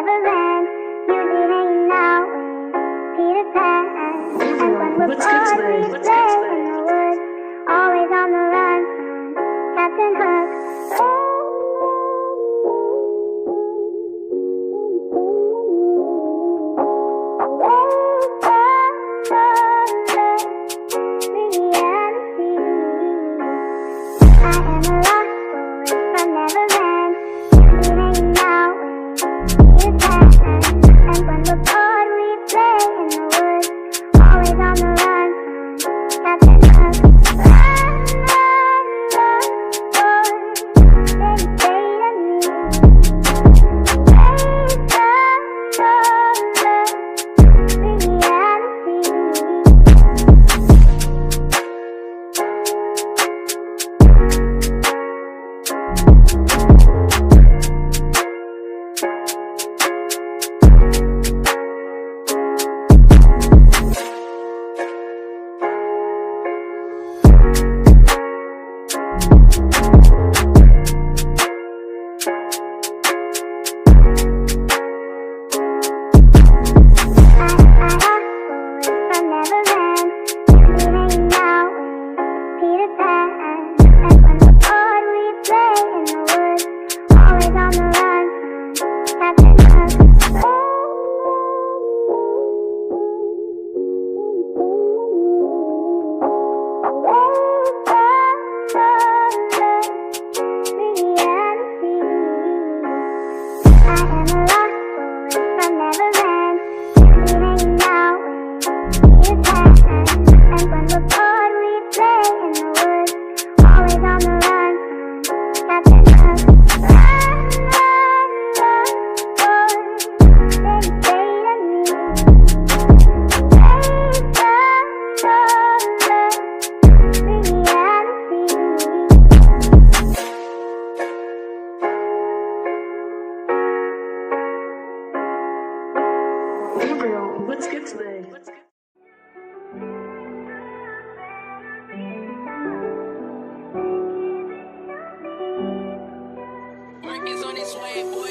never ran, usually hanging out with Peter Pan. And when we're bored, we play in the woods, always on the run from Captain Hook. Let's get to the Work is on its way, boy.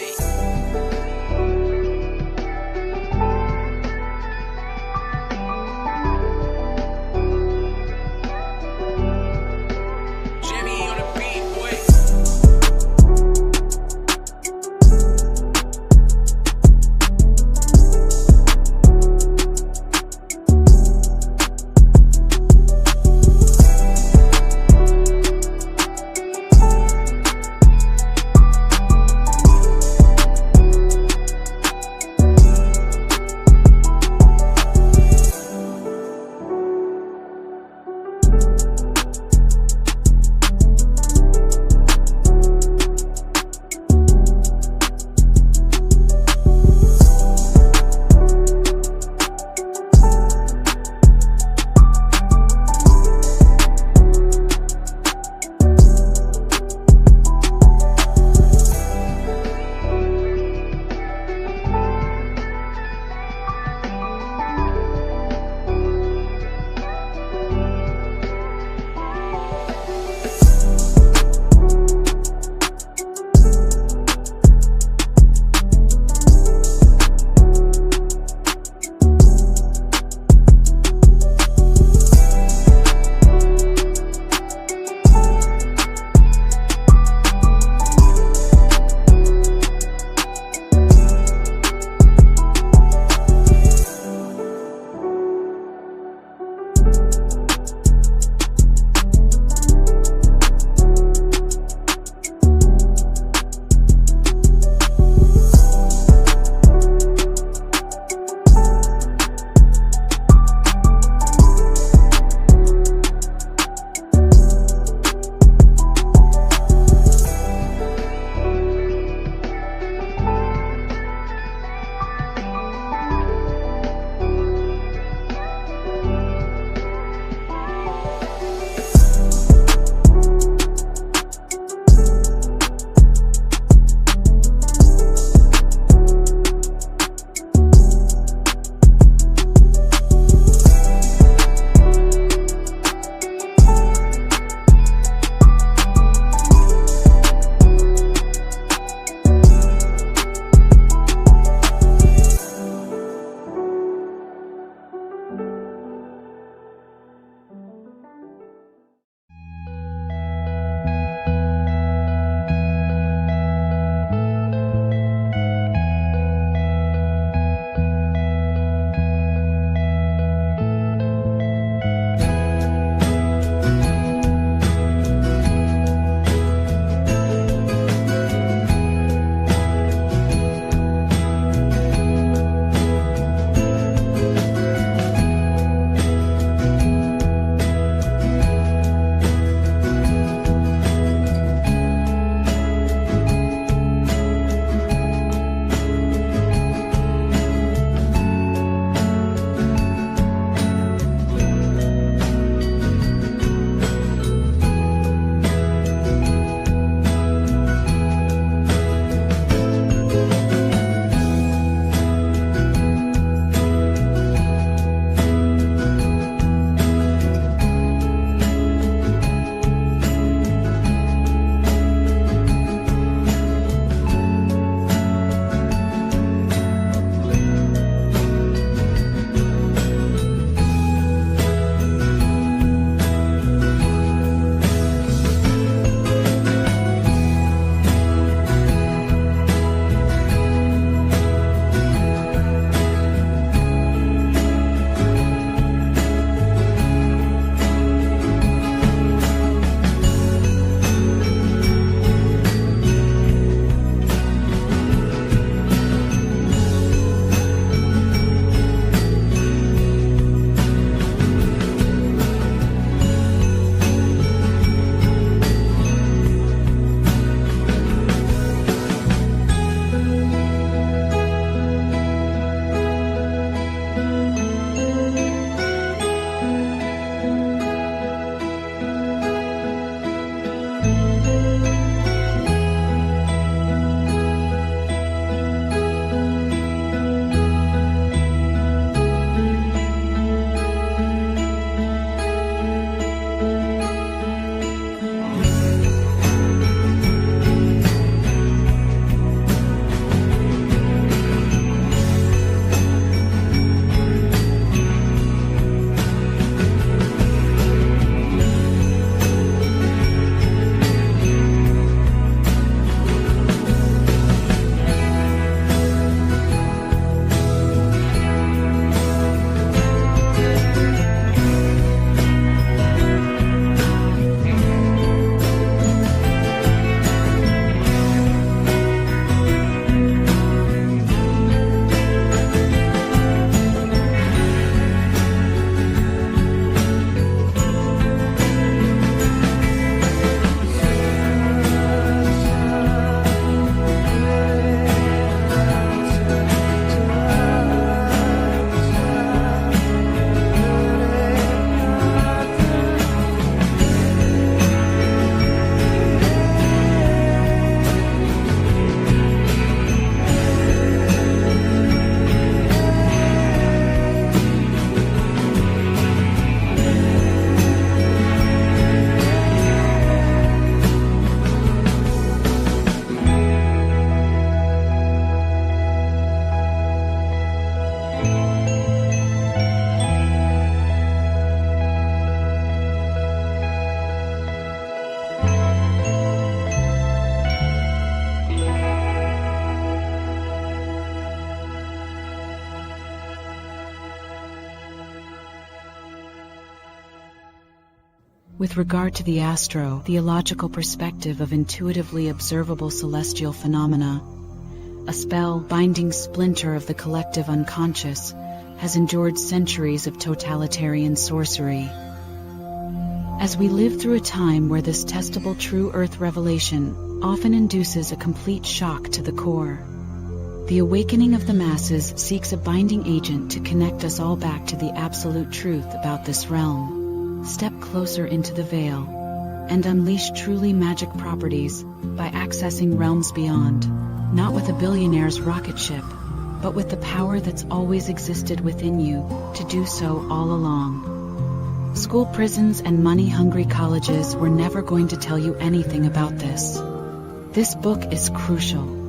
with regard to the astro-theological perspective of intuitively observable celestial phenomena, a spell-binding splinter of the collective unconscious has endured centuries of totalitarian sorcery. As we live through a time where this testable true earth revelation often induces a complete shock to the core, the awakening of the masses seeks a binding agent to connect us all back to the absolute truth about this realm. Step closer into the veil and unleash truly magic properties by accessing realms beyond, not with a billionaire's rocket ship, but with the power that's always existed within you to do so all along. School prisons and money-hungry colleges were never going to tell you anything about this. This book is crucial.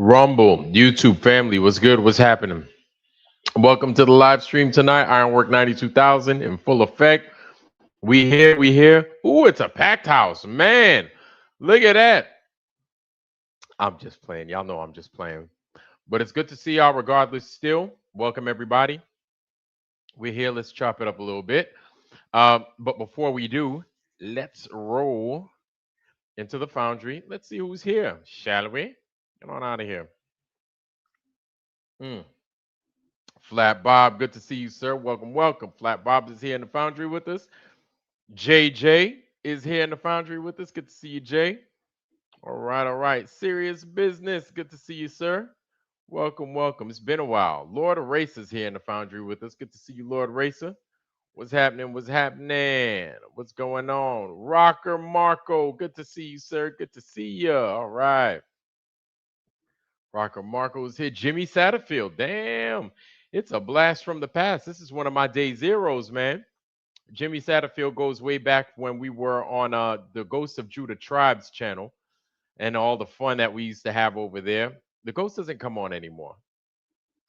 Rumble, YouTube family, what's good? What's happening? Welcome to the live stream tonight. Ironwork 92,000 in full effect. We here. Ooh, it's a packed house, man. Look at that. I'm just playing. Y'all know I'm just playing. But it's good to see y'all regardless still. Welcome, everybody. We're here. Let's chop it up a little bit. But before we do, let's roll into the foundry. Let's see who's here, shall we? Get on out of here. Flat Bob, good to see you, sir. Welcome. Flat Bob is here in the foundry with us. JJ is here in the foundry with us. Good to see you, Jay. All right. Serious business. Good to see you, sir. Welcome. It's been a while. Lord Racer is here in the foundry with us. Good to see you, Lord Racer. What's happening? What's going on? Rocker Marco, good to see you, sir. Good to see you. All right. Rocker Marco's here. Jimmy Satterfield. Damn. It's a blast from the past. This is one of my day zeros, man. Jimmy Satterfield goes way back when we were on the Ghost of Judah Tribes channel and all the fun that we used to have over there. The Ghost doesn't come on anymore.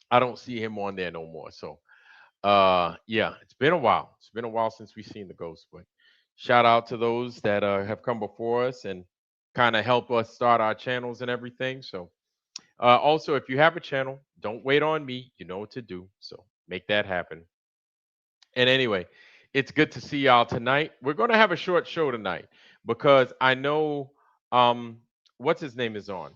I don't see him on there no more. So yeah, it's been a while. It's been a while since we've seen the Ghost, but shout out to those that have come before us and kind of help us start our channels and everything. So also, if you have a channel, don't wait on me. You know what to do. So make that happen. And anyway, it's good to see y'all tonight. We're going to have a short show tonight because I know what's his name is on.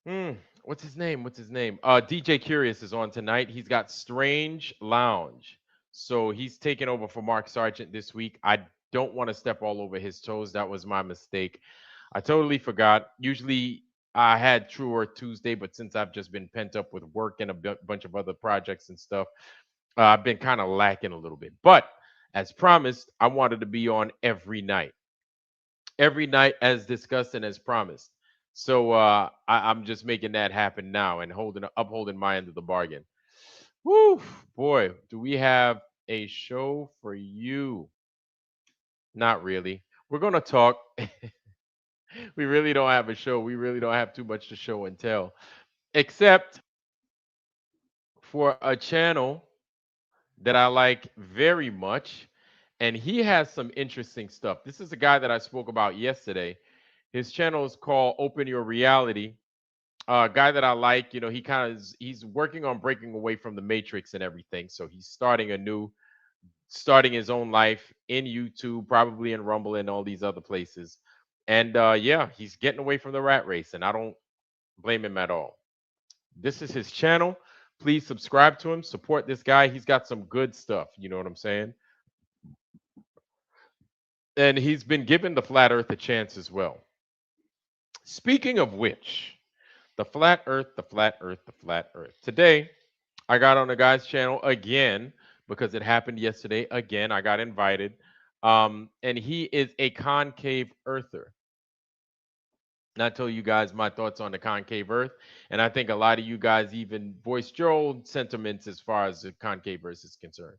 What's his name? DJ Curious is on tonight. He's got Strange Lounge. So he's taking over for Mark Sargent this week. I don't want to step all over his toes. That was my mistake. I totally forgot. Usually I had True or Tuesday, but since I've just been pent up with work and a bunch of other projects and stuff, I've been kind of lacking a little bit. But as promised, I wanted to be on every night as discussed and as promised. So I'm just making that happen now and upholding my end of the bargain. Woo, boy, do we have a show for you? Not really. We're gonna talk. We really don't have a show. We really don't have too much to show and tell, except for a channel that I like very much. And he has some interesting stuff. This is a guy that I spoke about yesterday. His channel is called Open Your Reality. Guy that I like, you know, he's working on breaking away from the matrix and everything. So he's starting his own life in YouTube, probably in Rumble and all these other places. And yeah, he's getting away from the rat race, and I don't blame him at all. This is his channel. Please subscribe to him, support this guy. He's got some good stuff. You know what I'm saying? And he's been given the flat earth a chance as well. Speaking of which, the flat earth, the flat earth, the flat earth. Today, I got on the guy's channel again because it happened yesterday. Again, I got invited. And he is a concave earther. And I told you guys my thoughts on the concave Earth, and I think a lot of you guys even voiced your own sentiments as far as the concave Earth is concerned,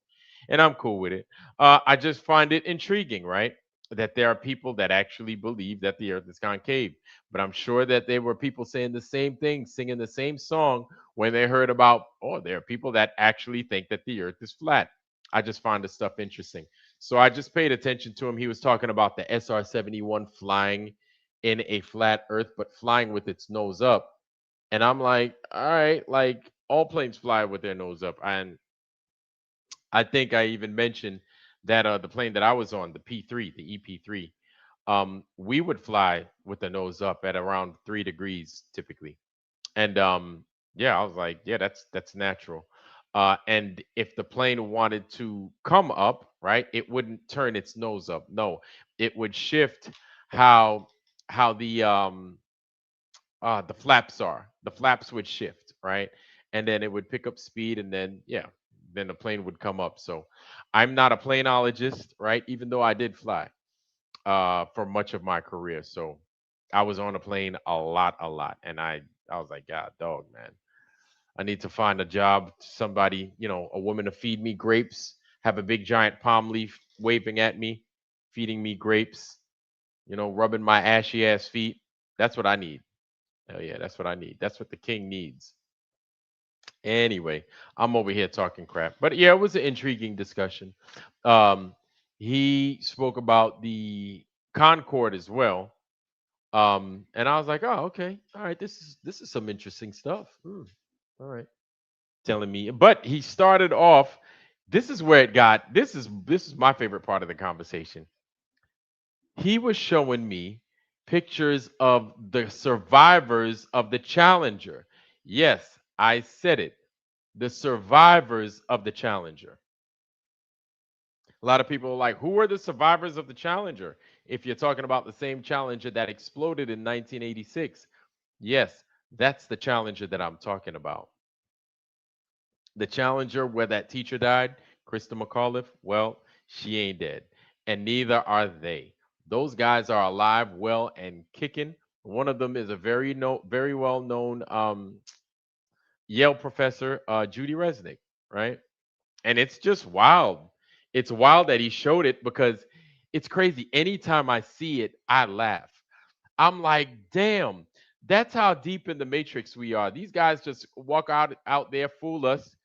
and I'm cool with it. I just find it intriguing, right? That there are people that actually believe that the Earth is concave, but I'm sure that there were people saying the same thing, singing the same song when they heard about, oh, there are people that actually think that the Earth is flat. I just find this stuff interesting. So I just paid attention to him. He was talking about the SR-71 flying in a flat earth but flying with its nose up, and I'm like, all right, like all planes fly with their nose up. And I think I even mentioned that the plane that I was on, the P3, the EP3, we would fly with the nose up at around 3 degrees typically. And yeah, I was like, yeah, that's natural. And if the plane wanted to come up, right, it wouldn't turn its nose up. No, it would shift how how the flaps are. The flaps would shift, right? And then it would pick up speed, and then yeah, then the plane would come up. So I'm not a planologist, right? Even though I did fly for much of my career. So I was on a plane a lot. And I was like, God dog, man. I need to find a job, somebody, a woman to feed me grapes, have a big giant palm leaf waving at me, feeding me grapes, rubbing my ashy ass feet. That's what I need. Hell yeah, that's what I need. That's what the king needs. Anyway, I'm over here talking crap. But yeah, it was an intriguing discussion. Um, he spoke about the Concorde as well. And I was like, oh, okay. All right, this is some interesting stuff. All right. Telling me. But he started off, this is where it got this is my favorite part of the conversation. He was showing me pictures of the survivors of the Challenger. Yes, I said it. The survivors of the Challenger. A lot of people are like, who are the survivors of the Challenger? If you're talking about the same Challenger that exploded in 1986, yes, that's the Challenger that I'm talking about. The Challenger where that teacher died, Krista McAuliffe, well, she ain't dead. And neither are they. Those guys are alive, well, and kicking. One of them is a very well known Yale professor, Judy Resnick, right? And it's just wild. It's wild that he showed it because it's crazy. Anytime I see it, I laugh. I'm like, damn, that's how deep in the matrix we are. These guys just walk out there, fool us.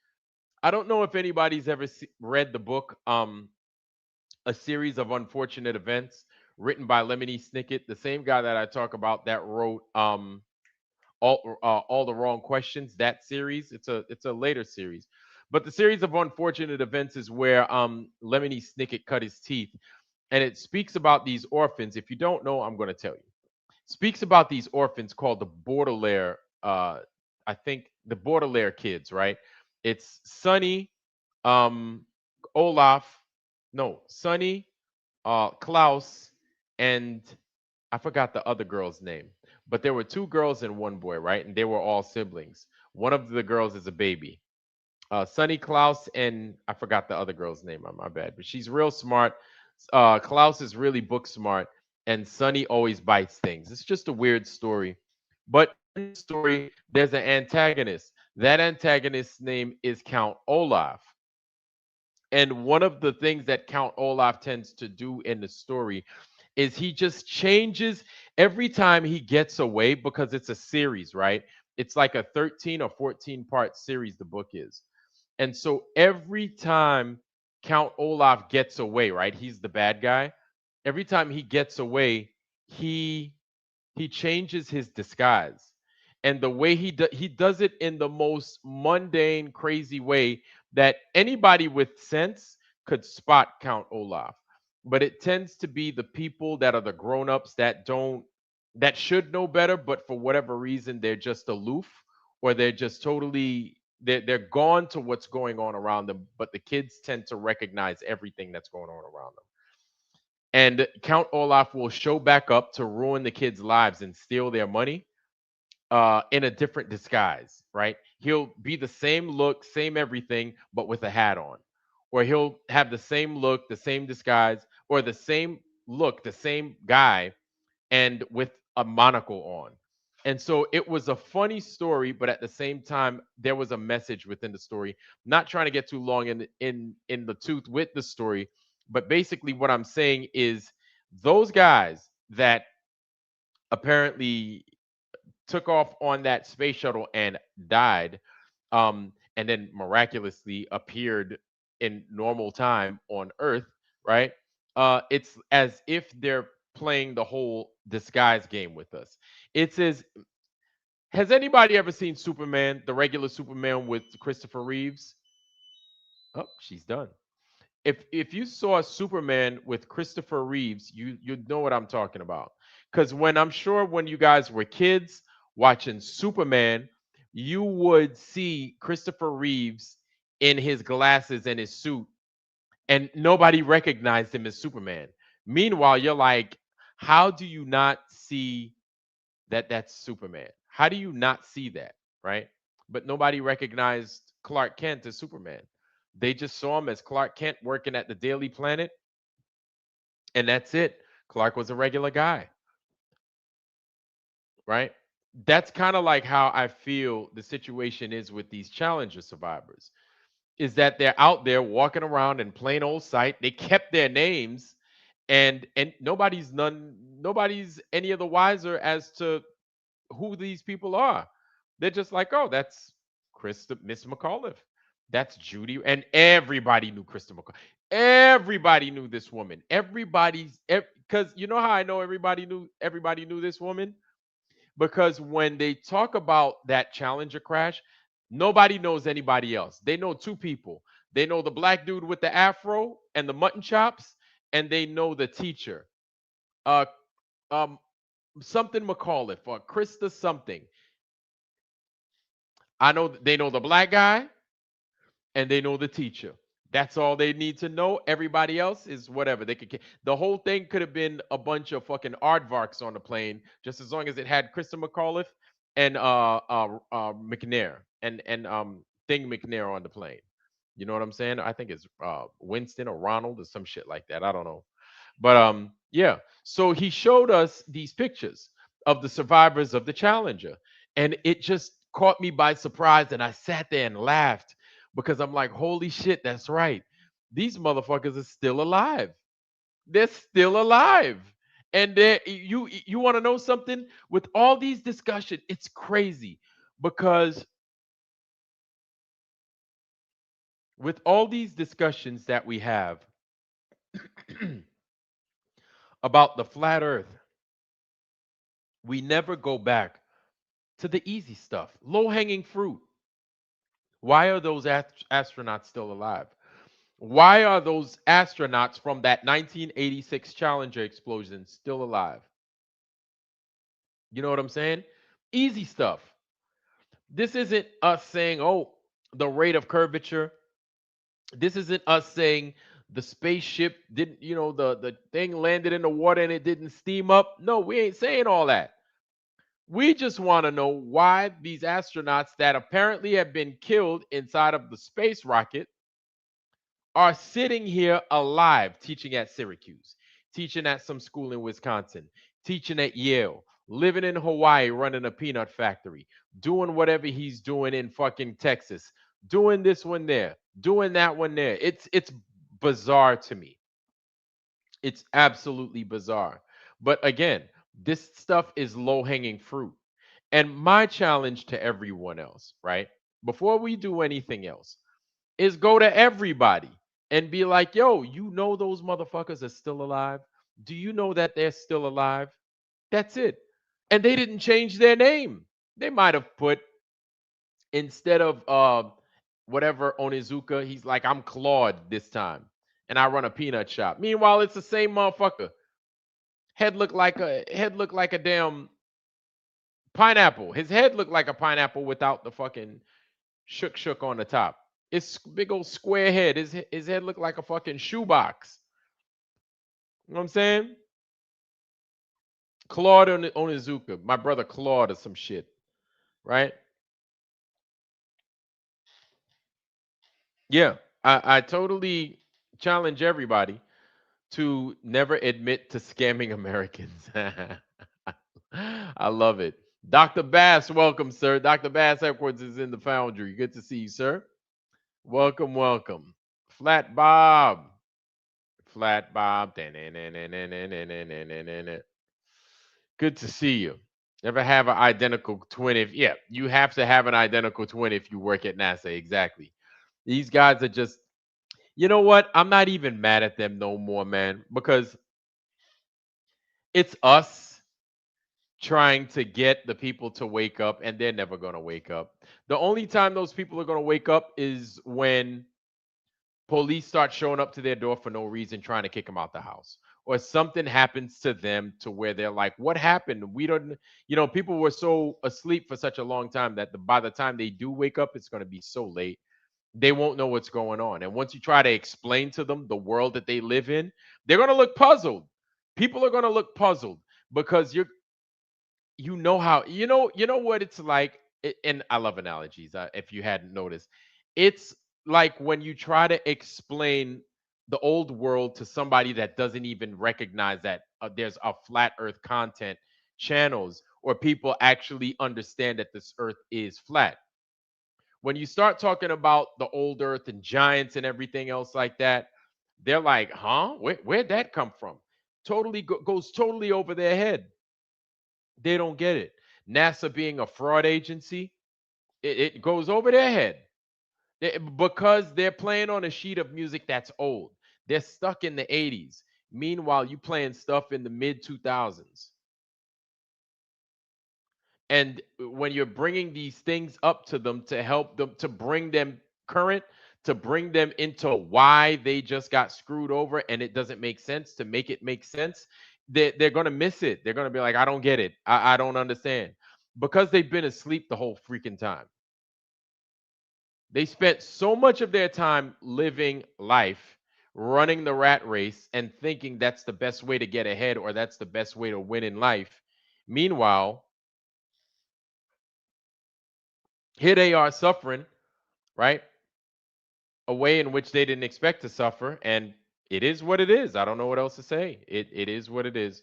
I don't know if anybody's ever read the book, A Series of Unfortunate Events, written by Lemony Snicket, the same guy that I talk about that wrote all the wrong questions. That series, it's a later series, but the series of unfortunate events is where Lemony Snicket cut his teeth, and it speaks about these orphans. If you don't know, I'm going to tell you. Speaks about these orphans called the Baudelaire. I think the Baudelaire kids, right? It's Sonny, um, Olaf, no, Sonny, Klaus, and I forgot the other girl's name. But there were two girls and one boy, right? And they were all siblings. One of the girls is a baby. Sonny, Klaus, and I forgot the other girl's name. My bad. But she's real smart. Klaus is really book smart, and Sonny always bites things. It's just a weird story. But in the story, there's an antagonist. That antagonist's name is Count Olaf. And one of the things that Count Olaf tends to do in the story is he just changes every time he gets away because it's a series, right? It's like a 13 or 14 part series, the book is. And so every time Count Olaf gets away, right? He's the bad guy. Every time he gets away, he he changes his disguise. And the way he does it in the most mundane, crazy way that anybody with sense could spot Count Olaf. But it tends to be the people that are the grown-ups that should know better, but for whatever reason they're just aloof, or they're just totally they're gone to what's going on around them, but the kids tend to recognize everything that's going on around them. and Count Olaf will show back up to ruin the kids' lives and steal their money in a different disguise, right? He'll be the same look, same everything, but with a hat on. Or he'll have the same look, the same disguise, or the same look, the same guy, and with a monocle on. And so it was a funny story, but at the same time, there was a message within the story. Not trying to get too long in the tooth with the story, but basically what I'm saying is those guys that apparently took off on that space shuttle and died, and then miraculously appeared in normal time on Earth, right? It's as if they're playing the whole disguise game with us. It says, has anybody ever seen Superman, the regular Superman with Christopher Reeves? Oh, she's done. If you saw Superman with Christopher Reeves, you know what I'm talking about. Because when I'm sure when you guys were kids watching Superman, you would see Christopher Reeves in his glasses and his suit, and nobody recognized him as Superman. Meanwhile, you're like, how do you not see that that's Superman? How do you not see that, right? But nobody recognized Clark Kent as Superman. They just saw him as Clark Kent working at the Daily Planet, and that's it. Clark was a regular guy, right? That's kind of like how I feel the situation is with these Challenger survivors. Is that they're out there walking around in plain old sight. They kept their names, and nobody's any of the wiser as to who these people are. They're just like, oh, that's Miss McAuliffe. That's Judy, and everybody knew Krista McCall. Everybody knew this woman. Everybody's because you know how I know everybody knew this woman, because when they talk about that Challenger crash, nobody knows anybody else. They know two people. They know the black dude with the afro and the mutton chops, and they know the teacher. Uh, um, something McAuliffe or Krista something. I know they know the black guy and they know the teacher. That's all they need to know. Everybody else is whatever. They could. The whole thing could have been a bunch of fucking aardvarks on the plane, just as long as it had Krista McAuliffe and McNair and Thing McNair on the plane. You know what I'm saying? I think it's Winston or Ronald or some shit like that. I don't know. But yeah. So he showed us these pictures of the survivors of the Challenger, and it just caught me by surprise, and I sat there and laughed because I'm like, holy shit, that's right. These motherfuckers are still alive. They're still alive. And you want to know something? With all these discussion, it's crazy because with all these discussions that we have about the flat earth, we never go back to the easy stuff, low hanging fruit. Why are those astronauts still alive? Why are those astronauts from that 1986 Challenger explosion still alive? You know what I'm saying? Easy stuff. This isn't us saying, oh, the rate of curvature. This isn't us saying the spaceship didn't, the thing landed in the water and it didn't steam up. No, we ain't saying all that. We just want to know why these astronauts that apparently have been killed inside of the space rocket are sitting here alive, teaching at Syracuse, teaching at some school in Wisconsin, teaching at Yale, living in Hawaii, running a peanut factory, doing whatever he's doing in fucking Texas, doing this one there, doing that one there. It's bizarre to me. It's absolutely bizarre. But again, this stuff is low-hanging fruit. And my challenge to everyone else, right? Before we do anything else, is go to everybody and be like, yo, you know those motherfuckers are still alive? Do you know that they're still alive? That's it. And they didn't change their name. They might have put, instead of whatever Onizuka, he's like, I'm Claude this time. And I run a peanut shop. Meanwhile, it's the same motherfucker. Head looked like a damn pineapple. His head looked like a pineapple without the fucking shook on the top. It's big old square head. His head looked like a fucking shoebox. You know what I'm saying? Claude Onizuka, my brother Claude or some shit, right? Yeah, I totally challenge everybody to never admit to scamming Americans. I love it. Dr. Bass, welcome, sir. Dr. Bass Edwards is in the foundry. Good to see you, sir. Welcome, welcome. Flat Bob. Flat Bob. Good to see you. Never have an identical twin if yeah, you have to have an identical twin if you work at NASA. Exactly. These guys are just you know what? I'm not even mad at them no more, man, because it's us trying to get the people to wake up and they're never going to wake up. The only time those people are going to wake up is when police start showing up to their door for no reason trying to kick them out the house or something happens to them to where they're like what happened we don't people were so asleep for such a long time that by the time they do wake up it's going to be so late they won't know what's going on and once you try to explain to them the world that they live in they're going to look puzzled people are going to look puzzled because you know how you know what it's like and I love analogies if you hadn't noticed it's like when you try to explain the old world to somebody that doesn't even recognize that there's a flat earth content channels or people actually understand that this earth is flat when you start talking about the old earth and giants and everything else like that they're like huh where'd that come from totally goes totally over their head they don't get it. NASA being a fraud agency, it goes over their head because they're playing on a sheet of music that's old. They're stuck in the 80s. Meanwhile, you playing stuff in the mid 2000s. And when you're bringing these things up to them to help them to bring them current, to bring them into why they just got screwed over and it doesn't make sense, to make it make sense, they're going to miss it. They're going to be like, I don't get it. I don't understand. Because they've been asleep the whole freaking time. They spent so much of their time living life, running the rat race, and thinking that's the best way to get ahead or that's the best way to win in life. Meanwhile, here they are suffering, right? A way in which they didn't expect to suffer. And it is what it is. I don't know what else to say. It is what it is.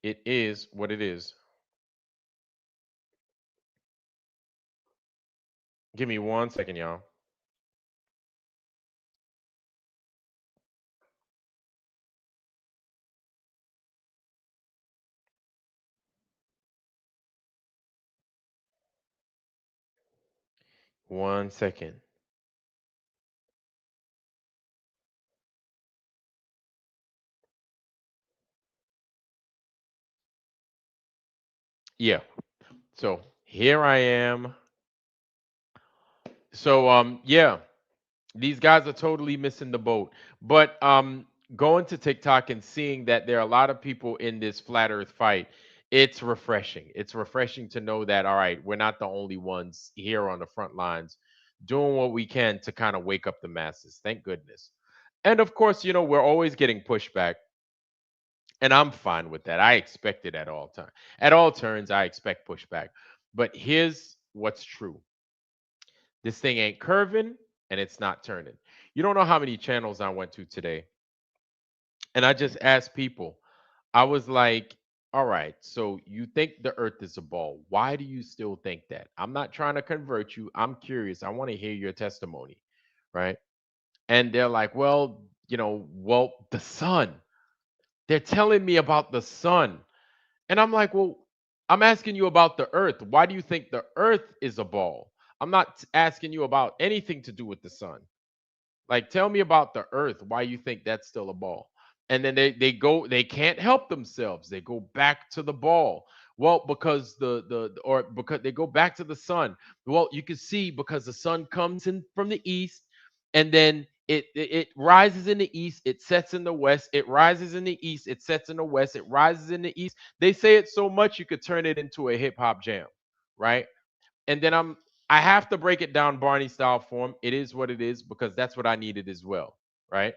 It is what it is. Give me 1 second, y'all. One second. Yeah. So here I am. So yeah, these guys are totally missing the boat. But going to TikTok and seeing that there are a lot of people in this flat earth fight, it's refreshing. It's refreshing to know that all right, we're not the only ones here on the front lines doing what we can to kind of wake up the masses. Thank goodness. And of course, we're always getting pushback, and I'm fine with that. I expect it at all times. At all turns, I expect pushback. But here's what's true. This thing ain't curving and it's not turning. You don't know how many channels I went to today. And I just asked people, I was like, all right, so you think the earth is a ball. Why do you still think that? I'm not trying to convert you. I'm curious. I want to hear your testimony. Right. And they're like, well, the sun. They're telling me about the sun. And I'm like, well, I'm asking you about the earth. Why do you think the earth is a ball? I'm not asking you about anything to do with the sun. Like, tell me about the earth, why you think that's still a ball. And then they can't help themselves. They go back to the ball. Well, because or because they go back to the sun. Well, you can see because the sun comes in from the east and then it rises in the east, it sets in the west, it rises in the east, it sets in the west, it rises in the east. They say it so much you could turn it into a hip hop jam, right? And then I have to break it down Barney style form. It is what it is because that's what I needed as well, right?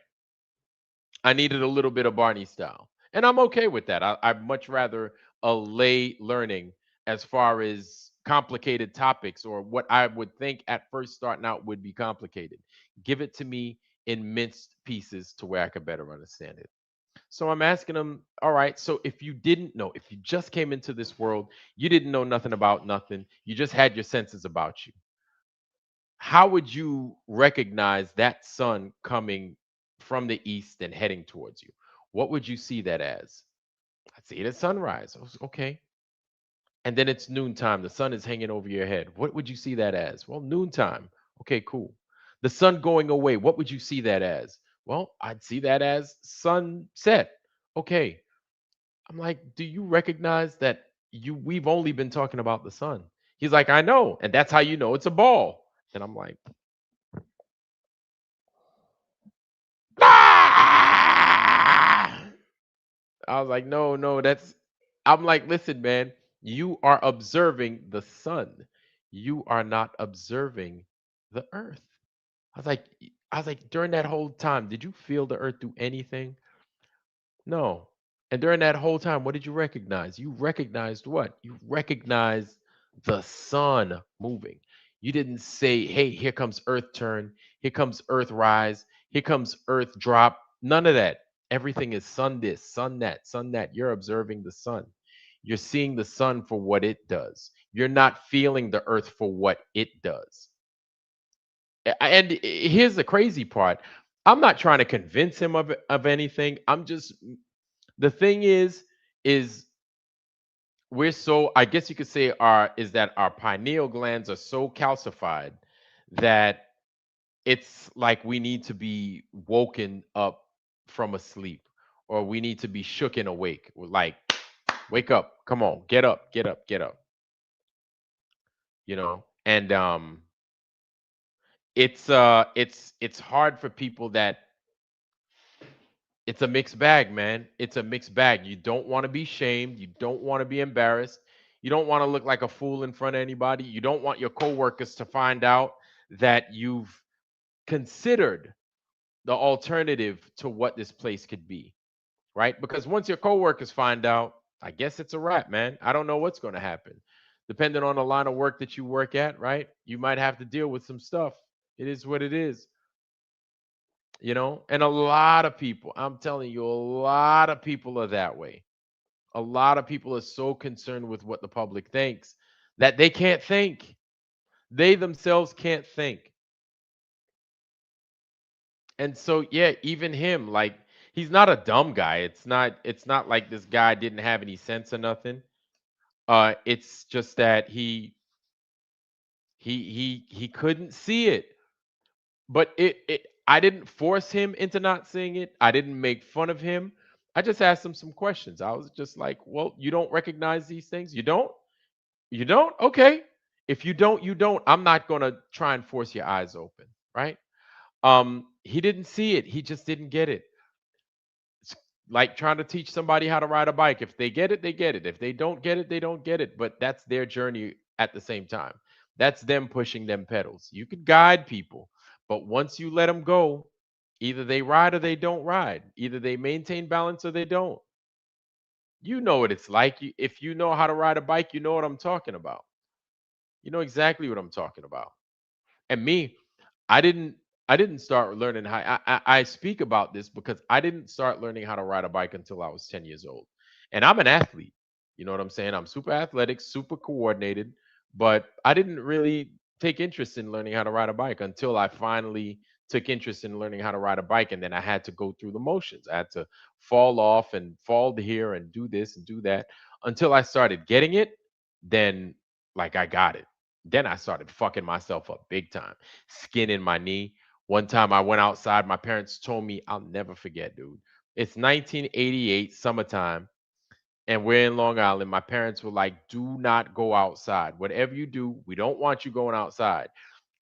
I needed a little bit of Barney style. And I'm okay with that. I'd much rather a lay learning as far as complicated topics or what I would think at first starting out would be complicated. Give it to me in minced pieces to where I could better understand it. So I'm asking them, all right, so if you didn't know, if you just came into this world, you didn't know nothing about nothing, you just had your senses about you, how would you recognize that sun coming from the east and heading towards you? What would you see that as? I see it at sunrise. Okay. And then it's noontime. The sun is hanging over your head. What would you see that as? Well, noontime. Okay, cool. The sun going away. What would you see that as? Well, I'd see that as sunset. Okay. I'm like, do you recognize that we've only been talking about the sun? He's like, I know. And that's how you know it's a ball. And I'm like, "Ah!" I was like, no, no, that's I'm like, listen, man, you are observing the sun. You are not observing the earth. I was like, during that whole time, did you feel the earth do anything? No. And during that whole time, what did you recognize? You recognized what? You recognized the sun moving. You didn't say, hey, here comes earth turn, here comes earth rise, here comes earth drop. None of that. Everything is sun this, sun that, sun that. You're observing the sun. You're seeing the sun for what it does. You're not feeling the earth for what it does. And here's the crazy part. I'm not trying to convince him of anything. I'm just the thing is we're so I guess you could say our is that our pineal glands are so calcified that it's like we need to be woken up from a sleep or we need to be shook and awake. We're like, wake up, come on, get up, get up, get up, and it's hard for people that it's a mixed bag, man. It's a mixed bag. You don't want to be shamed. You don't want to be embarrassed. You don't want to look like a fool in front of anybody. You don't want your coworkers to find out that you've considered the alternative to what this place could be, right? Because once your coworkers find out, I guess it's a wrap, man. I don't know what's going to happen. Depending on the line of work that you work at, right? You might have to deal with some stuff. It is what it is. And a lot of people, I'm telling you, a lot of people are that way. A lot of people are so concerned with what the public thinks that they can't think. They themselves can't think. And so yeah, even him, like, he's not a dumb guy. It's not like this guy didn't have any sense or nothing. It's just that he couldn't see it. But it I didn't force him into not seeing it. I didn't make fun of him. I just asked him some questions. I was just like, "Well, you don't recognize these things? You don't? You don't? Okay. If you don't, you don't. I'm not going to try and force your eyes open, right?" He didn't see it. He just didn't get it. It's like trying to teach somebody how to ride a bike. If they get it, they get it. If they don't get it, they don't get it. But that's their journey at the same time. That's them pushing them pedals. You could guide people, but once you let them go, either they ride or they don't ride. Either they maintain balance or they don't. You know what it's like. If you know how to ride a bike, you know what I'm talking about. You know exactly what I'm talking about. And me, I didn't I didn't start learning how I speak about this because I didn't start learning how to ride a bike until I was 10 years old. And I'm an athlete. You know what I'm saying? I'm super athletic, super coordinated, but I didn't really take interest in learning how to ride a bike until I finally took interest in learning how to ride a bike, and then I had to go through the motions. I had to fall off and fall to here and do this and do that until I started getting it. Then like I got it. Then I started fucking myself up big time, skin in my knee. One time I went outside, my parents told me, I'll never forget, dude. It's 1988, summertime, and we're in Long Island. My parents were like, do not go outside. Whatever you do, we don't want you going outside.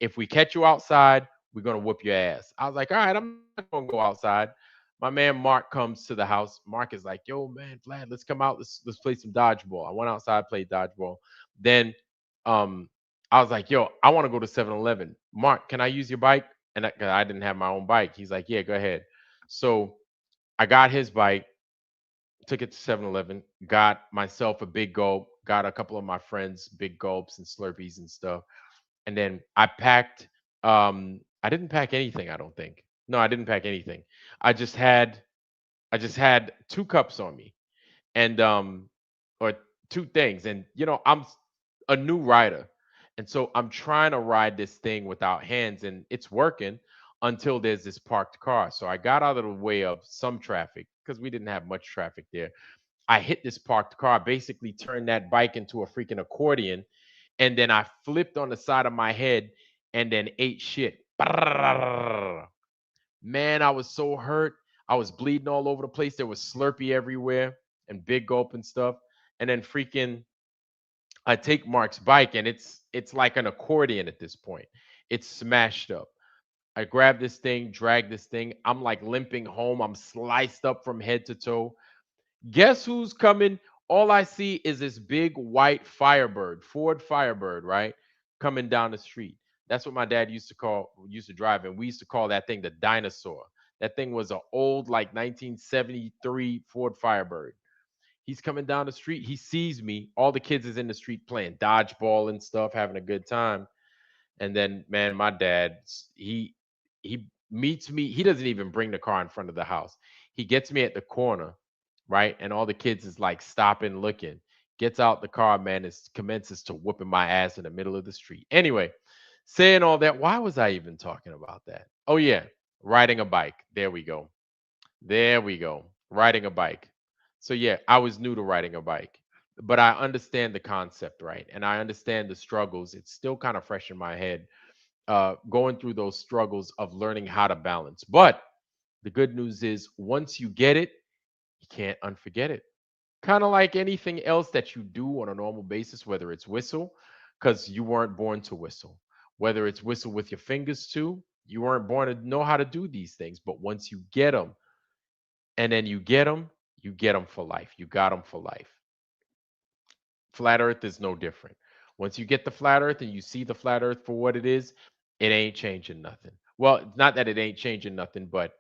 If we catch you outside, we're gonna whoop your ass. I was like, all right, I'm not gonna go outside. My man Mark comes to the house. Mark is like, yo, man, Vlad, let's come out. Let's play some dodgeball. I went outside, played dodgeball. Then um I was like, yo, I want to go to 7-Eleven. Mark, can I use your bike? And I didn't have my own bike. He's like, yeah, go ahead. So I got his bike, took it to 7-Eleven, got myself a big gulp, got a couple of my friends big gulps and Slurpees and stuff. And then I packed I didn't pack anything, I don't think. No, I didn't pack anything. I just had I just had 2 cups on me and or 2 things. And a new rider. And so I'm trying to ride this thing without hands and it's working until there's this parked car. So I got out of the way of some traffic because we didn't have much traffic there. I hit this parked car, basically turned that bike into a freaking accordion, and then I flipped on the side of my head and then ate shit. Man, I was so hurt. I was bleeding all over the place. There was Slurpee everywhere and big gulp and stuff. And then freaking I take Mark's bike and it's like an accordion at this point. It's smashed up. I grab this thing, drag this thing. I'm like limping home. I'm sliced up from head to toe. Guess who's coming? All I see is this big white Firebird, Ford Firebird, right? Coming down the street. That's what my dad used to drive, and we used to call that thing the dinosaur. That thing was an old, like 1973 Ford Firebird. He's coming down the street. He sees me. All the kids is in the street playing dodgeball and stuff, having a good time. And then, man, my dad, he meets me. He doesn't even bring the car in front of the house. He gets me at the corner, right? And all the kids is like stopping, looking. Gets out the car, man, is commences to whooping my ass in the middle of the street. Anyway, saying all that, why was I even talking about that? Oh yeah, riding a bike. There we go. There we go. Riding a bike. So yeah, I was new to riding a bike, but I understand the concept, right? And I understand the struggles. It's still kind of fresh in my head, going through those struggles of learning how to balance. But the good news is, once you get it, you can't unforget it. Kind of like anything else that you do on a normal basis, whether it's whistle, because you weren't born to whistle, whether it's whistle with your fingers too, you weren't born to know how to do these things. But once you get them, and then you get them for life. You got them for life. Flat Earth is no different. Once you get the flat Earth and you see the flat Earth for what it is, it ain't changing nothing. Well, not that it ain't changing nothing, but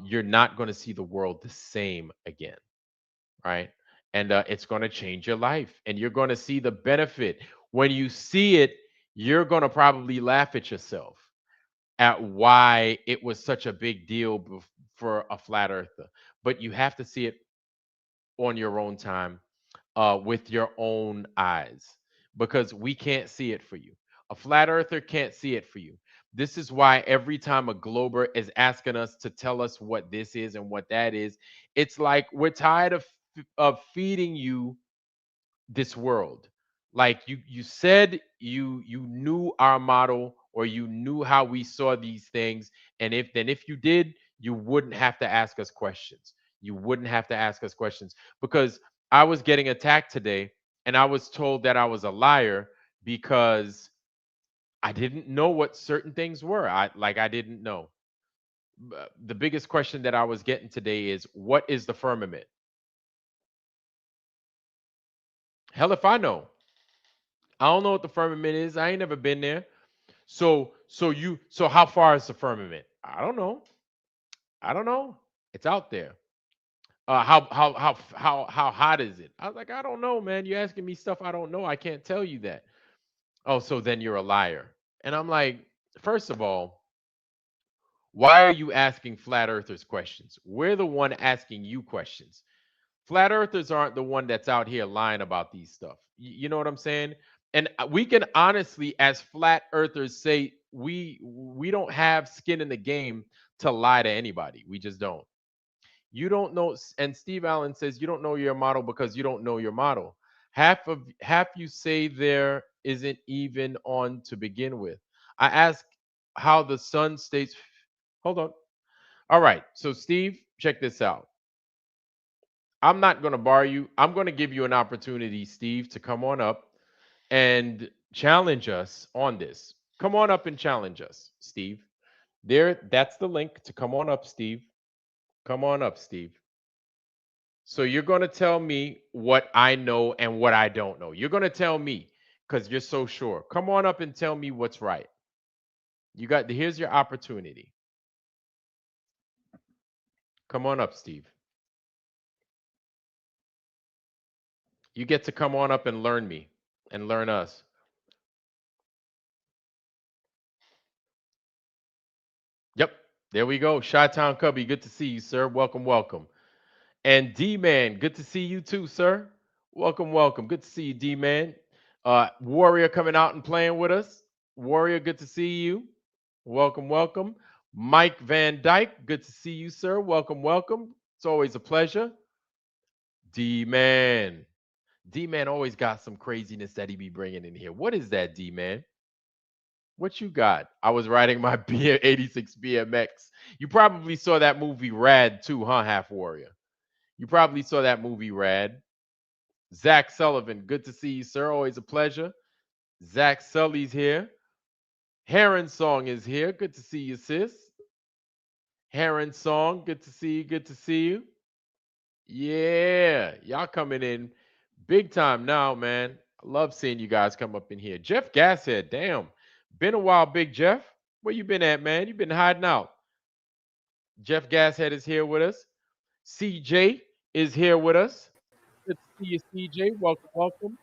you're not going to see the world the same again, right? And it's going to change your life, and you're going to see the benefit. When you see it, you're going to probably laugh at yourself at why it was such a big deal for a flat earther. But you have to see it on your own time, with your own eyes, because we can't see it for you. A flat earther can't see it for you. This is why every time a glober is asking us to tell us what this is and what that is, it's like we're tired of feeding you this world. Like you said, you knew our model, or you knew how we saw these things, and if you did, you wouldn't have to ask us questions. You wouldn't have to ask us questions, because I was getting attacked today and I was told that I was a liar because I didn't know what certain things were. I didn't know. The biggest question that I was getting today is, what is the firmament? Hell if I know. I don't know what the firmament is. I ain't never been there. So how far is the firmament? I don't know. I don't know. It's out there. How hot is it? I was like, I don't know, man. You're asking me stuff I don't know. I can't tell you that. Oh, so then you're a liar. And I'm like, first of all, why are you asking flat earthers questions? We're the one asking you questions. Flat earthers aren't the one that's out here lying about these stuff. You know what I'm saying? And we can honestly, as flat earthers, say we don't have skin in the game to lie to anybody. We just don't. You don't know. And Steve Allen says you don't know your model because you don't know your model. Half you say there isn't even on to begin with. I ask how the sun stays. Hold on. All right. So Steve, check this out. I'm not going to bar you. I'm going to give you an opportunity, Steve, to come on up and challenge us on this. Come on up and challenge us, Steve. That's the link to come on up, Steve. Come on up, Steve. So you're going to tell me what I know and what I don't know. You're going to tell me because you're so sure. Come on up and tell me what's right. Here's your opportunity. Come on up, Steve. You get to come on up and learn me and learn us. Yep, there we go. Chi-Town Cubby, good to see you, sir. Welcome, welcome. And D-Man, good to see you too, sir. Welcome, welcome. Good to see you, D-Man. Warrior coming out and playing with us. Warrior, good to see you. Welcome, welcome. Mike Van Dyke, good to see you, sir. Welcome, welcome. It's always a pleasure. D-Man. D-Man always got some craziness that he be bringing in here. What is that, D-Man? What you got? I was riding my 86 BMX. You probably saw that movie Rad too, huh, Half Warrior? You probably saw that movie Rad. Zach Sullivan, good to see you, sir. Always a pleasure. Zach Sully's here. Heron Song is here. Good to see you, sis. Heron Song, good to see you. Good to see you. Yeah, y'all coming in big time now, man. I love seeing you guys come up in here. Jeff Gashead, damn. Been a while, Big Jeff. Where you been at, man? You been hiding out. Jeff Gashead is here with us. CJ is here with us. Good to see you, CJ. Welcome, welcome.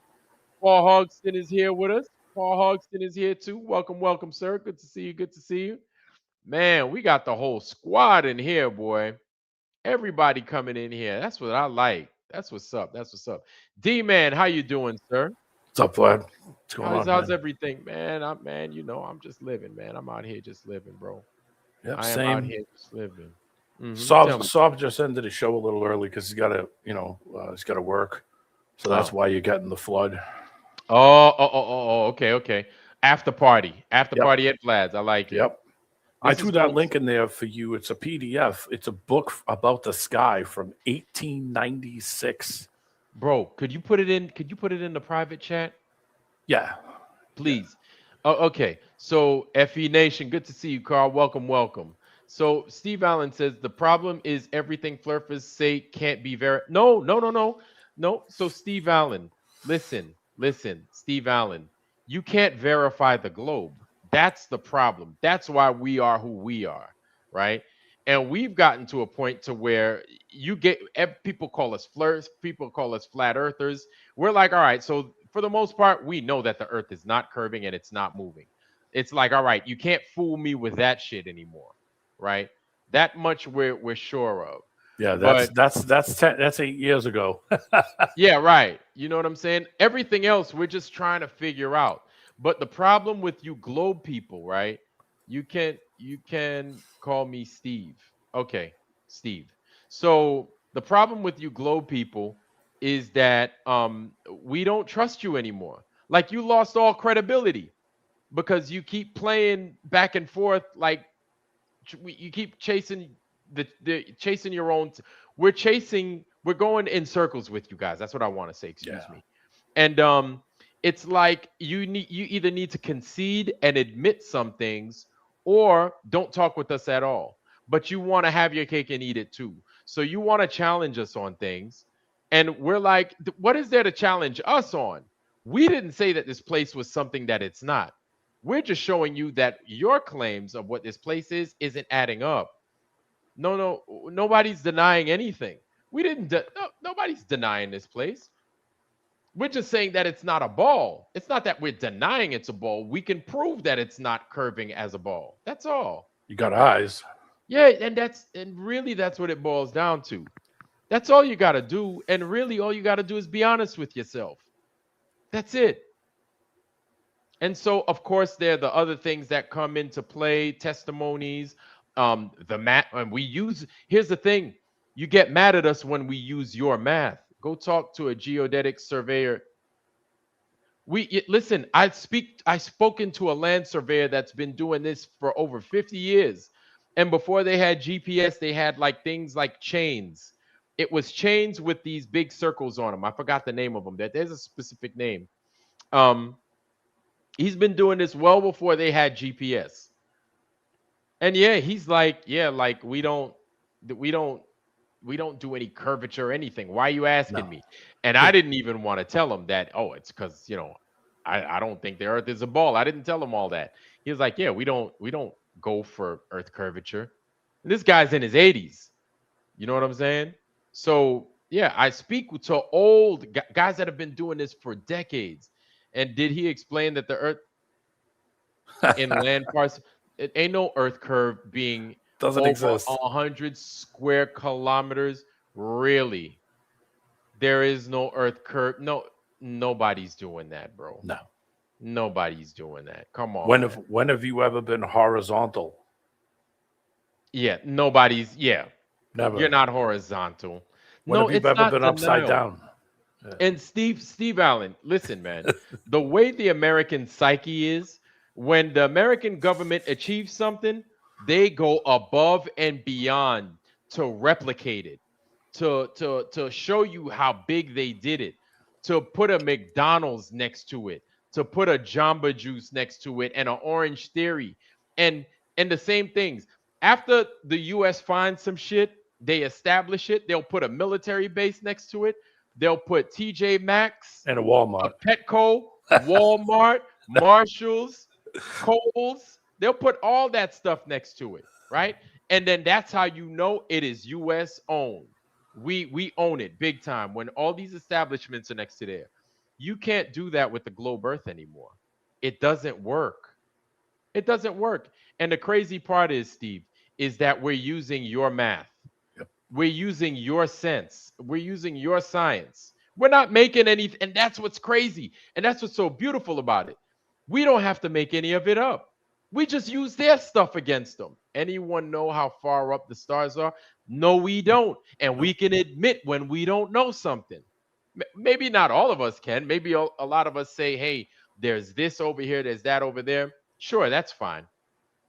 Paul Hogston is here with us. Paul Hogston is here too. Welcome, welcome, sir. Good to see you. Good to see you. Man, we got the whole squad in here, boy. Everybody coming in here. That's what I like. That's what's up. That's what's up. D-Man, how you doing, sir? What's up, Vlad? What's going on, How's man? everything, man? I'm just living, man. I'm out here just living, bro. Yep, I am out same. here just living. Tell Sob, me. Sob just ended the show a little early because he's got to work, so that's Oh. why you're getting the flood. Okay, okay. After Yep, party at Vlad's. I like it. yep. I This threw is that from. link in there for you. It's a PDF. It's a book about the sky from 1896. Bro, could you put it in? Could you put it in the private chat? Yeah, yeah. Please. Oh, okay. So FE Nation, good to see you, Carl. Welcome, welcome. So Steve Allen says the problem is everything flurfers say can't be No, no, no, no, no. So Steve Allen, listen, Steve Allen, you can't verify the globe. That's the problem. That's why we are who we are, right? And we've gotten to a point to where people call us flirts, people call us flat earthers. We're like, all right, so for the most part, we know that the earth is not curving and it's not moving. It's like, all right, you can't fool me with that shit anymore, right? That much we're sure of. Yeah, But that's 8 years ago. yeah, right. You know what I'm saying? Everything else we're just trying to figure out. But the problem with you globe people, right? You can call me Steve. Okay, Steve. So the problem with you globe people is that we don't trust you anymore. Like you lost all credibility because you keep playing back and forth like you keep chasing the chasing your own we're going in circles with you guys. That's what I want to say, excuse Yeah, me. And it's like you either need to concede and admit some things or don't talk with us at all. But you want to have your cake and eat it too. So you want to challenge us on things, and we're like, what is there to challenge us on? We didn't say that this place was something that it's not. We're just showing you that your claims of what this place is isn't adding up. No, nobody's denying anything. We didn't. Nobody's denying this place. We're just saying that it's not a ball. It's not that we're denying it's a ball. We can prove that it's not curving as a ball. That's all. you got eyes. Yeah, and really that's what it boils down to. That's all you got to do. And really all you got to do is be honest with yourself. That's it. And so, of course, there are the other things that come into play, testimonies, the math. And we use, here's the thing, you get mad at us when we use your math. Go talk to a geodetic surveyor. Listen, I've spoken to a land surveyor that's been doing this for over 50 years. And before they had GPS, they had like things like chains. It was chains with these big circles on them. I forgot the name of them. There's a specific name. Um, He's been doing this well before they had GPS. And yeah, he's like, yeah, like we don't do any curvature or anything. Why are you asking No, me? And I didn't even want to tell him that, oh, it's because, I don't think the earth is a ball. I didn't tell him all that. He was like, yeah, we don't go for earth curvature. And this guy's in his 80s. You know what I'm saying? So yeah, I speak to old guys that have been doing this for decades. And did he explain that the Earth in land parts, it ain't no Earth curve being Doesn't over exist. 100 square kilometers? Really? There is no Earth curve. No, nobody's doing that, bro. No. Nobody's doing that. Come on, man. When have you ever been horizontal? Yeah, nobody's. Yeah, you're Never. not horizontal. When No, have you it's ever not been upside denial. down? And Steve Allen, listen, man. The way the American psyche is, when the American government achieves something, they go above and beyond to replicate it, to show you how big they did it, to put a McDonald's next to it, to put a Jamba Juice next to it, and an Orange Theory, and the same things. After the U.S. finds some shit, they establish it. They'll put a military base next to it. They'll put TJ Maxx, And a a Walmart. Petco, Walmart, Marshalls, Kohl's. They'll put all that stuff next to it, right? And then that's how you know it is U.S. owned. We own it big time when all these establishments are next to there. You can't do that with the globe Earth anymore. It doesn't work. It doesn't work. And the crazy part is, Steve, is that we're using your math. Yep. We're using your sense. We're using your science. We're not making any, and that's what's crazy. And that's what's so beautiful about it. We don't have to make any of it up. We just use their stuff against them. Anyone know how far up the stars are? No, we don't. And we can admit when we don't know something. Maybe not all of us can. Maybe a lot of us say, hey, there's this over here, there's that over there. Sure, that's fine.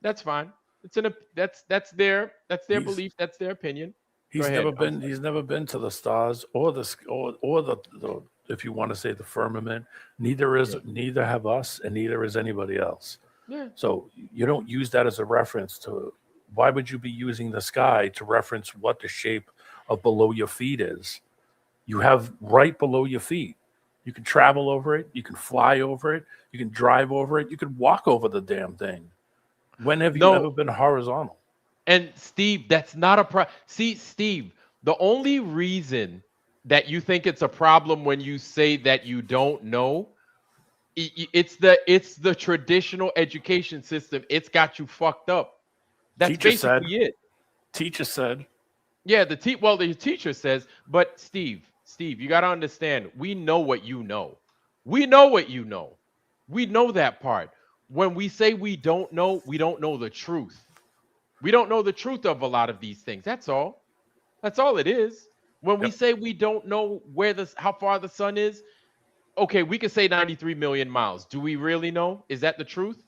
That's fine. That's their He's belief, that's their opinion. Go he's ahead. never been he's never been to the stars or the if you want to say the firmament. Neither have us, and neither is anybody else. Yeah. So you don't use that as a reference to. Why would you be using the sky to reference what the shape of below your feet is? You have right below your feet. You can travel over it. You can fly over it. You can drive over it. You can walk over the damn thing. When have you No. ever been horizontal? And Steve, that's not a problem. See, Steve, the only reason that you think it's a problem when you say that you don't know, it's the traditional education system. It's got you fucked up. That's Teacher said. basically it. Teacher said. Yeah, the teacher says, but Steve, you got to understand, we know what you know. We know what you know. We know that part. When we say we don't know the truth. We don't know the truth of a lot of these things. That's all. That's all it is. When we say we don't know how far the sun is, okay, we could say 93 million miles. Do we really know? Is that the truth?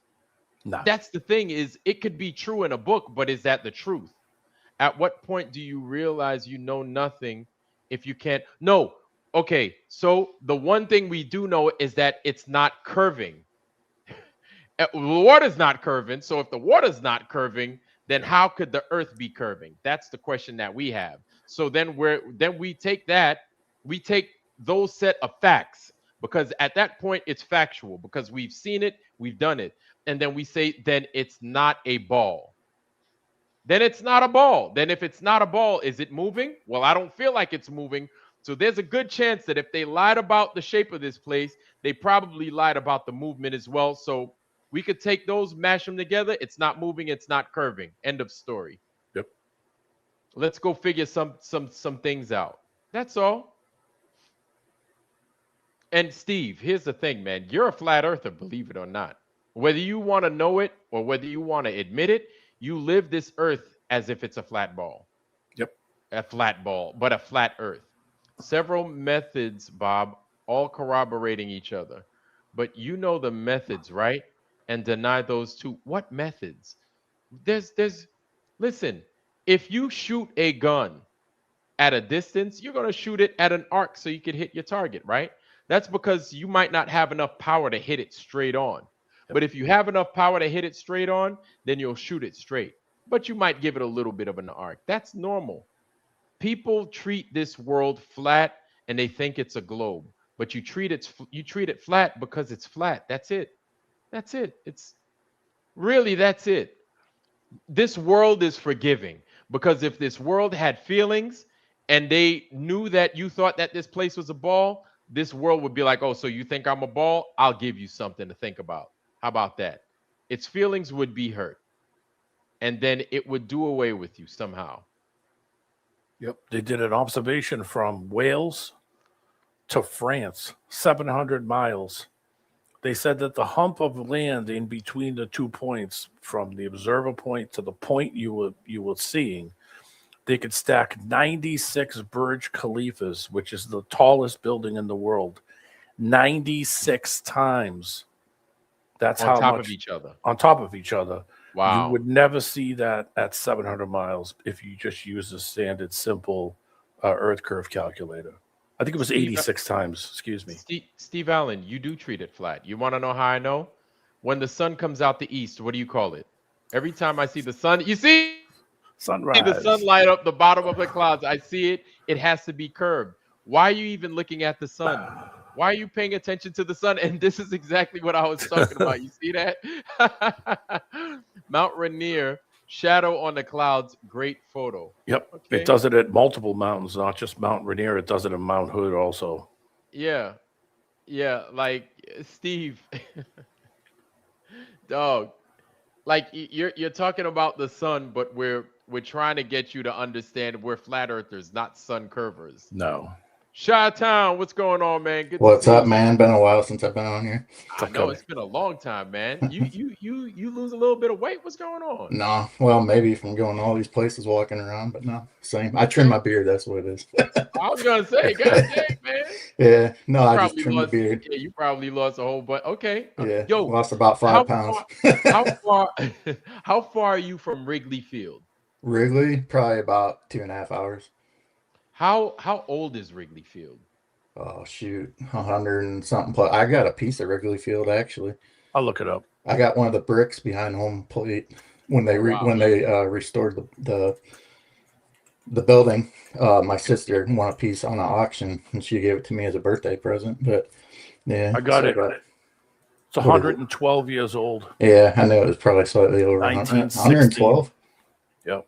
No. That's the thing, is it could be true in a book, but is that the truth? At what point do you realize you know nothing if you can't? No. Okay, so the one thing we do know is that it's not curving. The water's not curving. So if the water's not curving, then how could the earth be curving? That's the question that we have. So then we take those set of facts, because at that point it's factual, because we've seen it, we've done it. And then we say, then it's not a ball. Then it's not a ball. Then if it's not a ball, is it moving? Well, I don't feel like it's moving. So there's a good chance that if they lied about the shape of this place, they probably lied about the movement as well. So we could take those, mash them together. It's not moving. It's not curving. End of story. Yep. Let's go figure some things out. That's all. And Steve, here's the thing, man. You're a flat earther, believe it or not. Whether you want to know it or whether you want to admit it, you live this earth as if it's a flat ball. Yep. A flat ball, but a flat earth. Several methods, Bob, all corroborating each other. But you know the methods, right? And deny those two. What methods? Listen, if you shoot a gun at a distance, you're going to shoot it at an arc so you can hit your target, right? That's because you might not have enough power to hit it straight on. But if you have enough power to hit it straight on, then you'll shoot it straight. But you might give it a little bit of an arc. That's normal. People treat this world flat and they think it's a globe. But you treat it flat because it's flat. That's it. That's it. It's really, that's it. This world is forgiving. Because if this world had feelings and they knew that you thought that this place was a ball, this world would be like, oh, so you think I'm a ball? I'll give you something to think about. How about that? Its feelings would be hurt. And then it would do away with you somehow. Yep. They did an observation from Wales to France, 700 miles. They said that the hump of land in between the 2 points, from the observer point to the point you were seeing, they could stack 96 Burj Khalifas, which is the tallest building in the world, 96 times. That's on how top much of each other. on top of each other. Wow. You would never see that at 700 miles if you just use the standard simple Earth curve calculator. I think it was 86 times. Excuse me. Steve Allen, you do treat it flat. You want to know how I know? When the sun comes out the east, what do you call it? Every time I see the sun, you see Sunrise. the sun light up the bottom of the clouds. I see it. It has to be curved. Why are you even looking at the sun? Why are you paying attention to the sun? And this is exactly what I was talking about. You see that? Mount Rainier, shadow on the clouds, great photo. Yep. Okay. It does it at multiple mountains, not just Mount Rainier. It does it in Mount Hood also. Yeah. Yeah. Like, Steve, dog, like you're talking about the sun, but we're trying to get you to understand we're flat earthers, not sun curvers. No. Chi-Town, what's going on, man? Good What's to see up, you. man? Been a while since I've been on here. I know it's been a long time, man. You lose a little bit of weight. What's going on? No, well, maybe from going all these places walking around, but no, same. I trim my beard. That's what it is. I was gonna say, God dang, man. Yeah, no, I just Probably trim the lost. beard. Yeah, you probably lost a whole bunch. Okay. Yeah, Yo, lost about 5 pounds. How far are you from Wrigley Field? Wrigley, probably about 2.5 hours. How old is Wrigley Field? Oh shoot, 100 and something. Plus, I got a piece of Wrigley Field actually. I'll look it up. I got one of the bricks behind home plate when they restored the building. My sister won a piece on an auction and she gave it to me as a birthday present. But yeah, I got it. It's 112 years old. Yeah, I know it was probably slightly over 112. Yep.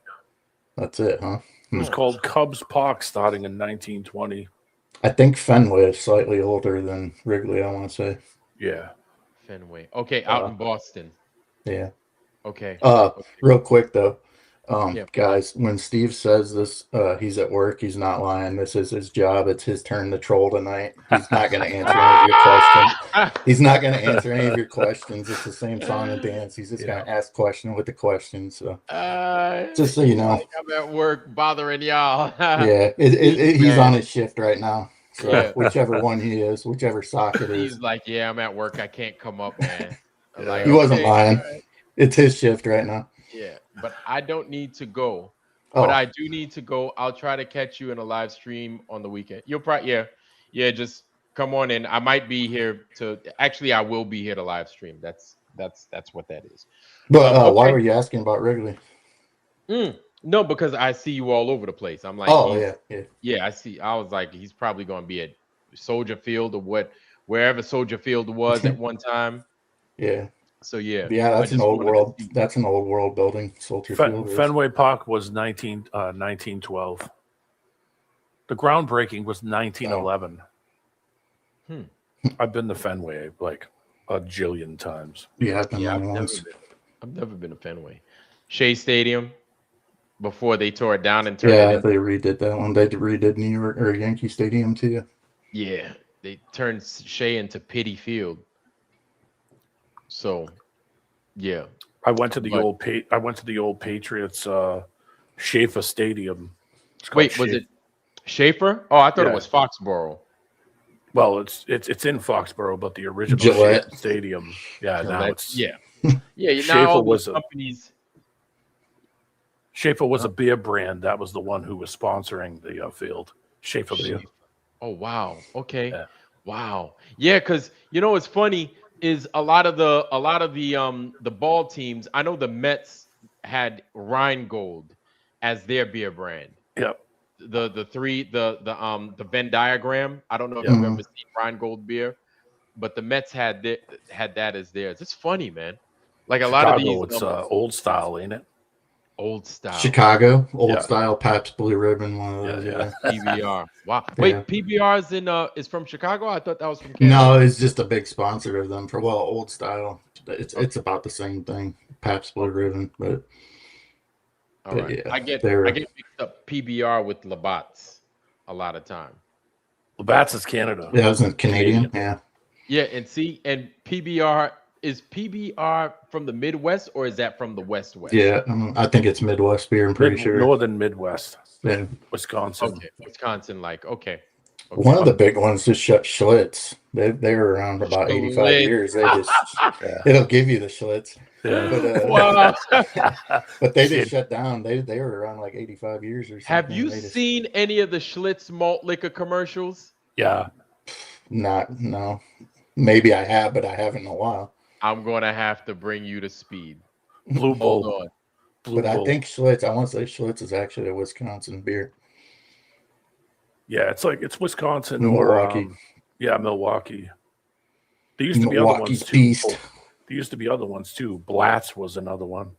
That's it, huh? It was called Cubs Park starting in 1920. I think Fenway is slightly older than Wrigley, I want to say. Yeah. Fenway. Okay, out in Boston. Yeah. Okay. Real quick though, Yeah. guys, when Steve says this, he's at work, he's not lying. This is his job. It's his turn to troll tonight. He's not going to answer any of your questions. He's not going to answer any of your questions. It's the same song and dance. He's just going to ask question with the question. So just so you know, I'm at work bothering y'all. yeah, he's on his shift right now. So Yeah. whichever one he is, whichever sock it is. He's like, yeah, I'm at work. I can't come up, man. I'm like, He wasn't okay, lying. all right. It's his shift right now. Yeah, but I don't need to go. Oh. But I do need to go. I'll try to catch you in a live stream on the weekend. You'll probably, yeah, just come on in. I might be here actually, I will be here to live stream. That's what that is. But Okay. why were you asking about Wrigley? No, because I see you all over the place. I'm like, yeah, I see. I was like, he's probably going to be at Soldier Field or wherever Soldier Field was at one time. Yeah. So yeah, that's an old world. That's an old world building. Soldier Field. Fenway Park was 1912. The groundbreaking was 1911. I've been to Fenway like a jillion times. Yeah, I've been I've never been to Fenway. Shea Stadium before they tore it down and turned it into, they redid that one. They redid New York or Yankee Stadium too. Yeah, they turned Shea into Pity Field. So, yeah. I went to the old Patriots Schaefer Stadium. Wait, was it Schaefer? Oh, I thought it was Foxborough. Well, it's in Foxborough, but the original Gillette Stadium. Yeah, now it's yeah. Schaefer Now all was these companies. Schaefer was a beer brand. That was the one who was sponsoring the field. Schaefer beer. Oh wow. Okay. Yeah. Wow. Yeah, because what's funny is a lot of the ball teams. I know the Mets had Rheingold as their beer brand. Yep. The Venn diagram. I don't know if you've ever seen Rheingold beer, but the Mets had that as theirs. It's funny, man. Like a lot of these. It's old style, ain't it? Old style. Chicago, old Yeah. style Pabst Blue Ribbon, one of those. Yeah. PBR. Wow. Yeah. Wait, PBR is from Chicago? I thought that was from Canada. No, it's just a big sponsor of them for old style. It's about the same thing, Pabst Blue Ribbon, but All right. yeah, I get they're mixed up PBR with Labatt's a lot of time. Labatt's is Canada. yeah, isn't it Canadian? Yeah. Yeah, and PBR is PBR from the Midwest or is that from the West? Yeah, I think it's Midwest beer. I'm pretty sure. Northern Midwest, Yeah. Wisconsin. Okay, Wisconsin, okay. One of the big ones just shut Schlitz. They were around about 85 Schlitz. years. They just it'll give you the Schlitz. Yeah. Wow. But they just shut down. They were around like 85 years or something. Have you seen any of the Schlitz malt liquor commercials? Yeah. No. Maybe I have, but I haven't in a while. I'm gonna have to bring you to speed. Blue Hold Bull. on. Blue But Bull. I think Schlitz, I want to say Schlitz is actually a Wisconsin beer. Yeah, it's Wisconsin Milwaukee. or Milwaukee. There used to be other Milwaukee's ones too. Beast. There used to be other ones too. Blatz was another one.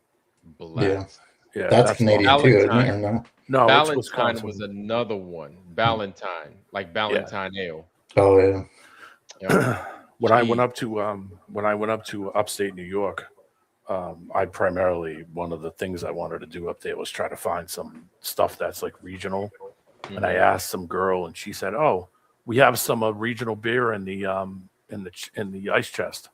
Blatz. Yeah, That's Canadian too, isn't it? Or no? No, it's Valentine Wisconsin. was another one. Valentine, like Valentine Ale. Oh yeah. Yeah. When I went up to upstate New York, I primarily, one of the things I wanted to do up there was try to find some stuff that's like regional. And I asked some girl, and she said, "Oh, we have some regional beer in the ice chest."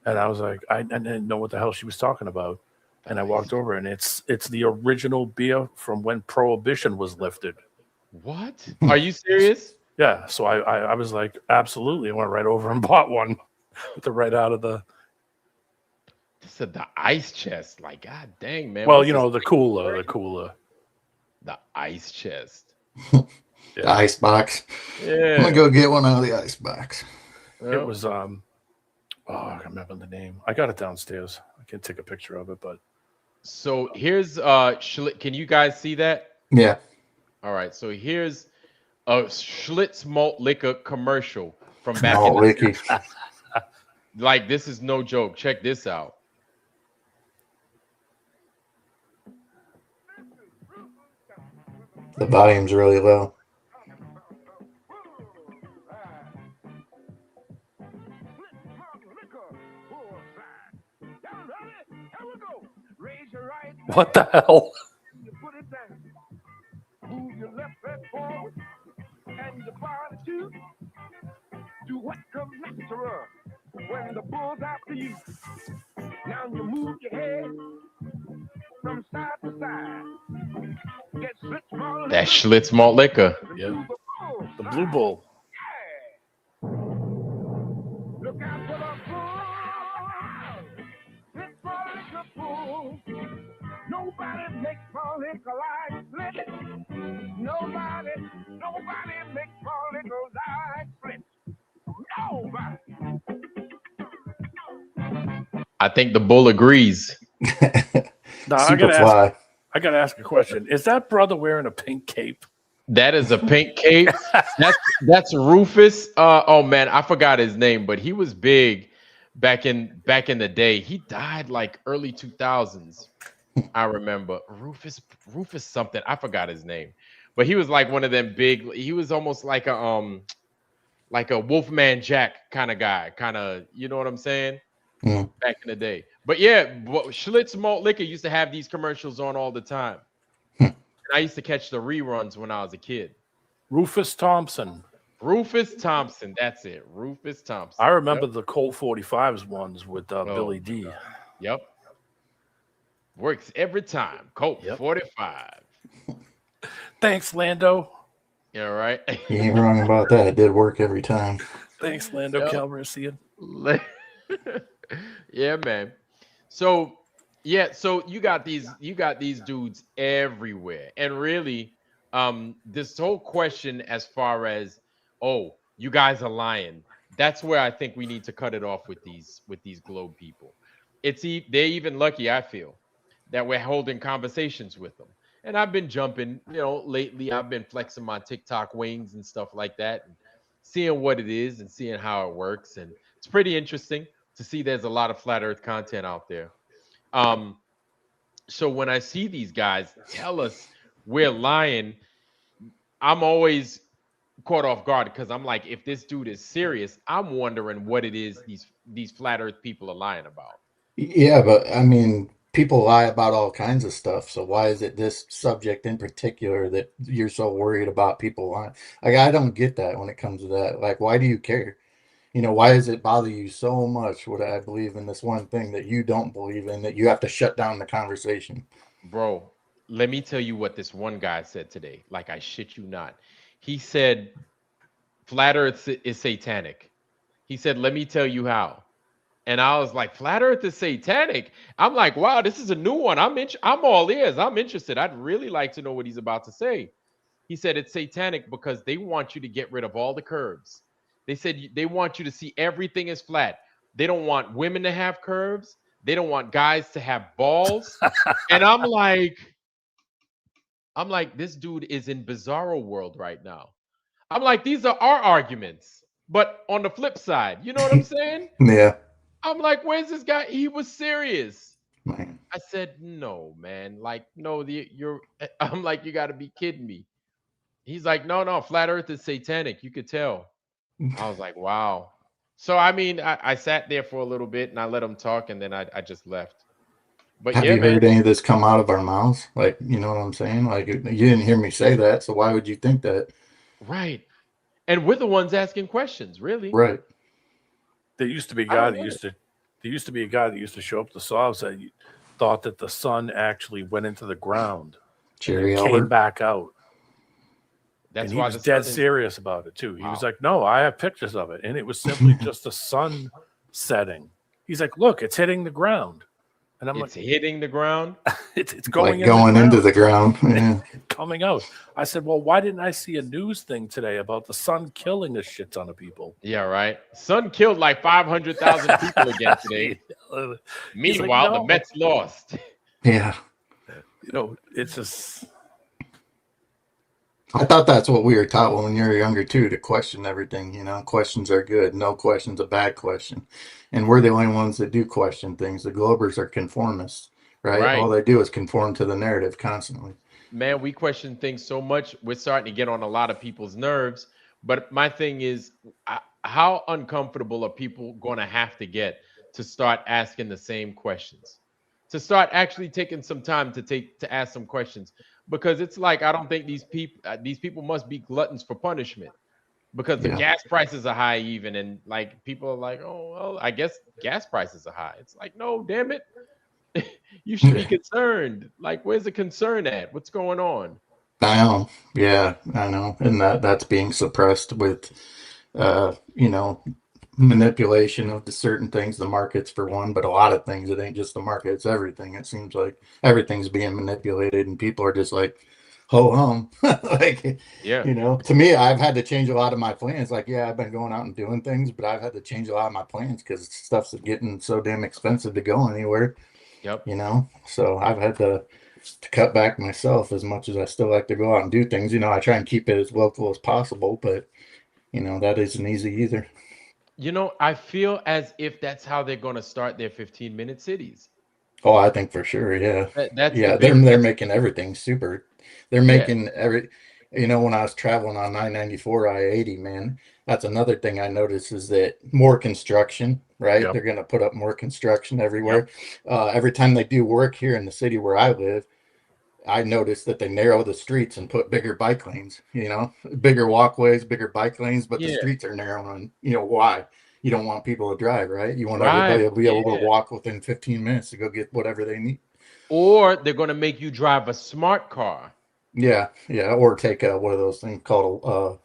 And I was like, I didn't know what the hell she was talking about. And I walked over, and it's the original beer from when Prohibition was lifted. What? Are you serious? Yeah. So I was like, absolutely. I went right over and bought one with the right out of the. This is the ice chest. Like, god dang, man. Well, what's you know, this the cooler. The ice chest. The ice box. Yeah. I'm gonna go get one out of the ice box. It was I can't remember the name. I got it downstairs. I can take a picture of it, but So here's can you guys see that? Yeah. All right. So here's a Schlitz malt liquor commercial from back Oh, in the Ricky. like this is no joke. Check this out. The volume's really low. what the hell? Move your left foot forward and your body too. Do what comes natural when the bull's after you. Now you move your head from side to side. Get Schlitz malt That Schlitz malt liquor. Yeah. The Blue Bull. Look out for the bull. Schlitz malt liquor bull. Nobody makes malt liquor like Schlitz. Nobody makes malt liquor like Schlitz. Nobody. I think the bull agrees. Now, I gotta ask a question. Is that brother wearing a pink cape? That is a pink cape. That's Rufus. Oh man, I forgot his name, but he was big back in the day. He died like early 2000s. I remember Rufus something. I forgot his name, but he was like one of them big. He was almost like a Wolfman Jack kind of guy, kind of, you know what I'm saying? Back in the day. But yeah, Schlitz malt liquor used to have these commercials on all the time. And I used to catch the reruns when I was a kid. Rufus Thompson. That's it. Rufus Thompson. I remember the Colt 45s ones with Billy D. Yep. Works every time. Colt 45. Thanks, Lando. Yeah, right. You ain't wrong about that. It did work every time. Thanks, Lando Calrissian. Yeah, man. So you got these dudes everywhere. And really, this whole question as far as, oh, you guys are lying. That's where I think we need to cut it off with these Globe people. They're even lucky, I feel, that we're holding conversations with them. And I've been jumping, lately I've been flexing my TikTok wings and stuff like that, and seeing what it is and seeing how it works. And it's pretty interesting to see there's a lot of flat earth content out there. So when I see these guys tell us we're lying, I'm always caught off guard because I'm like, if this dude is serious, I'm wondering what it is these flat earth people are lying about. Yeah, but I mean, people lie about all kinds of stuff. So why is it this subject in particular that you're so worried about people lying? Like, I don't get that when it comes to that. Like, why do you care? Why does it bother you so much what I believe in this one thing that you don't believe in that you have to shut down the conversation? Bro, let me tell you what this one guy said today. Like, I shit you not. He said flat earth is satanic. He said, let me tell you how. And I was like, flat earth is satanic. I'm like, wow, this is a new one. I'm all ears. I'm interested. I'd really like to know what he's about to say. He said it's satanic because they want you to get rid of all the curves. They said they want you to see everything is flat. They don't want women to have curves. They don't want guys to have balls. And I'm like, this dude is in bizarro world right now. I'm like, these are our arguments, but on the flip side, you know what I'm saying? Yeah, I'm like, where's this guy? He was serious. man. I said, no, man. Like, no, you're. I'm like, you got to be kidding me. He's like, no, no, flat Earth is satanic. You could tell. I was like, wow. So I mean, I sat there for a little bit and I let him talk, and then I just left. But Have yeah, you man, heard any of this come out of our mouths? Like, you know what I'm saying? Like, you didn't hear me say that, so why would you think that? right. And we're the ones asking questions, really. Right. There used to be a I guy don't that get used it. to. There used to be a guy that used to show up to SOBs that thought that the sun actually went into the ground and then Jerry came Albert. back out. That's And he why was the dead sun is. serious about it too. He was Wow. like, "No, I have pictures of it, and it was simply just the sun setting." He's like, "Look, it's hitting the ground," and I'm like, It's hitting the ground. "It's Like going in the going into ground, the ground. Yeah. coming out." I said, "Well, why didn't I see a news thing today about the sun killing a shit ton of people?" Yeah, right. Sun killed like 500,000 people again today. He's like, Meanwhile, the "No, Mets lost. Yeah. it's just I thought that's what we were taught when you were younger too, to question everything. Questions are good. No question's a bad question. And we're the only ones that do question things. The Globers are conformists, right? Right. All they do is conform to the narrative constantly. Man, we question things so much. We're starting to get on a lot of people's nerves. But my thing is, how uncomfortable are people going to have to get to start asking the same questions? To start actually taking some time to ask some questions, because it's like I don't think these people must be gluttons for punishment, because the Yeah. gas prices are high even, and like people are like, oh well, I guess gas prices are high. It's like, no, damn it, you should be concerned. Like, where's the concern at? What's going on? I know. Yeah, I know. And that's being suppressed with you know, manipulation of the certain things, the markets for one, but a lot of things. It ain't just the market, it's everything. It seems like everything's being manipulated and people are just like, ho hum. Like, Yeah. to me, I've had to change a lot of my plans. Like, yeah, I've been going out and doing things, but I've had to change a lot of my plans because stuff's getting so damn expensive to go anywhere, Yep. So I've had to cut back myself as much as I still like to go out and do things. I try and keep it as local as possible, but that isn't easy either. I feel as if that's how they're going to start their 15-minute cities. Oh, I think for sure. Yeah. That's the Yeah. big. They're That's making everything super. They're yeah, making when I was traveling on 994 I-80, man, that's another thing I noticed is that more construction, right? yep, They're going to put up more construction yep, everywhere. Every time they do work here in the city where I live, I noticed that they narrow the streets and put bigger bike lanes, bigger walkways, bigger bike lanes, but the yeah. streets are narrow. And why? You don't want people to drive, right? You want everybody Drive. to be able to Yeah. walk within 15 minutes to go get whatever they need. Or they're going to make you drive a smart car. Yeah, yeah. Or take one of those things called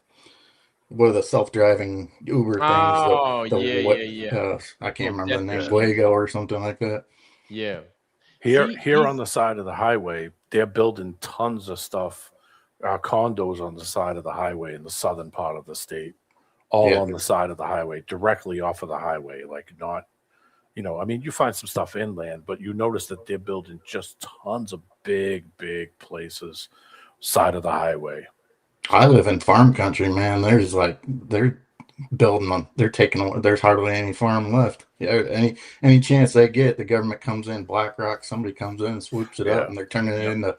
what are the self-driving Uber things? Oh, The yeah, what? yeah, yeah. I can't Those remember death the name. yeah. machines. Wago or something like that. Yeah. Here, See, here on these. the side of the highway, they're building tons of stuff, condos on the side of the highway in the southern part of the state, all Yeah, on the side of the highway, directly off of the highway. Like not, I mean, you find some stuff inland, but you notice that they're building just tons of big, big places side of the highway. I live in farm country, man. There's like building them. They're taking. There's hardly any farm left. Yeah, any chance they get, the government comes in. BlackRock, somebody comes in and swoops it up, and they're turning it into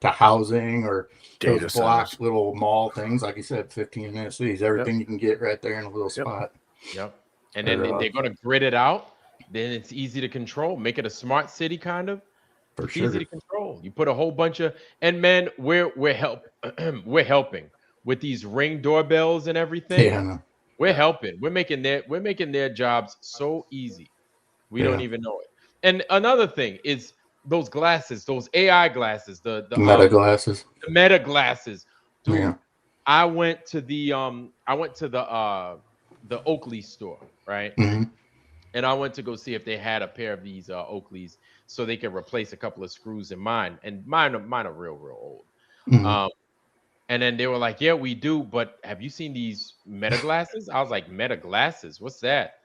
housing or Data those block centers. little mall things, like you said, 15-minute cities. Everything you can get right there in a little spot. Yep. And then they're going to grid it out. Then it's easy to control. Make it a smart city, kind of. For it's sure. easy to control. You put a whole bunch of, and man, we're helping with these Ring doorbells and everything. Yeah, I know. We're helping. We're making their jobs so easy. We don't even know it. And another thing is those glasses, those AI glasses, the meta glasses. The meta glasses. Dude, Yeah. I went to the Oakley store, right? Mm-hmm. And I went to go see if they had a pair of these Oakleys so they could replace a couple of screws in mine. And mine are real old. Mm-hmm. And then they were like, yeah, we do. But have you seen these meta glasses? I was like, meta glasses? What's that?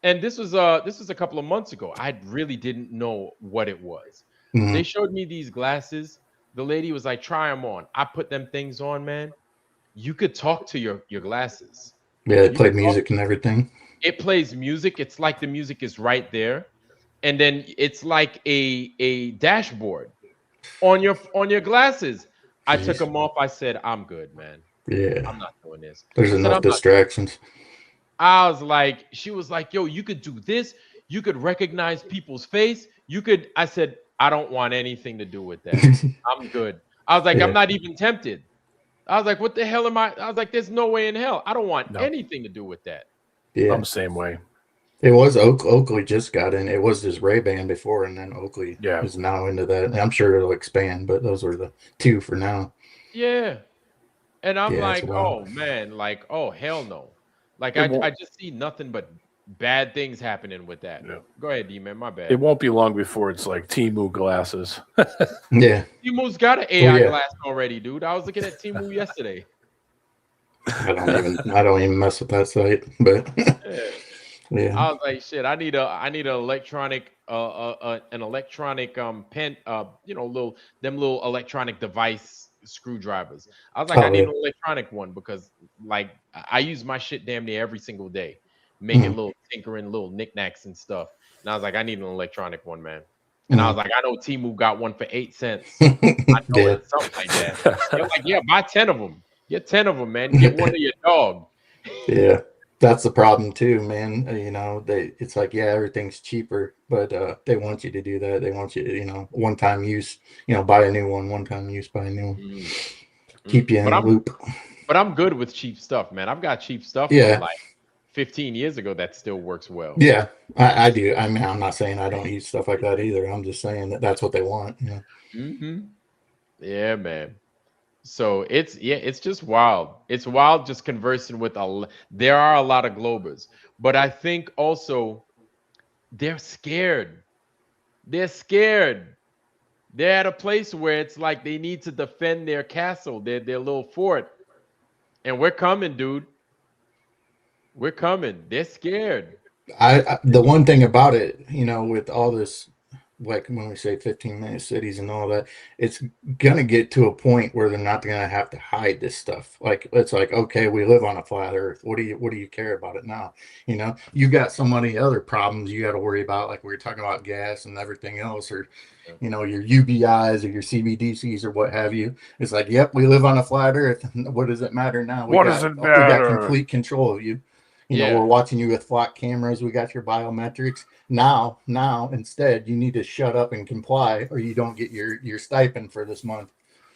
And this was a couple of months ago. I really didn't know what it was. Mm-hmm. They showed me these glasses. The lady was like, try them on. I put them things on, man. You could talk to your glasses. Yeah, they play music and everything. It plays music. It's like the music is right there. And then it's like a dashboard on your glasses. Jeez. I took them off. I said, I'm good, man. Yeah. I'm not doing this. There's enough distractions. I was like, she was like, yo, you could do this. You could recognize people's face. I said, I don't want anything to do with that. I'm good. I was like, I'm not even tempted. I was like, what the hell am I? I was like, there's no way in hell. I don't want anything to do with that. Yeah. I'm the same way. It was Oakley just got in. It was just Ray-Ban before, and then Oakley is now into that. And I'm sure it'll expand, but those were the two for now. Yeah. And I'm like, oh, man, like, oh, hell no. Like, I just see nothing but bad things happening with that. Yeah. Go ahead, D-Man, my bad. It won't be long before it's like Temu glasses. Yeah. Temu's got an AI glass already, dude. I was looking at Temu yesterday. I don't even mess with that site, but yeah. I was like, shit, I need an electronic pen, little electronic device screwdrivers. I was like, I need an electronic one because like I use my shit damn near every single day, making little tinkering, little knickknacks and stuff. And I was like, I need an electronic one, man. And I was like, I know Temu got one for 8 cents. I know it's something like that. They're like, yeah, buy 10 of them. Get 10 of them, man. Get one of your dog. Yeah. That's the problem too, man. You know, it's like, yeah, everything's cheaper, but they want you to do that. They want you to, one-time use, buy a new one-time use, buy a new one. Keep you in the loop. But I'm good with cheap stuff, man. I've got cheap stuff from like 15 years ago that still works well. Yeah, I do. I mean, I'm not saying I don't use stuff like that either. I'm just saying that's what they want. Yeah, man. So it's just wild. It's wild just conversing with there are a lot of Globers, but I think also they're scared. They're scared. They're at a place where it's like they need to defend their castle, their little fort. And we're coming, dude. We're coming. They're scared. The one thing about it, with all this, like when we say 15-minute cities and all that, it's gonna get to a point where they're not gonna have to hide this stuff. Like it's like, okay, we live on a flat earth. What do you care about it now? You got so many other problems you got to worry about, like we were talking about gas and everything else, or your UBIs or your CBDCs or what have you. It's like, yep, we live on a flat earth. What does it matter now? We got complete control of you. We're watching you with flock cameras. We got your biometrics. Now, instead, you need to shut up and comply, or you don't get your stipend for this month.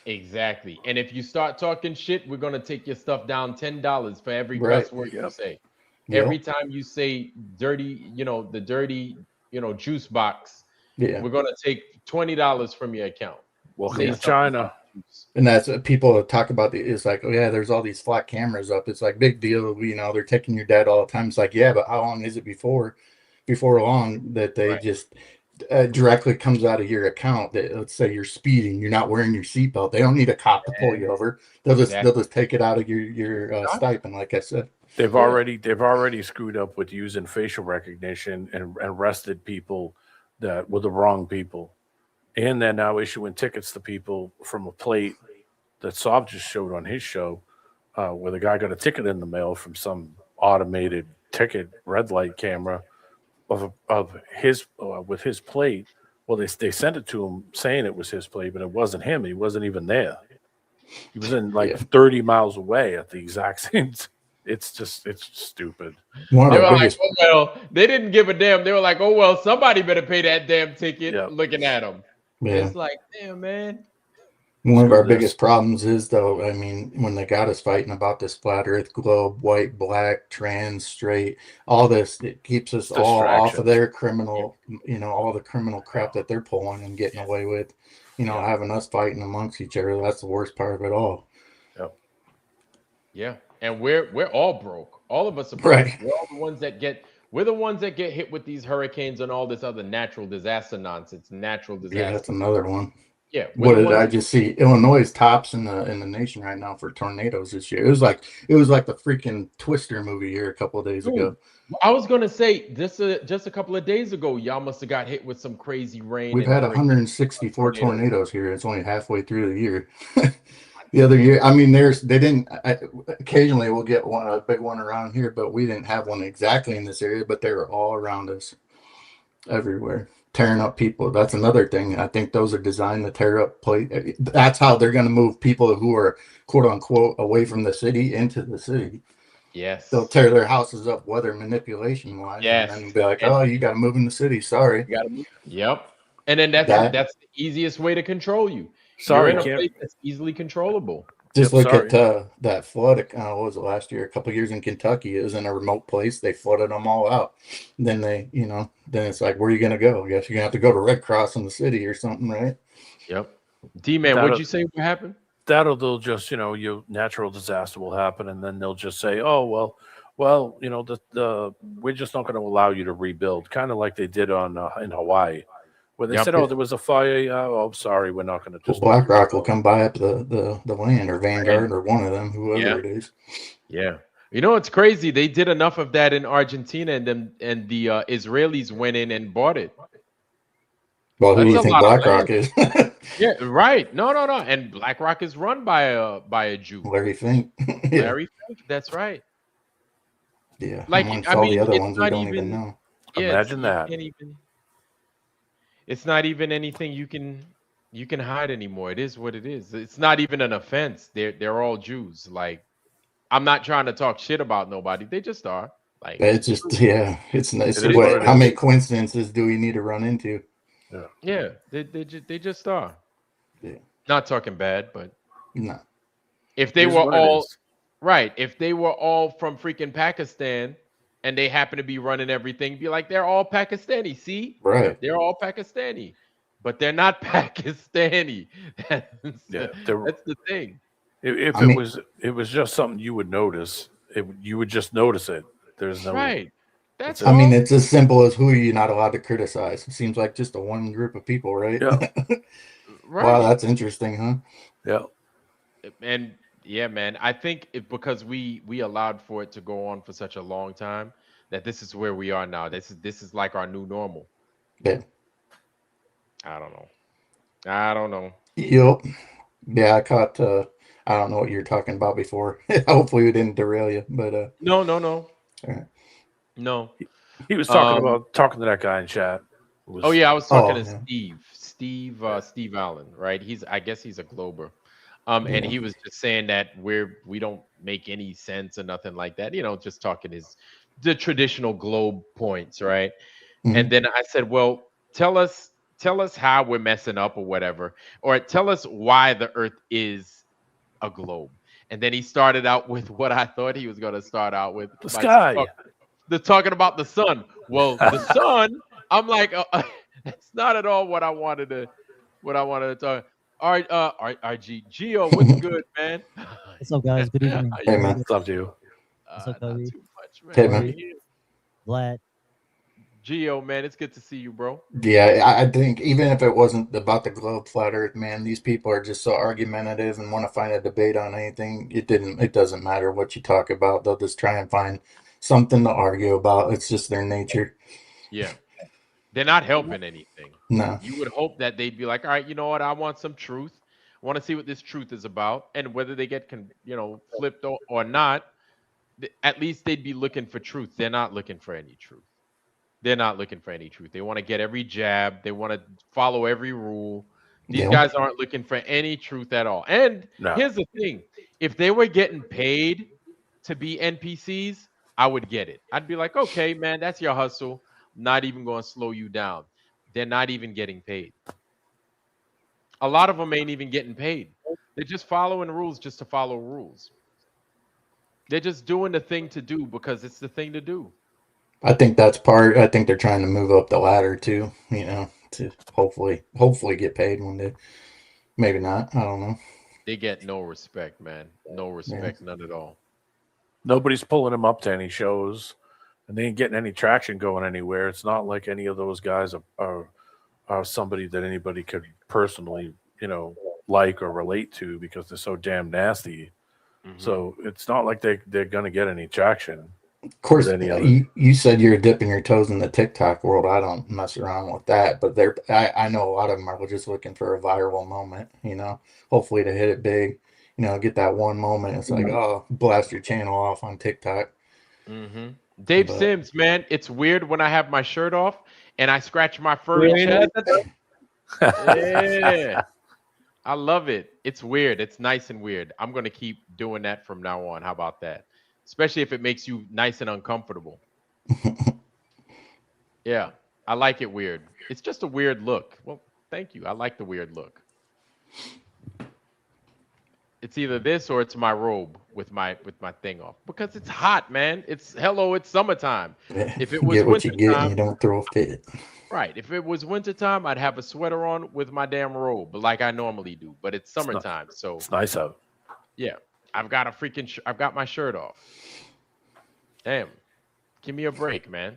Exactly. And if you start talking shit, we're gonna take your stuff down $10 for every cuss word you say. Every time you say dirty, the dirty, juice box. Yeah. We're gonna take $20 from your account. Welcome to China. And that's what people talk about. It's like, oh yeah, there's all these flat cameras up. It's like big deal. They're taking your data all the time. It's like, yeah, but how long is it before long that they just directly comes out of your account that, let's say you're speeding, you're not wearing your seatbelt. They don't need a cop to pull you over. They'll just take it out of your stipend. Like I said, they've already screwed up with using facial recognition and arrested people that were the wrong people. And they're now issuing tickets to people from a plate that Saab just showed on his show, where the guy got a ticket in the mail from some automated ticket red light camera of his with his plate. Well, they sent it to him saying it was his plate, but it wasn't him. He wasn't even there. He was in like 30 miles away at the exact same. It's stupid. One They of were the like, biggest, oh well, they didn't give a damn. They were like, oh well, somebody better pay that damn ticket. Yeah. Looking at them, yeah. it's like, damn man. One of our Screw this. biggest problems is, though, I mean, when they got us fighting about this flat Earth globe, white, black, trans, straight, all this, it keeps us all off of Distractions. their criminal, all the criminal crap that they're pulling and getting away with, Yeah. having us fighting amongst each other. That's the worst part of it all. Yep. Yeah, and we're all broke. All of us are broke. Right. We're all the ones that get. We're the ones that get hit with these hurricanes and all this other natural disaster nonsense. Natural disaster. Yeah, that's another one. Yeah. What did I just see? Illinois is tops in the nation right now for tornadoes this year. It was like the freaking Twister movie here a couple of days ago. I was gonna say this just a couple of days ago. Y'all must have got hit with some crazy rain. We've and had hurricanes. 164 tornadoes here. It's only halfway through the year. The other year, I mean, occasionally we'll get a big one around here, but we didn't have one exactly in this area, but they were all around us everywhere, tearing up people. That's another thing. I think those are designed to tear up that's how they're going to move people who are quote unquote away from the city into the city. Yes. They'll tear their houses up, weather manipulation wise, Yes. and then be like, oh, you got to move in the city. Sorry. You gotta move. Yep. And then that's the easiest way to control you. Sorry, You're in a place that's easily controllable. Just Yep, look sorry. at that flood. What was it last year? A couple of years in Kentucky. It was in a remote place. They flooded them all out. Then then it's like, where are you going to go? I guess you're going to have to go to Red Cross in the city or something, right? Yep. D-Man, what'd you say what happened? They'll just your natural disaster will happen, and then they'll just say, oh well, we're just not going to allow you to rebuild, kind of like they did in Hawaii. Where they said, "Oh, there was a fire. Oh, sorry, we're not going to just." BlackRock will come buy up the land, or Vanguard, or one of them, whoever it is. Yeah, it's crazy. They did enough of that in Argentina, and the Israelis went in and bought it. Well, who do you think BlackRock is? Yeah, right. No. And BlackRock is run by a Jew. Larry Fink. Yeah. Larry Fink. That's right. Yeah. Like all the other ones we don't even know. Yeah, Imagine that. It's not even anything you can hide anymore. It is what it is. It's not even an offense. They're all Jews. Like, I'm not trying to talk shit about nobody. They just are. Like, it's just how many coincidences do we need to run into? Yeah, they just are. Yeah. Not talking bad, but no. If they were all right, if they were all from freaking Pakistan and they happen to be running everything, be like, they're all Pakistani. See, right? They're all Pakistani, but they're not Pakistani. That's the thing. If it was just something you would notice, you would just notice it. There's no right. That's I mean, it's as simple as who are you not allowed to criticize. It seems like just a one group of people, right? Yeah. Right. Wow, that's interesting, huh? Yeah. And yeah, man, I think because we allowed for it to go on for such a long time that this is where we are now. This is like our new normal. Yeah. I don't know. Yep. Yeah, I caught. I don't know what you were talking about before. Hopefully, we didn't derail you, but no. All right. No. He was talking to that guy in chat. I was talking to Steve Allen, right? I guess he's a Glober. And he was just saying that we don't make any sense or nothing like that. Just talking the traditional globe points, right? Mm-hmm. And then I said, well, tell us how we're messing up or whatever, or tell us why the Earth is a globe. And then he started out with what I thought he was going to start out with. The sky. Talking about the sun. Well, the sun, I'm like, that's not at all what I wanted to talk. All right, RG Geo, what's good, man? What's up, guys? Good evening. Hey, man. What's up, Geo? What's up, Kobe? Not too much, man. Hey, man. Vlad. Geo, man, it's good to see you, bro. Yeah, I think even if it wasn't about the globe, flat Earth, man, these people are just so argumentative and want to find a debate on anything. It doesn't matter what you talk about. They'll just try and find something to argue about. It's just their nature. Yeah. They're not helping anything. No. You would hope that they'd be like, all right, you know what? I want some truth. I want to see what this truth is about. And whether they get, flipped or not, at least they'd be looking for truth. They're not looking for any truth. They're not looking for any truth. They want to get every jab. They want to follow every rule. These Yeah. guys aren't looking for any truth at all. And No. here's the thing: if they were getting paid to be NPCs, I would get it. I'd be like, okay, man, that's your hustle. Not even going to slow you down. They're not even getting paid. A lot of them ain't even getting paid. They're just following rules just to follow rules. They're just doing the thing to do because it's the thing to do. I think that's part. I think they're trying to move up the ladder too. You know, to hopefully get paid one day. Maybe not. I don't know. They get no respect, man. No respect, none at all. Nobody's pulling them up to any shows, and they ain't getting any traction going anywhere. It's not like any of those guys are somebody that anybody could personally, like or relate to because they're so damn nasty. So it's not like they're gonna get any traction. Of course, Any other. you said you're dipping your toes in the TikTok world. I don't mess around with that, but I know a lot of them are just looking for a viral moment. Hopefully to hit it big. Get that one moment. It's like, oh, blast your channel off on TikTok. Dave Sims, man, it's weird when I have my shirt off and I scratch my furry chest. Yeah. I love it. It's weird. It's nice and weird. I'm going to keep doing that from now on. How about that? Especially if it makes you nice and uncomfortable. Yeah, I like it weird. It's just a weird look. Well, thank you. I like the weird look. It's either this or it's my robe with my thing off because it's hot, man. It's summertime. If it was get what you get and wintertime, you don't throw a fit. right. If it was wintertime, I'd have a sweater on with my damn robe, like I normally do. But it's summertime, so It's nice out. yeah. I've got I've got my shirt off. Damn. Give me a break, man.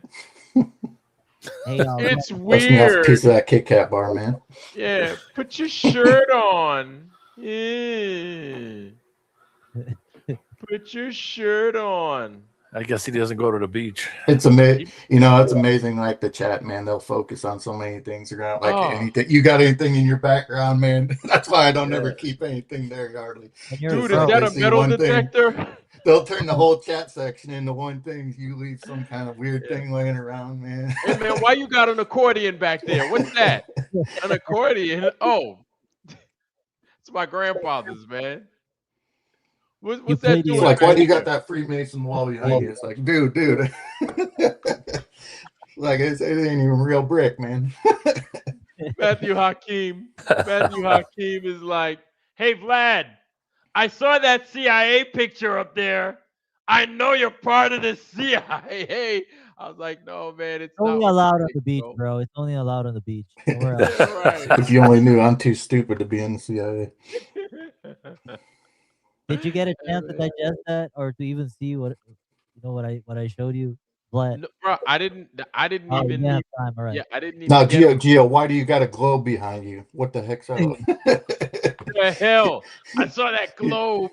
Hey, It's Bust me off a piece weird. of that Kit Kat bar, man. Yeah, put your shirt on. Yeah. Put your shirt on. I guess he doesn't go to the beach. It's amazing. It's amazing. Like the chat, man. They'll focus on so many things. They're not like Oh, anything. You got anything in your background, man? That's why I don't yeah. ever keep anything there, hardly. when you're Dude, So is if that they a see metal one thing, detector? they'll turn the whole chat section into one thing. You leave some kind of weird Yeah. thing laying around, man. Hey man, why you got an accordion back there? What's that? An accordion? Oh, it's my grandfather's, man. What's play that the It's doing like, why back do you got there? that Freemason wall behind you? It's like, dude. Like it ain't even real brick, man. Matthew Hakeem. Matthew Hakeem is like, hey Vlad, I saw that CIA picture up there. I know you're part of the CIA. I was like, no, man, it's It's only not what allowed you on think, the beach, bro. bro. It's only allowed on the beach. Nowhere else. Yeah, right. If you only knew, I'm too stupid to be in the CIA. Did you get a chance to Man. digest that, or to even see what I showed you? Vlad. No, bro, I didn't Oh, you even didn't have need, time. All right. yeah, I didn't Now, even get on Gio, why do you got a globe behind you? What the heck's up? the hell. I saw that globe.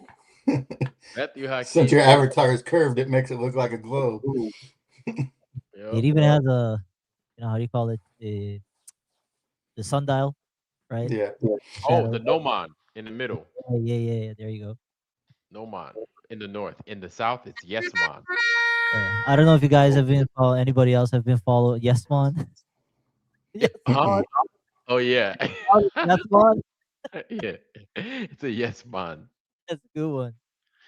Matthew Since Hakeem. your avatar is curved, it makes it look like a globe. It Yep. even has a, how do you call it? The sundial, right? Yeah. Oh, Shadow. the Noman in the middle. Yeah. There you go. Noman in the north. In the south, it's Yesman. I don't know if you guys have been anybody else have been followed Yesmon. Huh? Oh yeah. Yesmon. Yeah. It's a Yesman. That's a good one.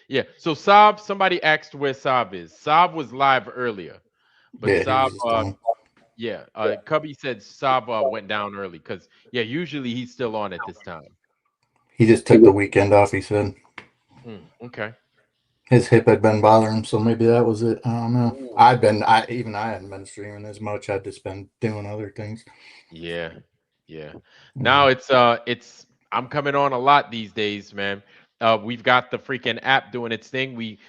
Yeah. So Saab, somebody asked where Saab is. Saab was live earlier. But Yeah, he Saab, was just on. yeah, Cubby said Saab went down early because yeah, usually he's still on at this time. He just took the weekend off, he said. Okay. His hip had been bothering him, so maybe that was it. I don't know. Ooh. I hadn't been streaming as much. I'd just been doing other things. Yeah. Now it's I'm coming on a lot these days, man. We've got the freaking app doing its thing. We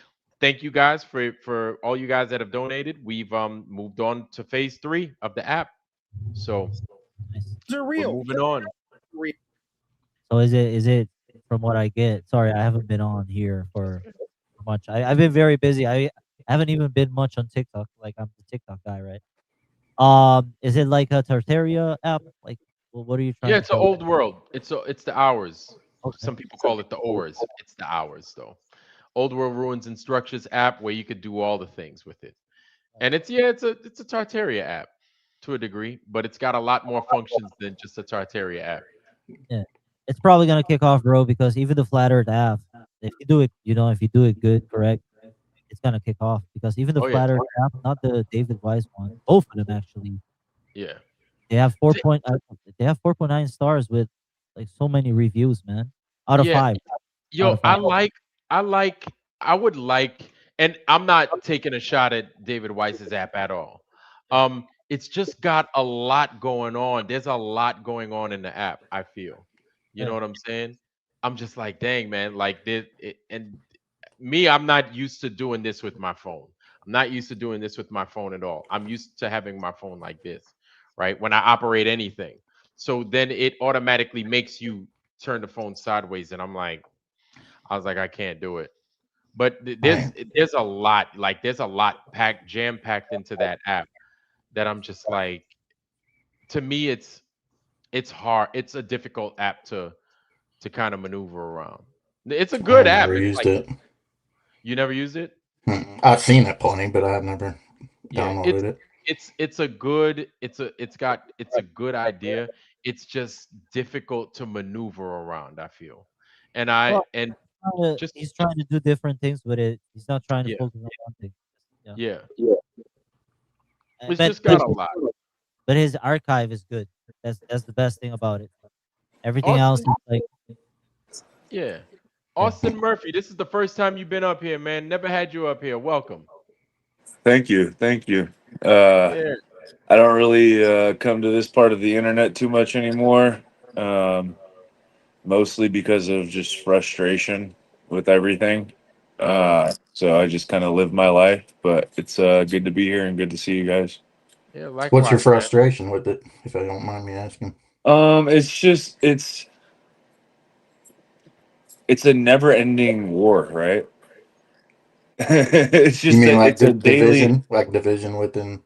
thank you guys for all you guys that have donated. We've moved on to phase 3 of the app. So They're we're real. moving on. So is it from what I get? Sorry, I haven't been on here for much. I've been very busy. I haven't even been much on TikTok. Like I'm the TikTok guy, right? Is it like a Tartaria app? Like, what are you trying Yeah, to it's an tell old world. It's the hours. Okay. Some people call it the OWRS. It's the hours though. Old World Ruins and Structures app where you could do all the things with it. And it's a Tartaria app to a degree, but it's got a lot more functions than just a Tartaria app. Yeah, it's probably gonna kick off, bro, because even the flat Earth app, if you do it, if you do it good, correct, it's gonna kick off because even the Oh yeah, flat Earth app, not the David Wise one, both of them actually, yeah. they have Th- they have 4.9 stars with like so many reviews, man. Out of Yeah, 5. Out yo, of 5. I like, I would like, and I'm not taking a shot at David Weiss's app at all. It's just got a lot going on. There's a lot going on in the app, I feel. You know Yeah. what I'm saying? I'm just like, dang, man, like this, and me, I'm not used to doing this with my phone. I'm not used to doing this with my phone at all. I'm used to having my phone like this, right? When I operate anything. So then it automatically makes you turn the phone sideways, and I was like, I can't do it. But I there's a lot, like there's a lot packed, jam packed into that app that I'm just like, to me, it's hard. It's a difficult app to kind of maneuver around. It's a I good app. never It's used like it. you never used it. I've seen it plenty, but I've never Yeah, downloaded it. it's a good it's a good idea. It's just difficult to maneuver around, I feel. And I Well, and just he's trying to do different things with it. He's not trying to yeah, focus on one thing. Yeah. yeah. Uh, It's But just but got a lot. but his archive is good. That's the best thing about it. Everything else Austin, is like yeah. yeah. Austin Murphy, this is the first time you've been up here, man. Never had you up here. Welcome. Thank you. Thank you. Uh, Yeah. I don't really come to this part of the internet too much anymore, um, mostly because of just frustration with everything. So I just kind of live my life, but it's good to be here and good to see you guys. Yeah, What's your likewise, man. frustration with it, if I don't mind me asking? It's just it's a never ending war, right? It's You just mean that like it's a daily. division within?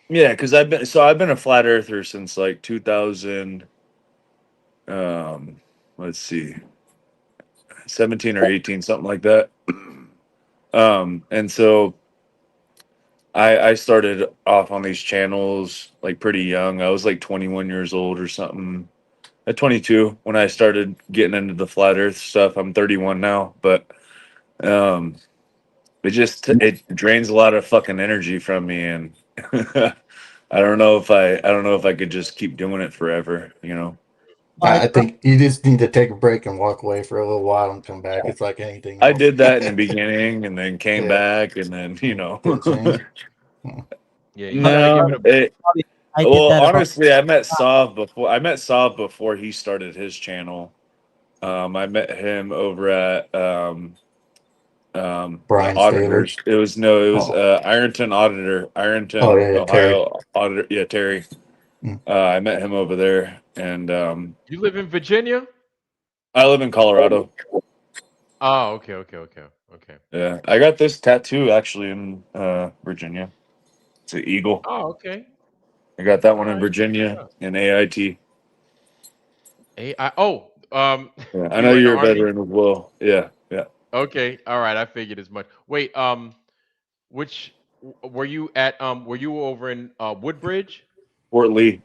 Yeah, because I've been a flat earther since like 2000. Um, let's see, 17 or 18, something like that. And so I started off on these channels like pretty young. I was like 21 years old or something. At 22 when I started getting into the flat Earth stuff. I'm 31 now, but um, it drains a lot of fucking energy from me, and I don't know if I could just keep doing it forever. You know. I think you just need to take a break and walk away for a little while and come back. It's like anything I else. did that in the beginning, and then came Yeah, back, and then you know. didn't change. Hmm. Yeah, you Probably, gotta give it No, a probably I did well, that about honestly, I met Sav before. I met Sav before he started his channel. I met him over at the Brian Staley. auditors. It was no, it was Oh, Ironton Auditor, oh Ironton, yeah, yeah, Terry. Ohio Auditor. Yeah, Terry. Mm. I met him over there, and you live in Virginia? I live in Colorado. Oh, okay, okay, okay, okay. Yeah, I got this tattoo actually in Virginia. It's an eagle. Oh, okay. I got that All one in right. Virginia in AIT. Yeah, I You know were in the you're a army? veteran as well. Yeah, yeah. Okay, all right. I figured as much. Wait, which were you at? Were you over in Woodbridge? Fort Lee.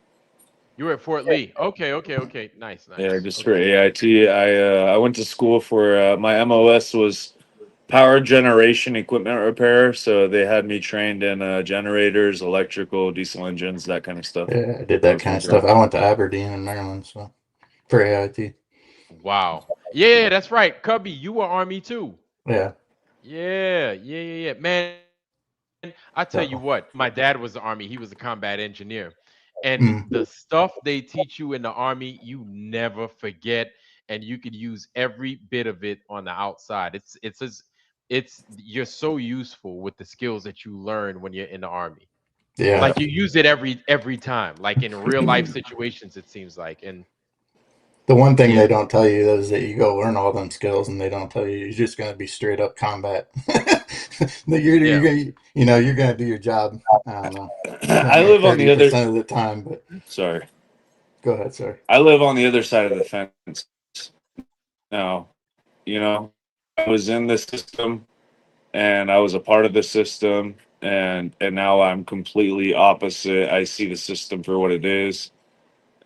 You were at Fort Lee. Okay, okay, okay. Nice, Yeah, nice. just for Okay. AIT. I went to school for my MOS was power generation equipment repair, so they had me trained in generators, electrical, diesel engines, that kind of stuff. Yeah, I did That that was kind my of stuff. job. I went to Aberdeen in Maryland, so for AIT. Wow. Yeah, that's right. Cubby, you were Army too. Yeah. Yeah, yeah, yeah, yeah. Man, I tell you Uh-oh. what, my dad was the Army. He was a combat engineer. And Mm. the stuff they teach you in the Army, you never forget. And you could use every bit of it on the outside. It's you're so useful with the skills that you learn when you're in the Army. Yeah. Like you use it every time, like in real life situations, it seems like. And The one thing yeah, they don't tell you is that you go learn all them skills, and they don't tell you you're just going to be straight up combat. yeah. You're going to do your job. I don't know, I 20 or live on the other. 30% of the time. But Sorry, go ahead, sir. I live on the other side of the fence now. You know, was in the system and I was a part of the system, and now I'm completely opposite. I see the system for what it is.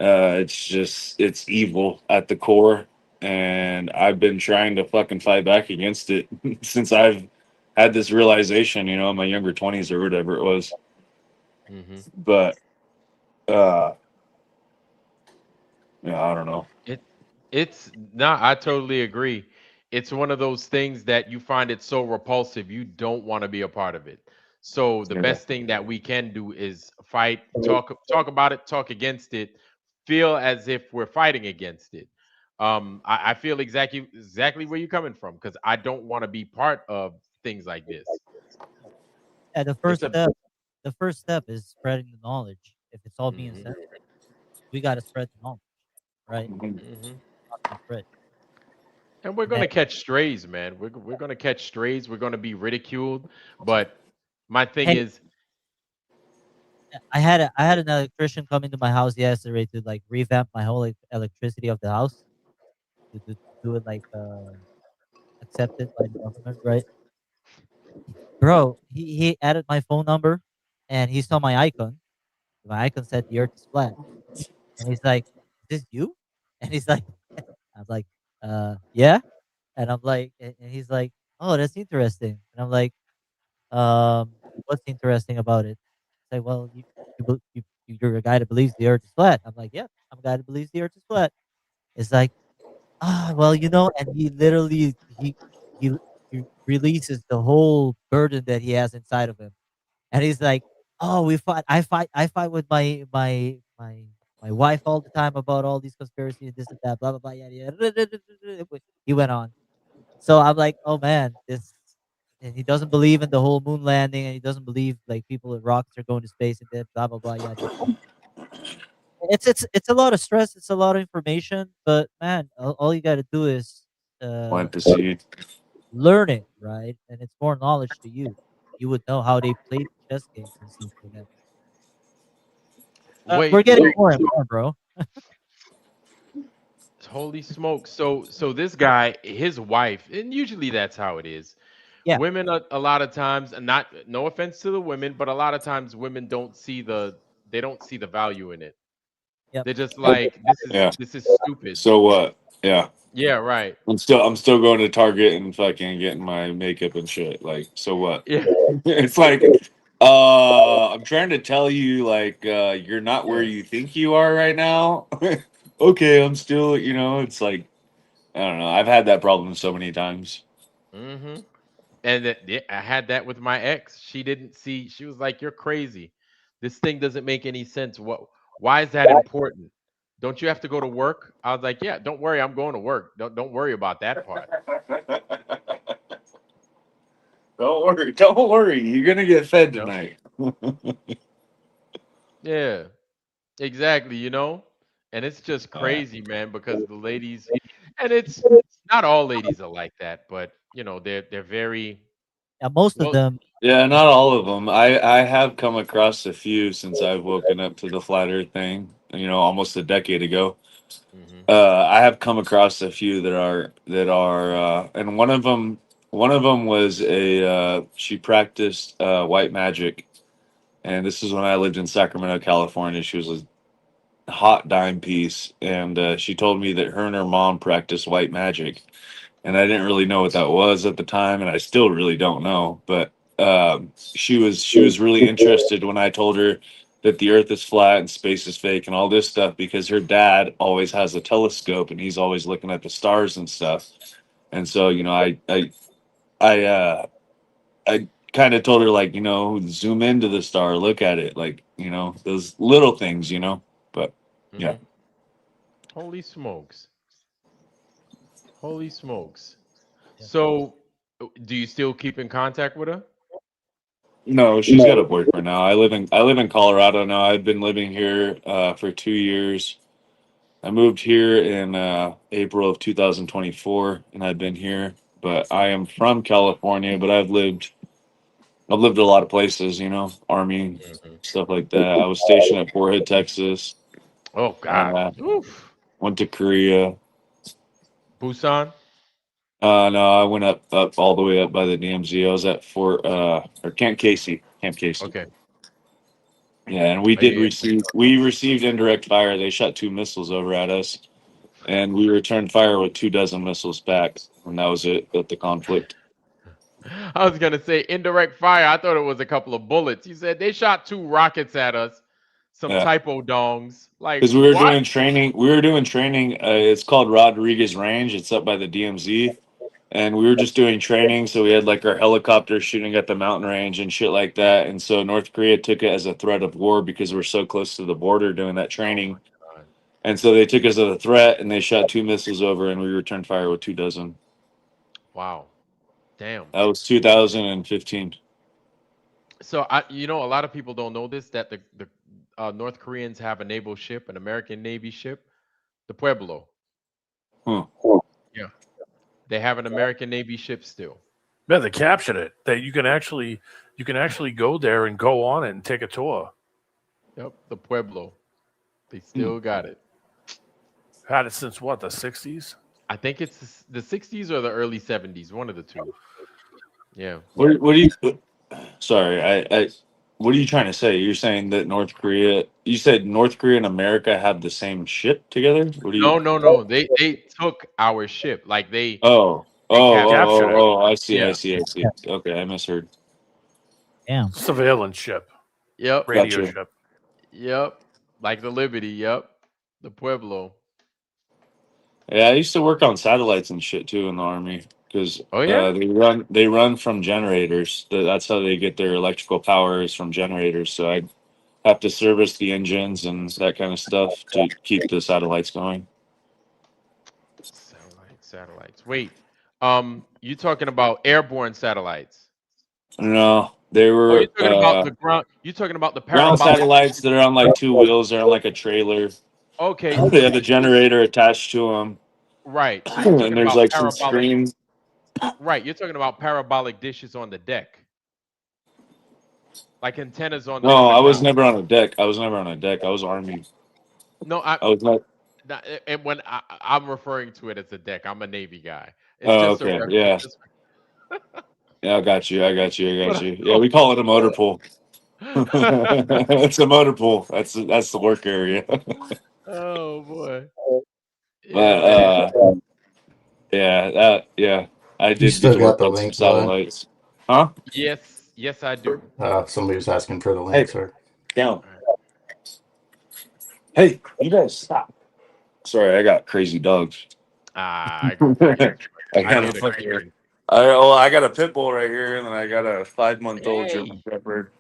It's just it's evil at the core, and I've been trying to fucking fight back against it since I've had this realization, in my younger 20s or whatever it was. Hmm. But uh yeah, I don't know. It it's not. I totally agree. It's one of those things that you find it so repulsive, you don't want to be a part of it. So the Yeah. best thing that we can do is fight, talk about it, talk against it, feel as if we're fighting against it. I feel exactly where you're coming from because I don't want to be part of things like this. Yeah, It's a the first step is spreading the knowledge. If it's all being hmm said, we got to spread the knowledge, right? Mhm. hmm Not be afraid. and we're And then gonna catch strays, man. We're gonna catch strays. We're gonna be ridiculed. But my thing hey, is, I had an electrician come into my house yesterday to like revamp my whole electricity of the house to do it like accepted by the government, right? Bro, he added my phone number and he saw my icon. My icon said the earth is flat. And he's like, "Is this you?" And he's like, I'm like, yeah. And I'm like, and he's like, "Oh, that's interesting." And I'm like, what's interesting about it? It's like, well, you're a guy that believes the earth is flat. I'm like, yeah, I'm a guy that believes the earth is flat. It's like, well, and he literally he he releases the whole burden that he has inside of him. And he's like, "Oh, we fight. I fight with my wife all the time about all these conspiracies and this and that. Blah blah blah. Yada yada." He went on. So I'm like, "Oh man, this." And he doesn't believe in the whole moon landing, and he doesn't believe like people with rockets are going to space and then blah blah blah. Yada yada. It's a lot of stress. It's a lot of information. But man, all you got to do is uh, Plant the seed. learn it, right? And it's more knowledge to you. You would know how they play the chess games and stuff like that. We're wait, getting so more and more, bro. holy smoke. So this guy, his wife, and usually that's how it is. Yeah. Women a lot of times, and not no offense to the women, but a lot of times women don't see the value in it. Yep. They're just like, Yeah. this is stupid. So what? Yeah. Yeah, right. I'm still going to Target and fucking getting my makeup and shit. Like, so what? Yeah. It's like I'm trying to tell you like you're not where you think you are right now. Okay, I'm still, it's like I don't know. I've had that problem so many times. hmm And yeah, I had that with my ex. She didn't see. She was like, "You're crazy. This thing doesn't make any sense. What? Why is that important? Don't you have to go to work?" I was like, "Yeah, don't worry. I'm going to work. Don't worry about that part." Don't worry. Don't worry. You're gonna get fed You know? tonight. Yeah, exactly. And it's just Yeah. crazy, man, because the ladies, and it's not all ladies are like that, but they're very Yeah, most of well. them. Yeah, not all of them. I have come across a few since I've woken up to the flat Earth thing. Almost a decade ago. Hmm. I have come across a few that are, and one of them was a she practiced white magic, and this is when I lived in Sacramento, California. She was a hot dime piece, and she told me that her and her mom practiced white magic, and I didn't really know what that was at the time, and I still really don't know. But she was really interested when I told her that the Earth is flat and space is fake and all this stuff because her dad always has a telescope and he's always looking at the stars and stuff. And so I kind of told her like zoom into the star, look at it, like those little things. But yeah. Hmm. Holy smokes! Holy smokes! Yeah. So, do you still keep in contact with her? No, she's got a boyfriend now. I live in Colorado now. I've been living here for 2 years. I moved here in April of 2024, and I've been here. But I am from California, but I've lived a lot of places. Army Hmm. stuff like that. I was stationed at Fort Hood, Texas. Oh God! Uh, Oof. went to Korea. Busan. No, I went up all the way up by the DMZ. I was at Fort or Camp Casey. Camp Casey. Okay. Yeah, and we Oh, did yeah. received indirect fire. They shot 2 missiles over at us, and we returned fire with 24 missiles back, and that was it at the conflict. I was gonna say indirect fire. I thought it was a couple of bullets. You said they shot 2 rockets at us, some Yeah. typo dongs. Like Because we were what? doing training. We were doing training. It's called Rodriguez Range. It's up by the DMZ. And we were just doing training. So we had like our helicopters shooting at the mountain range and shit like that. And so North Korea took it as a threat of war because we're so close to the border doing that training. God. And so they took us as a threat and they shot 2 missiles over and we returned fire with 24. Wow. Damn. That was 2015. So a lot of people don't know this, that the North Koreans have a naval ship, an American Navy ship, the Pueblo. Huh. Yeah. They have an American Navy ship still. Yeah, they captured it. That you can actually go there and go on it and take a tour. Yep, the Pueblo. They still got it. Had it since what, the 60s? I think it's the 60s or the early 70s, one of the two. Yeah. What do you? Sorry, I. What are you trying to say? You're saying that North Korea? You said North Korea and America have the same ship together? What do you? No. They took our ship. Like they captured it. I see. Yeah. Okay, I misheard. Damn. Surveillance ship, Yep. radio Gotcha. ship. Yep. Like the Liberty. Yep. The Pueblo. Yeah, I used to work on satellites and shit too in the army because Oh yeah. they run from generators. That's how they get their electrical power is from generators. So I have to service the engines and that kind of stuff to keep the satellites going. Satellites. Wait. You talking about airborne satellites? No, they Oh, were you're talking about the ground. You're talking about the ground parabolic. satellites that are on like 2 wheels. They're on like a trailer. Okay. They have a generator attached to them. Right. So you're talking And there's about like some parabolic. screens. Right. You're talking about parabolic dishes on the deck. Like antennas on No, the I was ground. never on a deck. I was army. No, I was not. and when I'm referring to it as a deck, I'm a Navy guy. It's Oh, just a okay. reference. Yeah. Just- Yeah, I got you. What Yeah, we call it a motor pool. It's a motor pool. That's the work area. Oh boy. But Yeah, man. yeah, I You did get still to got work the on some link, Glenn? satellites. Huh? Yes, I do. Somebody was asking for the link, Hey. sir. Down. Hey, you guys stop. Sorry, I got crazy dogs. I I got hear a the fucking. cracking. I got a pit bull right here, and then I got a 5-month-old Hey. German Shepherd.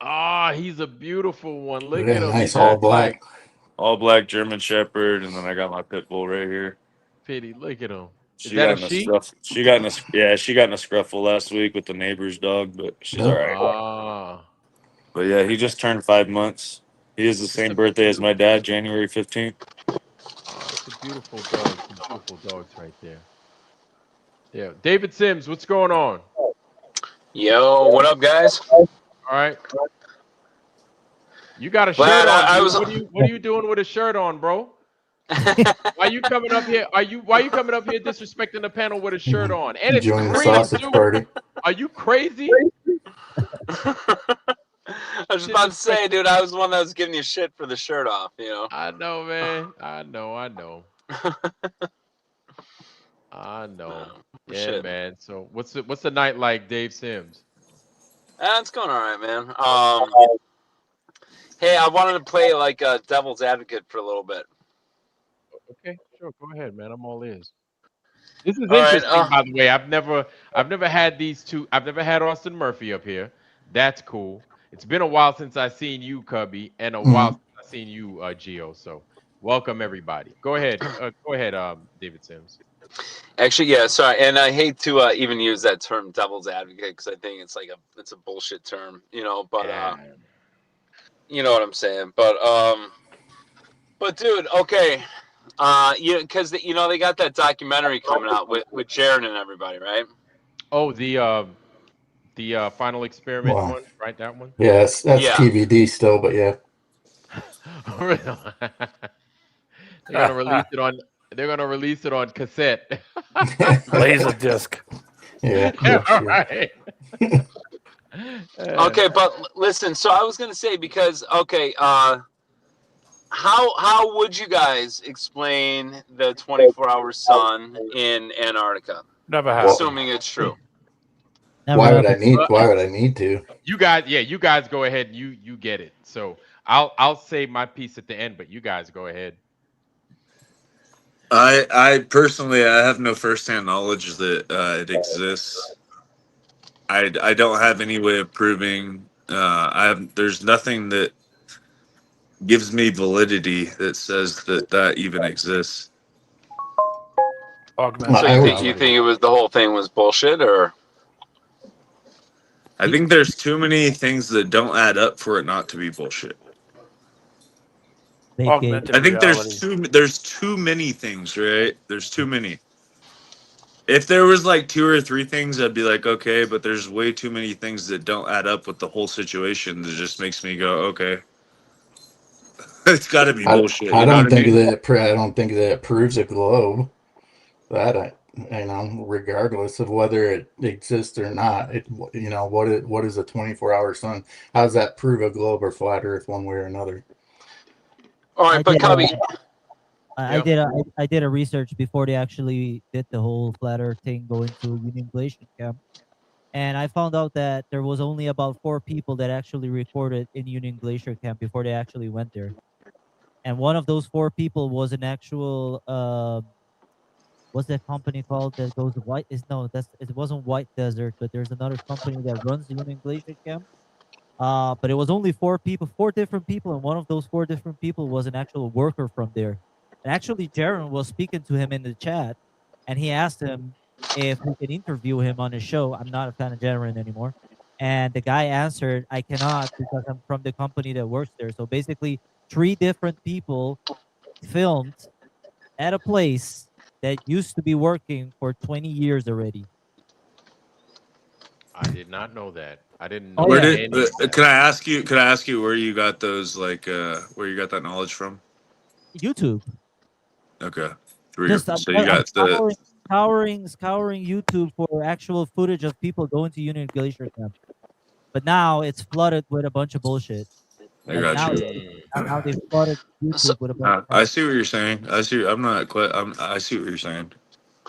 Ah, he's a beautiful one. Look Yeah, at him. nice, He all looks like black. All black German Shepherd, and then I got my pit bull right here. Pity. Look at him. Is She that got a in a she? scruff. She got in a scruffle last week with the neighbor's dog, but she's Yeah. all right. Ah, But yeah, he just turned 5 months. He has the same birthday as my dad, January 15th. it's a beautiful dog. Some beautiful dogs right there. Yeah, David Sims, what's going on? Yo, what up, guys? All right. You got a shirt Glad on. I Dude. was. What are you doing with a shirt on, bro? Why you coming up here? Why you coming up here disrespecting the panel with a shirt on? And it's Join the green sausage too. party. Are you crazy? I was about to say, dude, I was the one that was giving you shit for the shirt off, you know. I know, man. I know. Yeah, Shit. man. So what's the night like, Dave Sims? It's going all right, man. Hey, I wanted to play like a devil's advocate for a little bit. Okay, sure. Go ahead, man. I'm all ears. This is All right, interesting, by the way. I've never had these two. I've never had Austin Murphy up here. That's cool. It's been a while since I seen you, Cubby, and a while since I seen you, Gio. So welcome everybody. Go ahead. David Sims. Actually, yeah, sorry, and I hate to even use that term "devil's advocate" because I think it's like it's a bullshit term, you know. But you know what I'm saying. But dude, okay, because you know they got that documentary coming out with Jared and everybody, right? Oh, the Final Experiment Wow. one, right? That one. Yes, that's Yeah. TVD still, but yeah. They're gonna release it on. They're gonna release it on cassette. Laser disc. Yeah. All right. Okay, but listen. So I was gonna say because how would you guys explain the 24-hour sun in Antarctica? Never Well, happened. Assuming it's true. Never why would I happened. need? Why would I need to? You guys go ahead and you get it. So I'll say my piece at the end, but you guys go ahead. I personally, I have no firsthand knowledge that it exists. I don't have any way of proving. There's nothing that gives me validity that says that that even exists. Augmented So I you would. reality. think it was the whole thing was bullshit, or I think there's too many things that don't add up for it not to be bullshit. Vacate. Augmented I think reality. there's too many things, right? There's too many. If there was like two or three things, I'd be like, okay, but there's way too many things that don't add up with the whole situation that just makes me go, okay, it's got to be bullshit. I You know what don't I think mean? that. I don't think that it proves a globe. That regardless of whether it exists or not, what is a 24-hour sun? How does that prove a globe or flat Earth one way or another? all I right? But did. Cubby, Yep. I did a research before they actually did the whole flat Earth thing, going to Union Glacier camp, and I found out that there was only about 4 people that actually recorded in Union Glacier camp before they actually went there, and one of those 4 people was an actual what's that company called that goes to White? Is no, that's it wasn't White Desert, but there's another company that runs the Union Glacier camp. But it was only 4 people, 4 different people, and one of those 4 different people was an actual worker from there. And actually, Jaron was speaking to him in the chat, and he asked him if we could interview him on his show. I'm not a fan of Jaron anymore, and the guy answered, "I cannot because I'm from the company that works there." So basically, 3 different people filmed at a place that used to be working for 20 years already. I did not know that. I didn't Oh know Where yeah, did any of that. can I ask you? Can I ask you where you got those where you got that knowledge from? YouTube. Okay, Just so you I'm got the scouring YouTube for actual footage of people going to Union Glacier camp. But now it's flooded with a bunch of bullshit. I Like got now, you. now they flooded so, YouTube with a bunch of I crap. see what you're saying. I see. I'm not quite. I see what you're saying.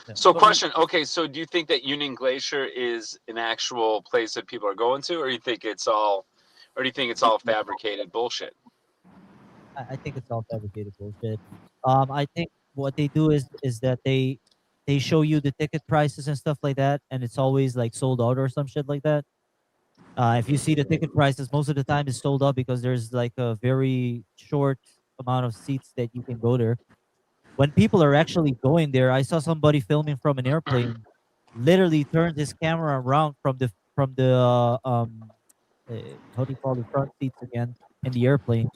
Yeah. so question. Okay, so do you think that Union Glacier is an actual place that people are going to, or do you think it's all fabricated bullshit? I think it's all fabricated bullshit. I think what they do is that they show you the ticket prices and stuff like that, and it's always like sold out or some shit like that. If you see the ticket prices, most of the time it's sold out because there's like a very short amount of seats that you can go there. When people are actually going there, I saw somebody filming from an airplane, literally turned his camera around from the uh, how do you call the front seats again in the airplane.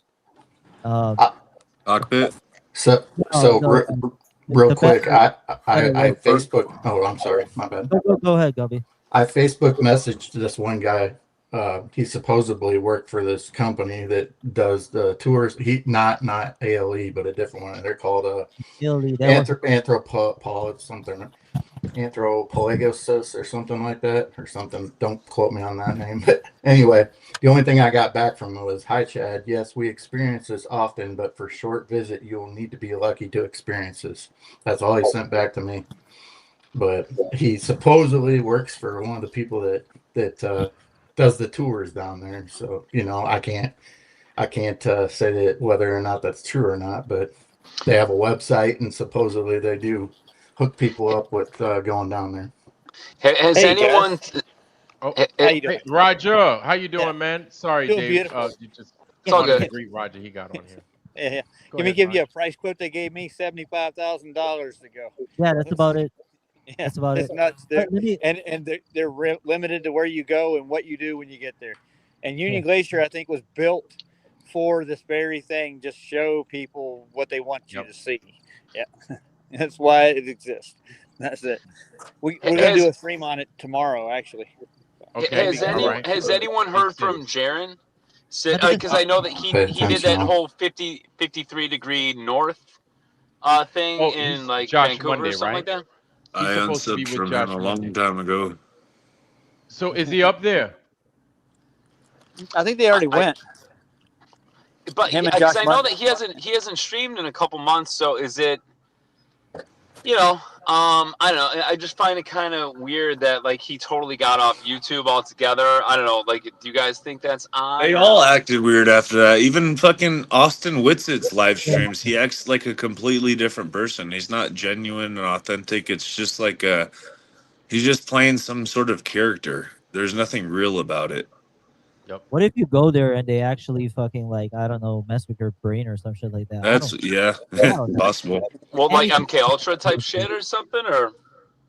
Um, Uh, Cockpit. so no, so no, real the quick, better, I way. Facebook. Oh, I'm sorry, my bad. Go ahead, Gubby. I Facebook messaged this one guy. He supposedly worked for this company that does the tours. He not ALE, but a different one. They're called Really, that was something, Anthropologosis or something like that, or something. Don't quote me on that name. But anyway, the only thing I got back from him was, "Hi Chad, yes, we experience this often, but for short visit, you will need to be lucky to experience this." That's all he sent back to me. But he supposedly works for one of the people that does the tours down there. So I can't say that whether or not that's true or not. But they have a website, and supposedly they do hook people up with going down there. Has Hey anyone? guys, Oh, how you doing? hey, Roger, how you Yeah, doing, man? Sorry, doing Dave. beautiful. You just It's all wanted to good. greet Roger. He got on here. Yeah, Go let me ahead, give you Roger. a price quote they gave me: $75,000 to go. yeah, that's about it. Yeah, That's about it. it's nuts. They're Let me, and they're limited to where you go and what you do when you get there. And yeah, Union Glacier, I think, was built for this very thing. Just show people what they want you Yep. to see. Yeah, that's why it exists. That's it. We're gonna do Has a stream on it tomorrow, actually. Okay. All right. has anyone heard from Jaron? let me just Because I know that Pay he did attention that on. whole 53 degree north thing Oh, in he's like Josh Vancouver or Monday, something right? like that. I supposed to be unsubbed with from him Josh a Monday. long time ago. So is he up there? I think they already went. But Him and because Josh I know Martin. that he hasn't streamed in a couple months. So is it? You know, I don't know. I just find it kind of weird that like he totally got off YouTube altogether. I don't know. Like, do you guys think that's odd? They or- all acted weird after that. Even fucking Austin Whitsett's live streams, he acts like a completely different person. He's not genuine and authentic. It's just like he's just playing some sort of character. There's nothing real about it. Yep. What if you go there and they actually fucking like, I don't know, mess with your brain or some shit like that? That's don't know. possible. Well, like Anything- MK Ultra type shit or something, or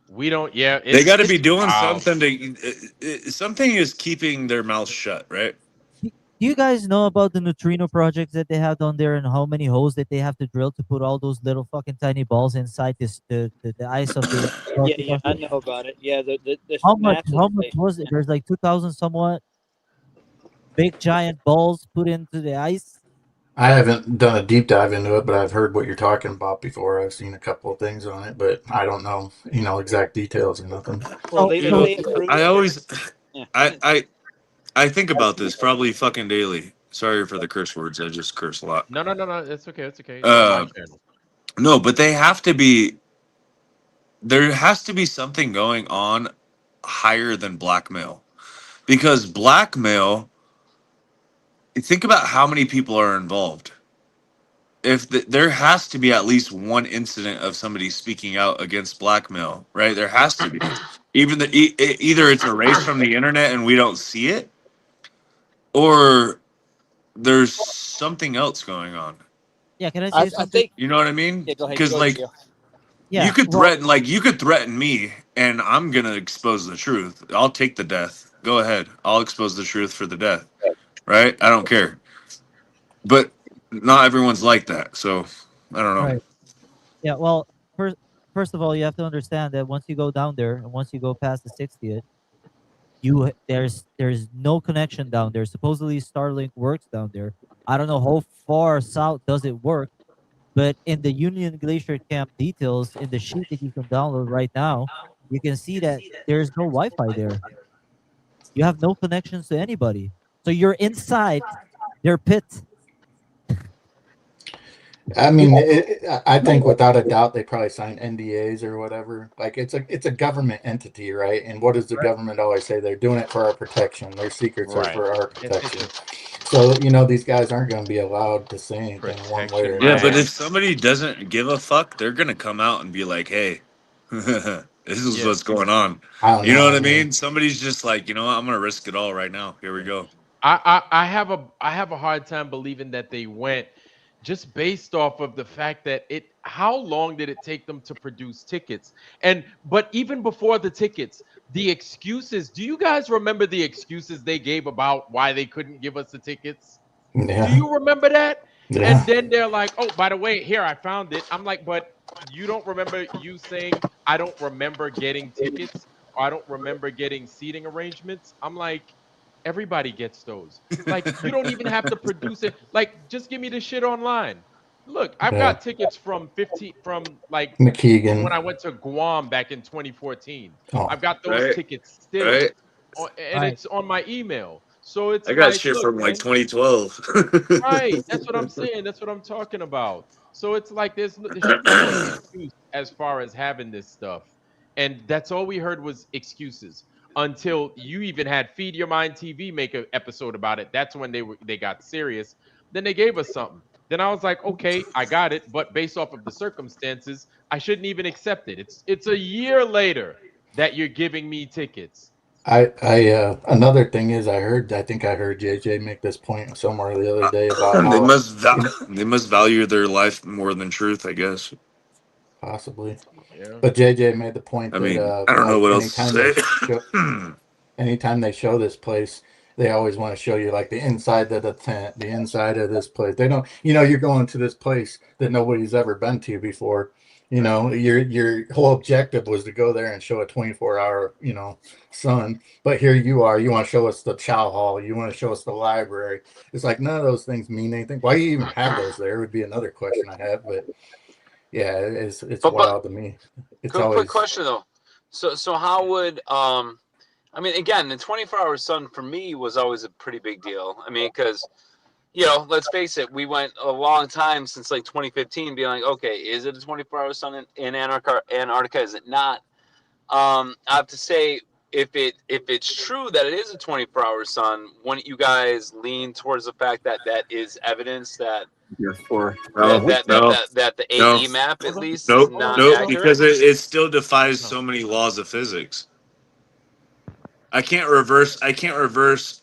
We don't. Yeah. They got to it's be doing wild. something to. Something is keeping their mouth shut, right? Do you guys know about the neutrino projects that they have down there and how many holes that they have to drill to put all those little fucking tiny balls inside the ice of the Yeah, I know about it. Yeah, the how much massive was it? There's like 2,000 somewhat big giant balls put into the ice. I haven't done a deep dive into it, but I've heard what you're talking about before. I've seen a couple of things on it, but I don't know, exact details or nothing. Well, they say it's I always, Yeah. I think about this probably fucking daily. Sorry for the curse words. I just curse a lot. No. It's okay. It's okay. It's on my channel. No, but they have to be. There has to be something going on higher than blackmail, because blackmail. Think about how many people are involved. If there has to be at least one incident of somebody speaking out against blackmail, right? There has to be. Even either it's erased from the internet and we don't see it, or there's something else going on. Yeah, can I say something? I think. You know what I mean? Yeah, go ahead. Because Go like, Gio. Yeah, you could threaten me, and I'm gonna expose the truth. I'll take the death. Go ahead. I'll expose the truth for the death. Right? I don't care. But not everyone's like that, so I don't know. Right. Yeah, well, first of all, you have to understand that once you go down there and once you go past the 60th, there's no connection down there. Supposedly Starlink works down there. I don't know how far south does it work, but in the Union Glacier Camp details in the sheet that you can download right now, you can see that there's no Wi-Fi there. You have no connections to anybody, so you're inside their pit. I mean, I think without a doubt they probably sign NDAs or whatever. Like it's a government entity, right? And what does the government always say? They're doing it for our protection. Their secrets are for our protection. So these guys aren't going to be allowed to say anything one way or another. Yeah, but if somebody doesn't give a fuck, they're gonna come out and be like, "Hey, this is what's going on." You know what I mean? Somebody's just like, you know what? I'm gonna risk it all right now. Here we go. I have a hard time believing that they went just based off of the fact that how long did it take them to produce tickets? But even before the tickets, the excuses, do you guys remember the excuses they gave about why they couldn't give us the tickets? Yeah. Do you remember that? Yeah. And then they're like, "Oh, by the way, here I found it." I'm like, "But you don't remember you saying I don't remember getting tickets or I don't remember getting seating arrangements?" I'm like, everybody gets those. Like, you don't even have to produce it. Like, just give me the shit online. Look, I've got tickets from like McKeegan. when I went to Guam back in 2014. Oh. I've got those tickets still, and it's on my email. So it's I got like, shit look, from like man, 2012. right? That's what I'm saying. That's what I'm talking about. So it's like there should be no excuse as far as having this stuff, and that's all we heard was excuses until you even had Feed Your Mind TV make an episode about it. That's when they got serious. Then they gave us something. Then I was like, okay, I got it, but based off of the circumstances, I shouldn't even accept it. It's a year later that you're giving me tickets. Another thing is I think I heard JJ make this point somewhere the other day about how they must value their life more than truth, I guess. Possibly. Yeah. But JJ made the point I that mean, I don't know what else to say. Anytime they show this place, they always want to show you like the inside of the tent, the inside of this place. They don't, you're going to this place that nobody's ever been to before. Your whole objective was to go there and show a 24-hour, sun. But here you are. You want to show us the chow hall. You want to show us the library. It's like none of those things mean anything. Why do you even have those there would be another question I have. But, Yeah, it's But wild to me. It's quick always question though. So how would I mean, again, the 24-hour sun for me was always a pretty big deal. I mean, because let's face it, we went a long time since like 2015 being like, okay, is it a 24-hour sun in Antarctica? Is it not? I have to say, if it's true that it is a 24-hour sun, wouldn't you guys lean towards the fact that that is evidence that Yes, for the no, AE map at least is nope, not nope, accurate? because it still defies No. so many laws of physics. I can't reverse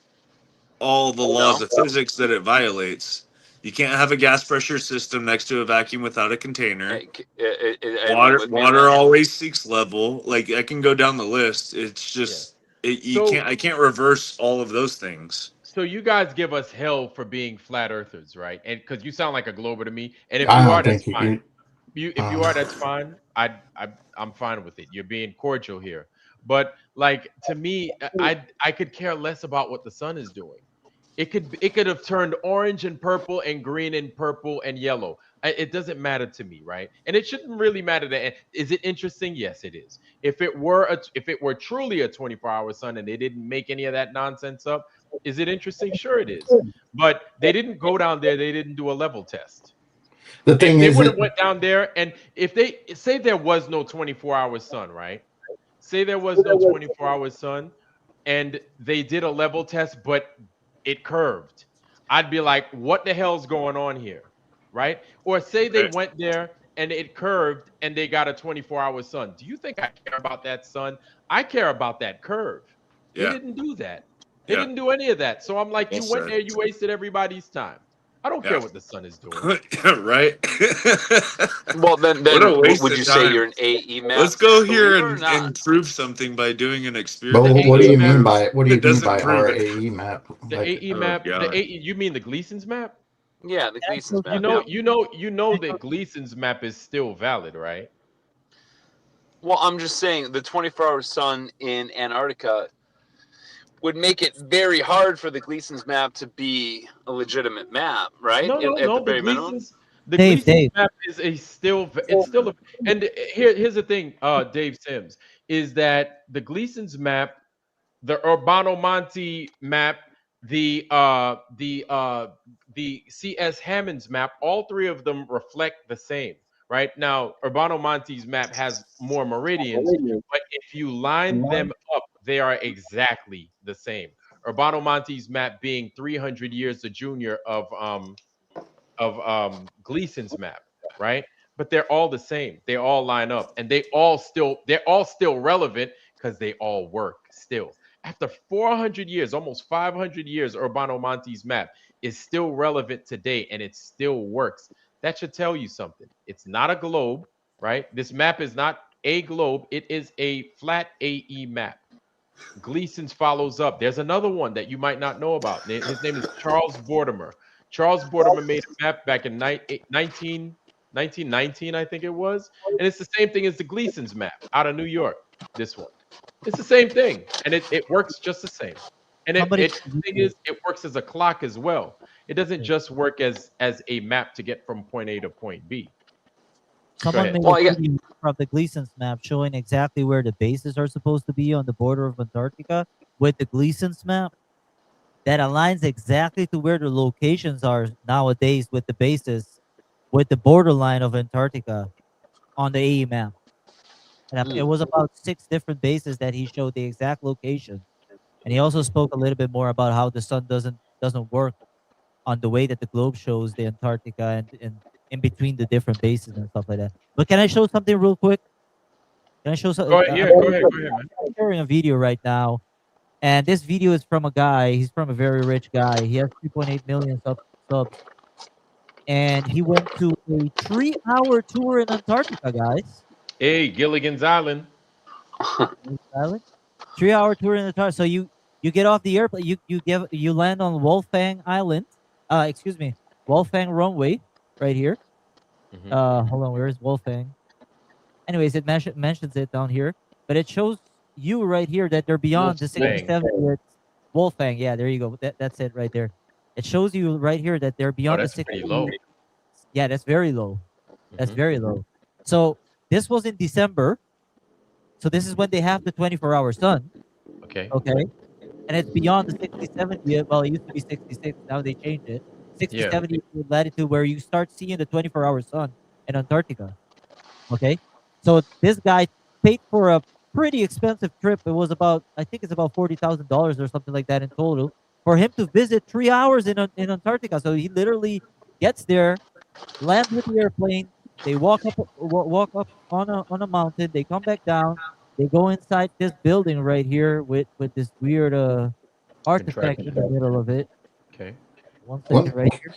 all the laws No. of physics that it violates. You can't have a gas pressure system next to a vacuum without a container. Are you with me on Water that? always seeks level. Like I can go down the list. It's Yeah. just you So can't. I can't reverse all of those things. so you guys give us hell for being flat earthers, right? And because you sound like a glober to me, and if I you don't are, that's think you. fine. If you are, Um, that's fine. I'm fine with it. You're being cordial here. But like to me, I could care less about what the sun is doing. It could have turned orange and purple and green and purple and yellow. It doesn't matter to me, right? And it shouldn't really matter to. Is it interesting? Yes, it is. If it were truly a 24-hour sun and they didn't make any of that nonsense up, is it interesting? Sure, it is. But they didn't go down there. They didn't do a level test. the If thing they is, would have it, went down there and if they say there was no 24-hour sun, right? Say there was no 24-hour sun and they did a level test, but it curved. I'd be like, what the hell's going on here? Right? Or say they Right. went there and it curved and they got a 24-hour sun. Do you think I care about that sun? I care about that curve. They Yeah. didn't do that. They Yeah. didn't do any of that. So I'm like, Well you went said. there, you wasted everybody's time. I don't care Yeah. what the sun is doing. Right. Well, then What a waste would of you say time. you're an AE map Let's go here believer or not? and prove something by doing an but The experiment what do AE you map, mean by that doesn't prove our it. AE map? the Like, AE Oh map, the God. AE. You mean the Gleason's map? Yeah, the Gleason's You map. know, Yeah. you know that Gleason's map is still valid, right? Well, I'm just saying the 24-hour sun in Antarctica would make it very hard for the Gleason's map to be a legitimate map, right? No, no, At the no. very minimum. The Dave, Gleason's Dave. map is and here's the thing, Dave Sims, is that the Gleason's map, the Urbano Monte map, the CS Hammond's map, all three of them reflect the same. Right now, Urbano Monte's map has more meridians, but if you line them up, they are exactly the same. Urbano Monte's map being 300 years the junior of Gleason's map, right? But they're all the same. They all line up, and they're all still relevant because they all work still. After 400 years, almost 500 years, Urbano Monte's map is still relevant today, and it still works. That should tell you something. It's not a globe, right? This map is not a globe. It is a flat AE map. Gleason's follows up. There's another one that you might not know about. His name is Charles Bortimer. Charles Bortimer made a map back in 1919, I think it was. And it's the same thing as the Gleason's map out of New York. This one. It's the same thing. And it works just the same. And Somebody, the thing is, it works as a clock as well. It doesn't just work as a map to get from point A to point B. someone ahead. made Well, a I got video from the Gleason's map showing exactly where the bases are supposed to be on the border of Antarctica with the Gleason's map. That aligns exactly to where the locations are nowadays with the bases, with the borderline of Antarctica on the AE map. And it was about 6 different bases that he showed the exact location. And he also spoke a little bit more about how the sun doesn't work on the way that the globe shows the Antarctica and in between the different bases and stuff like that. But can I show something real quick? Can I show Go something? ahead. Yeah, go ahead, man. I'm sharing a video right now, and this video is from a guy. He's from a very rich guy. He has 3.8 million subs, and he went to a 3-hour tour in Antarctica, guys. Hey, Gilligan's Island. Island? 3-hour tour in Antarctica. So you get off the airplane. You land on Wolfang Island. Excuse me, Wolfang runway, right here. Hold on, where is Wolfang? Anyways, it mentions it down here, but it shows you right here that they're beyond the 67 years. Wolfang, yeah, there you go. That's it right there. It shows you right here that they're beyond the That's 60. pretty low. Yeah, that's very low. That's very low. So this was in December. So this is when they have the 24-hour sun. Okay. Okay. And it's beyond the 60, 70. Well, it used to be 66. Now they changed it. 60, Yeah. 70 latitude where you start seeing the 24-hour sun in Antarctica. Okay. So this guy paid for a pretty expensive trip. It was about, I think it's about $40,000 or something like that in total for him to visit 3 hours in Antarctica. So he literally gets there, lands with the airplane. They walk up on a mountain. They come back down. They go inside this building right here with this weird artifact in the Contraption. middle of it. Okay. One Well, second, right here.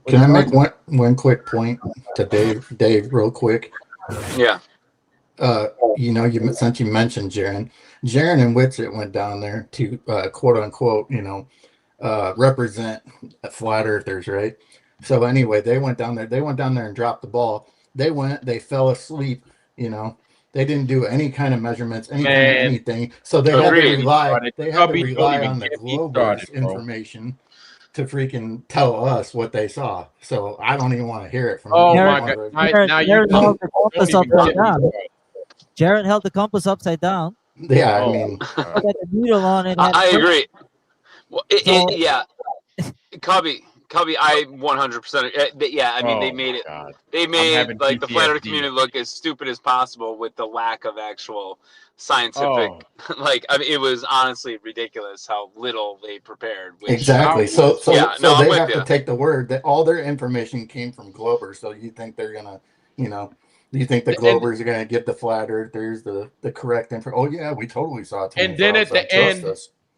With can I this make artifact. one quick point to Dave, real quick? Yeah. Since you mentioned Jaron and Witsit went down there to quote unquote, represent flat earthers, right? So anyway, they went down there. They went down there and dropped the ball. They fell asleep. They didn't do any kind of measurements, any kind of Man, anything. So they had to Agreed. rely. They had to Cubby, don't rely even on the get me started, Globers bro. information to freaking tell us what they saw. So I don't even want to hear it from Oh Jared- my one of god! those. Now you Jared held the don't compass even upside get me down. started. Jared held the compass upside down. Yeah, I Oh mean, my god. Had the needle on it. Had I it agree. Well, So- yeah, Cubby, I 100%. Yeah, I mean, Oh they my made it. god. They made having like the flat Earth PTSD. community look as stupid as possible with the lack of actual scientific. Oh. Like, I mean, it was honestly ridiculous how little they prepared. Which, exactly. So Yeah, no, I'm they with have ya. to take the word that all their information came from Globers. So you think they're gonna, you think the And- Globers are gonna give the flat earthers the correct info? Oh yeah, we totally saw it. And then at the trust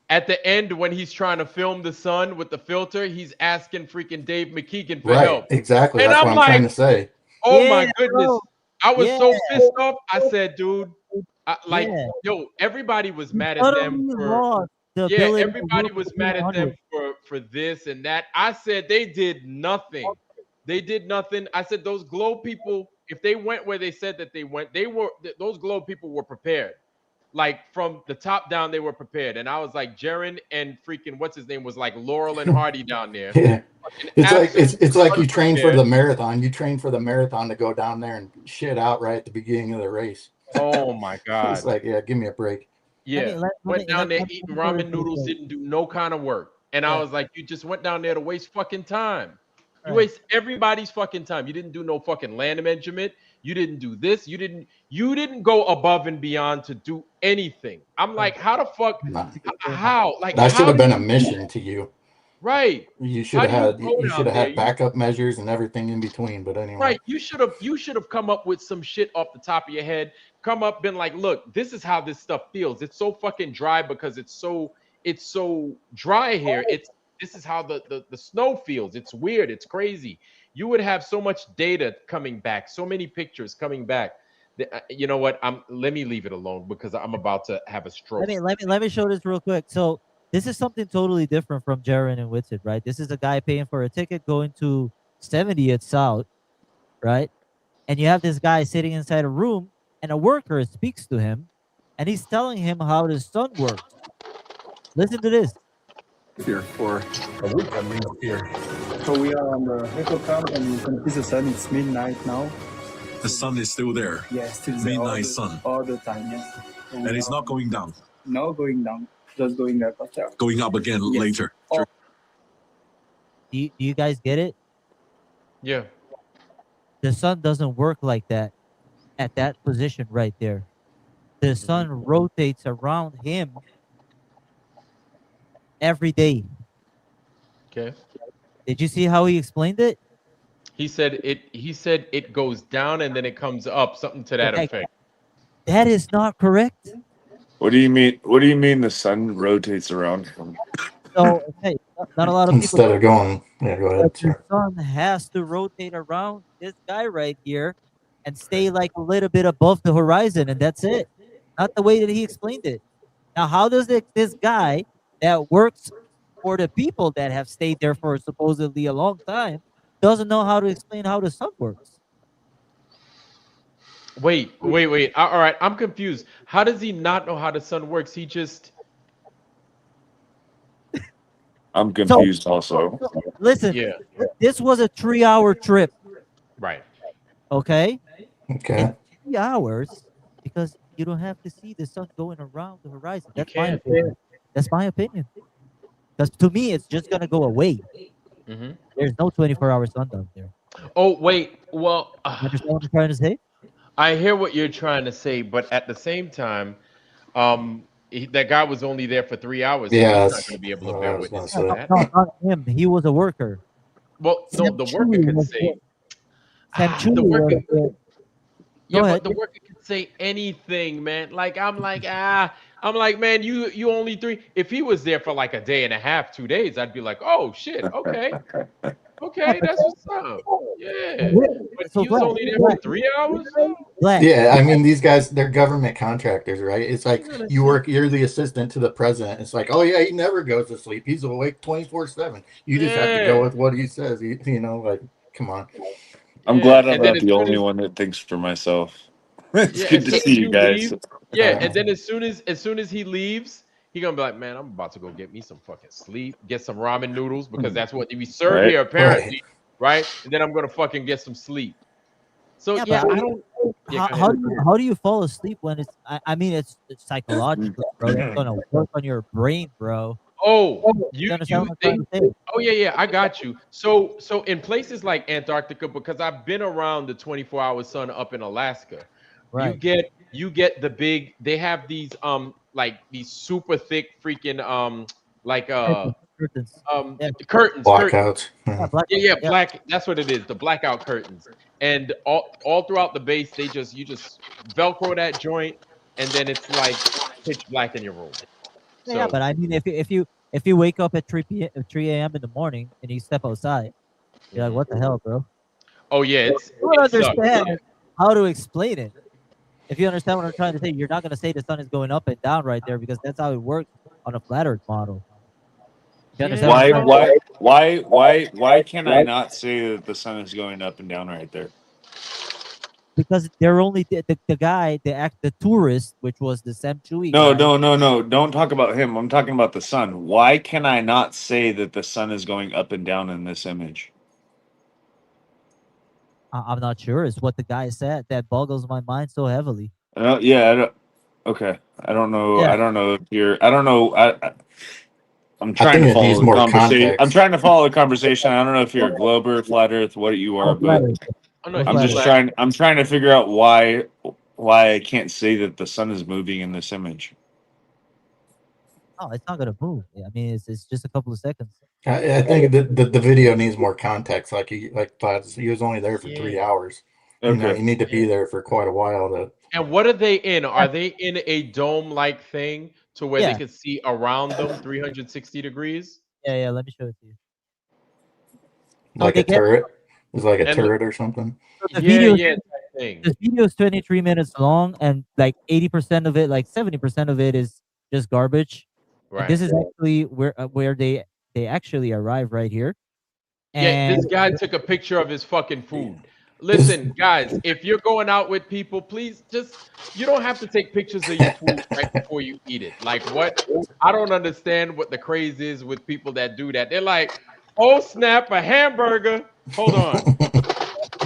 end, us. when he's trying to film the sun with the filter, he's asking freaking Dave McKeegan for Right, help. exactly. And That's what I'm I'm trying like, to say. oh Yeah, my goodness. bro. I was Yeah. so pissed off. I said, dude, Yeah. yo, everybody was You mad at them utterly for lost the yeah, ability to everybody work was with mad at them 100. for this and that. I said they did nothing. They did nothing. I said those globe people, if they went where they said that they went, those globe people were prepared. Like from the top down, they were prepared. And I was like, Jaron and freaking what's his name was like Laurel and Hardy down there. Yeah. It's like you train for unprepared. the marathon. You train for the marathon to go down there and shit out right at the beginning of the race. Oh my god. It's like, yeah, give me a break. Yeah, went down there eating ramen noodles, didn't do no kind of work. And I was like, you just went down there to waste fucking time. You waste everybody's fucking time. You didn't do no fucking land measurement. You didn't do this. You didn't go above and beyond to do anything. I'm like, how the fuck? Nah. How? Like That how should have do been a you- mission to you. Right. You should How have do had you go you down should have there? had backup measures and everything in between. But anyway. Right. You should have come up with some shit off the top of your head. Come up, been like, look, this is how this stuff feels. It's so fucking dry because it's so dry here. This is how the snow feels. It's weird. It's crazy. You would have so much data coming back, so many pictures coming back. You know what? Let me leave it alone because I'm about to have a stroke. Let me show this real quick. So this is something totally different from Jaron and Whitsett, right? This is a guy paying for a ticket going to 70th South, right? And you have this guy sitting inside a room, and a worker speaks to him, and he's telling him how the sun works. Listen to this. Here for a week at least here. So we are on the Echo Camp and you can see the sun. It's midnight now. The sun is still there. Yes, still there. Midnight sun. All the time, yes. So And it's not going down. No going down. Just going up. Going up again later. Oh. Do you guys get it? Yeah. The sun doesn't work like that at that position right there. The sun rotates around him every day. Okay. Did you see how he explained it? He said it goes down and then it comes up, something to that effect. That is not correct. What do you mean? What do you mean the sun rotates around him? So, okay, not a lot of people. Instead of going, yeah, go ahead. But the sun has to rotate around this guy right here and stay like a little bit above the horizon, and that's it. Not the way that he explained it. Now, how does this guy that works for the people that have stayed there for supposedly a long time doesn't know how to explain how the sun works? Wait. All right, I'm confused. How does he not know how the sun works? He just I'm confused also. Listen, Yeah. this was a 3-hour trip. Right. Okay? Okay. 3 hours because you don't have to see the sun going around the horizon. You That's my can't. opinion. That's my opinion. Because to me, it's just gonna go away. Hmm. There's no 24-hour sun down there. Oh wait, well, You understand what I'm trying to say? I hear what you're trying to say, but at the same time, that guy was only there for 3 hours, so he's not Yes. going to be able to What I bear was gonna witness No, to say. that. no, not him. He was a worker. Well, no, Sam the worker Chui could was say, Sam Chui the was worker, there. yeah, Go ahead. but the worker could say anything, man. Like I'm like, man, you only three. If he was there for like a day and a half, 2 days, I'd be like, oh shit, okay, Yeah, okay, but that's what's up. Yeah, but so he was black, only there for black, 3 hours. black. Yeah, I mean these guys, they're government contractors, right? It's I'm like gonna you say, work, you're the assistant to the president. It's like, oh yeah, he never goes to sleep. He's awake 24/7. You just have to go yeah, with what he says. You know, like, come on. I'm yeah, glad I'm and then not as the soon only as one that thinks for myself. It's yeah, good as to soon see as you you guys. leave, yeah, and then as soon as he gonna be like, man, I'm about to go get me some fucking sleep, get some ramen noodles because that's what we serve Right? here Right. apparently, right? And then I'm gonna fucking get some sleep. So Yeah, yeah, but I don't. Yeah, go ahead. how do you fall asleep when it's I mean it's psychological, bro. It's gonna work on your brain, bro. Oh, You you understand you what I'm they trying to say? oh yeah, I got you. So in places like Antarctica, because I've been around the 24-hour sun up in Alaska, you Right. get you get the big they have these like these super thick freaking like Curtains. Yeah, curtains. Blackouts. yeah, Mhm. black. Yeah, Yeah, black. That's what it is. The blackout curtains, and all throughout the base, you just Velcro that joint, and then it's like pitch black in your room. yeah. But So, I mean, if you wake up at 3 a.m. in the morning and you step outside, you're like, mhm. what the hell, bro? Oh yeah, You it don't sucks. understand Yeah, how to explain it. If you understand what I'm trying to say, you're not gonna say the sun is going up and down right there because that's how it works on a flat Earth model. You understand what yeah. I'm Why trying to Well, say? why can I not say that the sun is going up and down right there? Because they're only the guy, the tourist, which was the Sam Chui No, guy. no, no, no. Don't talk about him. I'm talking about the sun. Why can I not say that the sun is going up and down in this image? I'm not sure. It's what the guy said that boggles my mind so heavily. Yeah, I don't, okay. I don't know. Yeah. I don't know if you're. I don't know. I'm I trying think to it needs follow the more conversation. I'm context. trying to follow the conversation. I don't know if you're a glober, flat Earth, what you are, We're flat but Earth. oh no, We're I'm he's flat just Earth. flat. trying. I'm trying to figure out why I can't say that the sun is moving in this image. No, it's not gonna move. I mean, it's just a couple of seconds. I think the video needs more context. Like he was only there for Yeah, 3 hours. You know, Okay. you need to yeah. be there for quite a while to. And what are they in? Yeah. Are they in a dome-like thing to where they Yeah. could see around them 360 degrees? Yeah. Let me show it to you. So Like they a get turret. It's like a And turret or something. so the yeah, video. yeah, that thing. The video is 23 minutes long, and like 80% of it, like 70% of it, is just garbage. And Right. this is actually where they actually arrive right here. Yeah, And this guy took a picture of his fucking food. This Listen, guys, if you're going out with people, please just you don't have to take pictures of your food right before you eat it. Like what? I don't understand what the craze is with people that do that. They're like, "Oh snap, a hamburger." Hold on.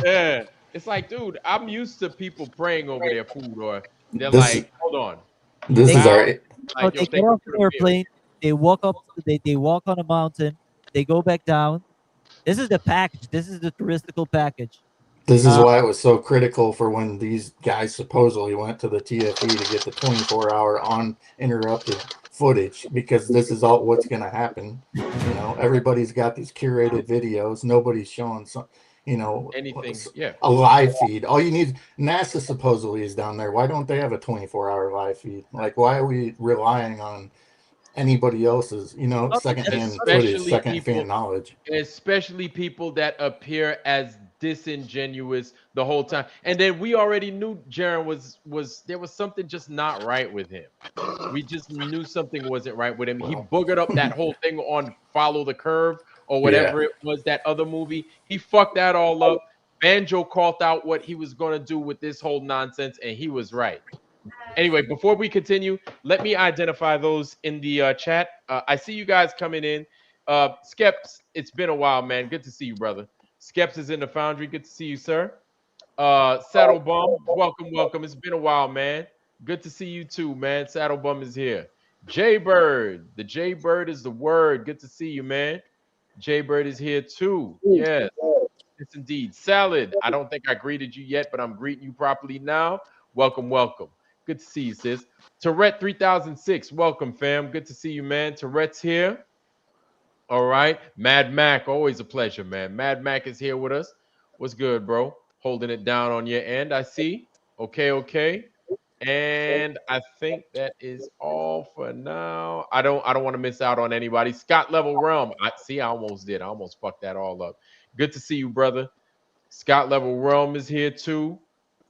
Yeah. It's like, dude, I'm used to people praying over their food or they're this like, "Hold on." You this they is bow, our so like, "Yo, they get thank you off for the the meal." airplane, they walk up, they walk on a mountain, they go back down. This is the package. This is the touristical package. This is Uh, why it was so critical for when these guys supposedly went to the TFE to get the 24-hour uninterrupted footage, because this is all what's going to happen. You know, everybody's got these curated videos. Nobody's showing some, you know, Anything. Yeah. a live feed. All you need, NASA supposedly is down there. Why don't they have a 24-hour live feed? Like, why are we relying on anybody else's, secondhand footage, Especially secondhand people knowledge? especially people that appear as disingenuous the whole time. And then we already knew Jaron was there was something just not right with him. We just knew something wasn't right with him. He Well, boogered up that whole thing on Follow the Curve or yeah. whatever it was, that other movie. He fucked that all up. Banjo called out what he was going to do with this whole nonsense, and he was right. Anyway, before we continue, let me identify those in the chat. I see you guys coming in. Skeps, it's been a while, man. Good to see you, brother. Skeps is in the foundry. Good to see you, sir. Saddle Bum, welcome. It's been a while, man. Good to see you too, man. Saddle Bum is here. Jaybird, the Jaybird is the word. Good to see you, man. Jaybird is here too. Yes, yes indeed. Salad, I don't think I greeted you yet, but I'm greeting you properly now. Welcome. Good to see you, sis. Tourette 3006, welcome, fam. Good to see you, man. Tourette's here. All right. Mad Mac, always a pleasure, man. Mad Mac is here with us. What's good, bro? Holding it down on your end, I see. Okay. And I think that is all for now. I don't want to miss out on anybody. Scott Level Realm. I see I almost did. I almost fucked that all up. Good to see you, brother. Scott Level Realm is here too.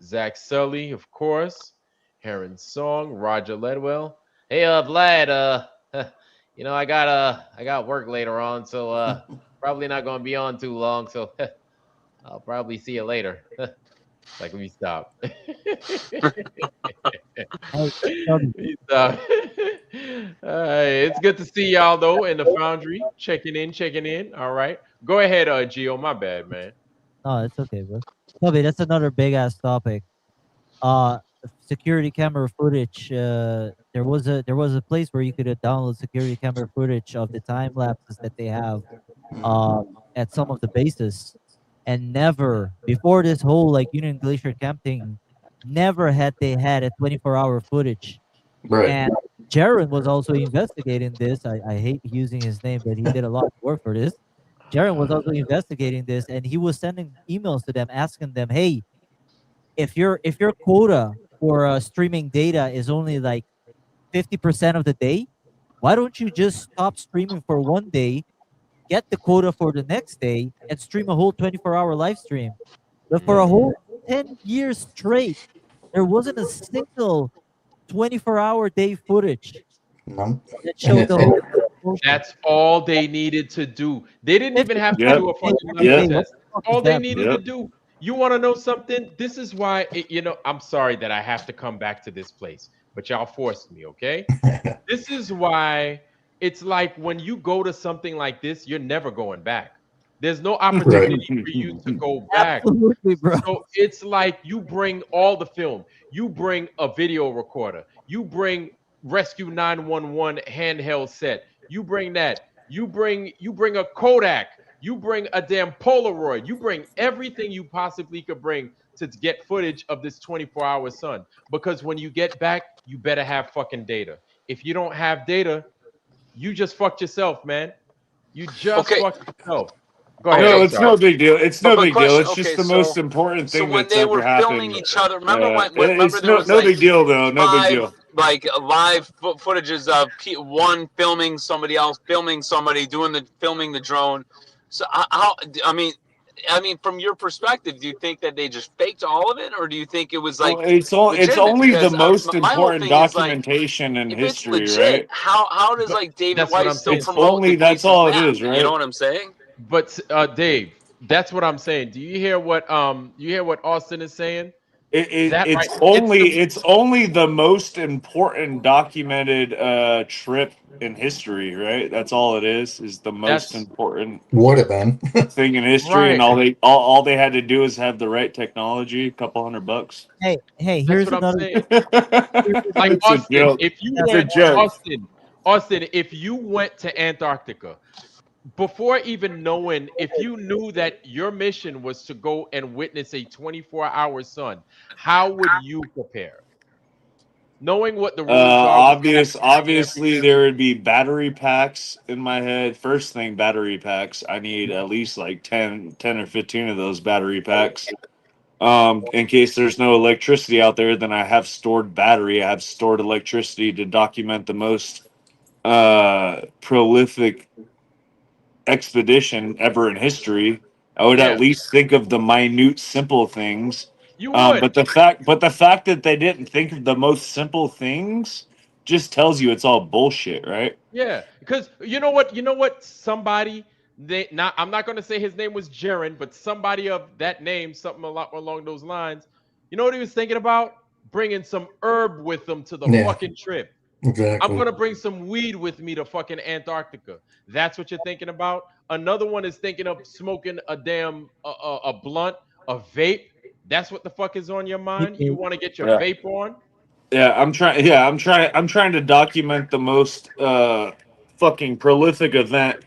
Zach Sully, of course. Heron Song, Roger Ledwell. Hey, Vlad. I got work later on, so probably not gonna be on too long. So I'll probably see you later. Like, let me stop. Hey, Tubby. It's good to see y'all though in the foundry. Checking in. All right. Go ahead, Gio. My bad, man. No, it's okay, bro. Tubby, that's another big ass topic. Uh, security camera footage. There was a place where you could download security camera footage of the time lapses that they have at some of the bases, and never before this whole like Union Glacier camp thing, never had they had a 24-hour footage. Right. And Jaron was also investigating this. I hate using his name, but he did a lot of work for this. Jaron was also investigating this, and he was sending emails to them asking them, "Hey, if your quota for streaming data is only like 50% of the day, why don't you just stop streaming for one day, get the quota for the next day, and stream a whole 24-hour live stream?" But for a whole 10 years straight, there wasn't a single 24-hour day footage No. that showed the whole motion. That's all they needed to do. They didn't even have to Yep. do a fucking level Yep. test. All they needed to Yep. do. You want to know something? This is why, I'm sorry that I have to come back to this place, but y'all forced me, okay? This is why it's like when you go to something like this, you're never going back. There's no opportunity for you to go back. Absolutely, bro. So it's like you bring all the film, you bring a video recorder, you bring Rescue 911 handheld set, you bring that, you bring a Kodak, you bring a damn Polaroid, you bring everything you possibly could bring to get footage of this 24-hour sun. Because when you get back, you better have fucking data. If you don't have data, you just fucked yourself, man. You just Okay. fucked yourself. Go ahead. No, I'm it's sorry. no big deal. It's no But big deal. question, It's just okay, the most important so thing when that's they ever were filming happened. each other, remember It's there was no like big deal though. No big deal. live footages of one filming somebody else, filming somebody, filming the drone. So how? I mean, from your perspective, do you think that they just faked all of it, or do you think it was like Well, it's legitimate? only the Because most my whole important thing is like, documentation in if it's history, legit, right? how does But like David that's what Weiss I'm still saying. It's promote the only that's Glaciers all it map? is, You know right? what I'm saying? But Dave, that's what I'm saying. Do you hear what Austin is saying? That right? It's only the most important documented trip in history, right? That's all it is the most That's important Would have been. thing in history, and right. all they had to do is have the right technology, a couple $100. Hey, That's here's what I'm another. saying. Here's Like another It's a Austin, joke. if you It's a went joke. Austin, if you went to Antarctica before even knowing, if you knew that your mission was to go and witness a 24-hour sun, how would you prepare? Knowing what the rules are, what you have to bring and Obviously, everything. there would be battery packs in my head. First thing, battery packs. I need at least like 10 or 15 of those battery packs. In case there's no electricity out there, then I have stored battery. I have stored electricity to document the most prolific expedition ever in history. I would Yeah, at least think of the minute, simple things. you would. But the fact that they didn't think of the most simple things just tells you it's all bullshit, right? Yeah, because you know what? Somebody I'm not gonna say his name was Jaron, but somebody of that name, something a lot along those lines. You know what he was thinking about? Bringing some herb with them to the Yeah, fucking trip. I'm exactly. gonna bring some weed with me to fucking Antarctica. That's what you're thinking about. Another one is thinking of smoking a damn a blunt, a vape. That's what the fuck is on your mind? You want to get your Yeah. vape on? Yeah, I'm trying. Yeah, I'm trying to document the most fucking prolific event,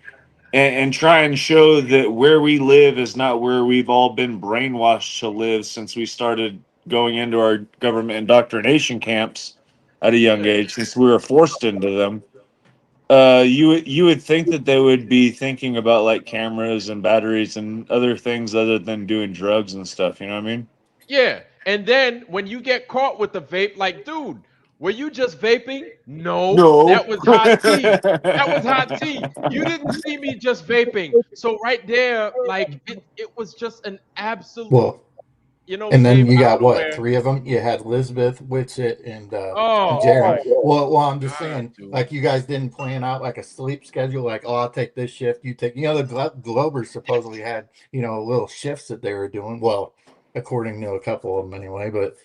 and try and show that where we live is not where we've all been brainwashed to live since we started going into our government indoctrination camps at a young age, since we were forced into them. You would think that they would be thinking about like cameras and batteries and other things other than doing drugs and stuff. You know what I mean? Yeah. And then when you get caught with the vape, like, dude, were you just vaping? No, No. that was hot tea. That was hot tea. You didn't see me just vaping. So right there, like it was just an absolute, Well, you know, and then save you I got don't know what? where. Three of them. You had Elizabeth, Witsit, and Oh Jaron. my Well, I'm just God, saying, dude. like you guys didn't plan out like a sleep schedule. Like, oh, I'll take this shift. You take. The Globers supposedly had little shifts that they were doing. Well, according to a couple of them anyway. But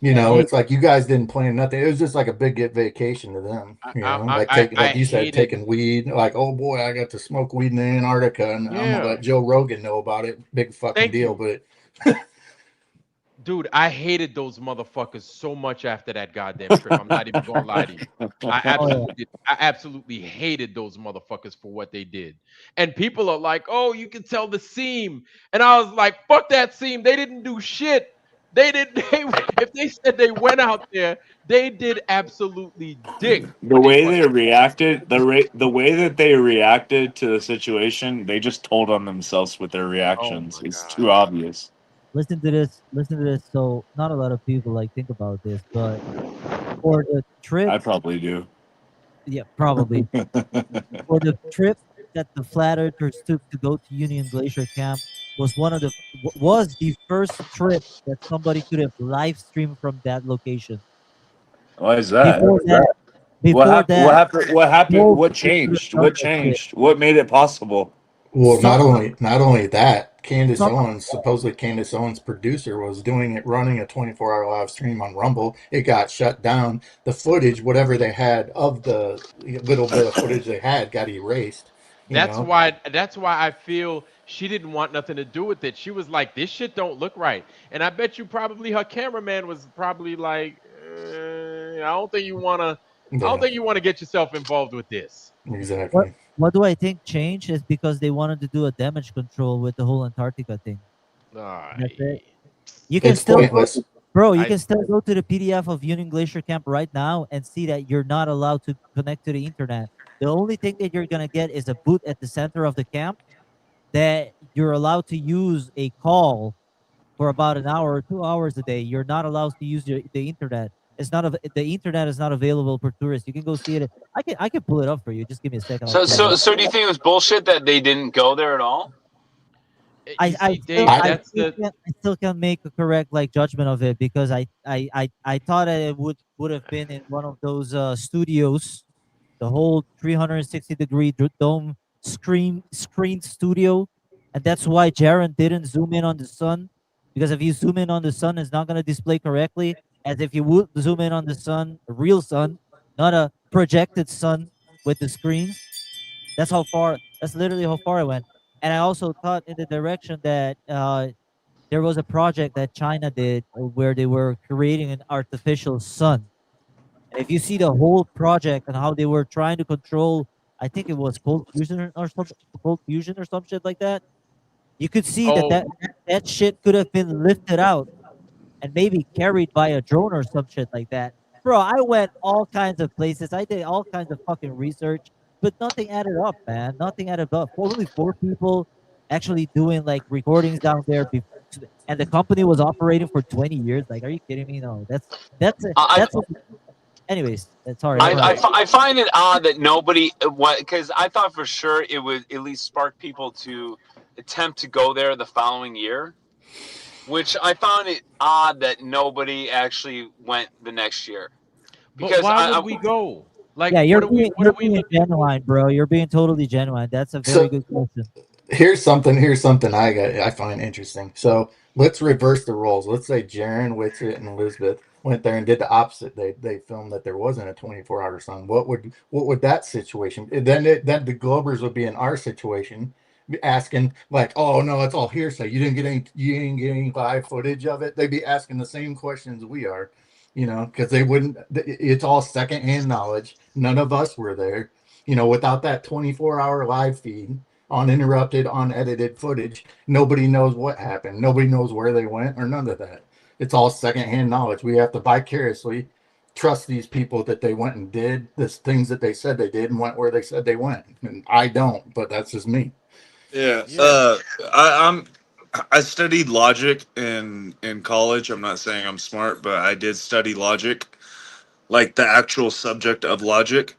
Yeah, it's like you guys didn't plan nothing. It was just like a big get vacation to them. Like I like you said, hated. taking weed. Like, oh boy, I got to smoke weed in Antarctica, and I'm gonna Yeah. let Joe Rogan know about it. Big fucking Thank deal. you. But Dude, I hated those motherfuckers so much after that goddamn trip. I'm not even gonna lie to you. oh yeah. I absolutely hated those motherfuckers for what they did. And people are like, "Oh, you can tell the seam," and I was like, "Fuck that seam. They didn't do shit. They didn't. If they said they went out there, they did absolutely dick The when they way they fucking went out there." reacted, the way that they reacted to the situation, they just told on themselves with their Oh reactions. my It's god. too obvious. Listen to this. Listen to this. So not a lot of people like think about this, but for the trip, I probably do. yeah, probably for the trip that the flat earthers took to go to Union Glacier Camp was was the first trip that somebody could have live streamed from that location. Why is that? Before that, What before happened? What that, happened? What happened? What nobody could have changed? done What that shit. changed? What made it possible? well, Some, not only that, Candace some, Owens, supposedly Candace Owens' producer, was doing it, running a 24-hour live stream on Rumble. It got shut down. The footage, whatever they had of the little bit of footage they had, got erased. You That's know, why I feel she didn't want nothing to do with it. She was like, "This shit don't look right." And I bet you probably her cameraman was probably like, I don't yeah, think you want to get yourself involved with this." what exactly. what do I think changed is because they wanted to do a damage control with the whole Antarctica thing. That's it. I You can It's still go pointless. to, bro. You I can still go to the PDF of Union Glacier Camp right now and see that you're not allowed to connect to the internet. The only thing that you're gonna get is a booth at the center of the camp that you're allowed to use a call for about an hour or 2 hours a day. You're not allowed to use the internet. It's not the internet is not available for tourists. You can go see it. I can pull it up for you. Just give me a second. I'll So pull it up. so do you think it was bullshit that they didn't go there at all? you I see, still Dave, I that's still the can't I still can't make a correct like judgment of it because I thought that it would have been in one of those studios, the whole 360-degree dome screen studio, and that's why Jaron didn't zoom in on the sun, because if you zoom in on the sun, it's not gonna display correctly as if you would zoom in on the sun, a real sun, not a projected sun with the screens. That's how far. That's literally how far I went. And I also thought in the direction that there was a project that China did where they were creating an artificial sun. And if you see the whole project and how they were trying to control, I think it was cold fusion or some shit like that. You could see that oh that shit could have been lifted out and maybe carried by a drone or some shit like that. Bro, I went all kinds of places. I did all kinds of fucking research, but nothing added up, man. Nothing added up. Only four people actually doing like recordings down there, and the company was operating for 20 years. Like, are you kidding me? No, that's a, I that's. A, anyways, sorry. I don't know. I find it odd that nobody what because I thought for sure it would at least spark people to attempt to go there the following year, which I found it odd that nobody actually went the next year but because why would we go? Like Yeah, what you're are we being genuine, bro. You're being totally genuine. That's a very So good question. here's something I find interesting. So let's reverse the roles. Let's say Jaron, Witsit, and Elizabeth went there and did the opposite. They filmed that there wasn't a 24-hour sun. What would that situation? Then the Globers would be in our situation. asking like, "Oh no, it's all hearsay. You didn't get any live footage of it." They'd be asking the same questions we are, because they wouldn't. It's all secondhand knowledge. None of us were there. Without that 24-hour live feed, uninterrupted, unedited footage, nobody knows what happened. Nobody knows where they went or none of that. It's all secondhand knowledge. We have to vicariously trust these people that they went and did the things that they said they did and went where they said they went. And I don't, but that's just me. Yeah. Yeah. I studied logic in college. I'm not saying I'm smart, but I did study logic, like the actual subject of logic,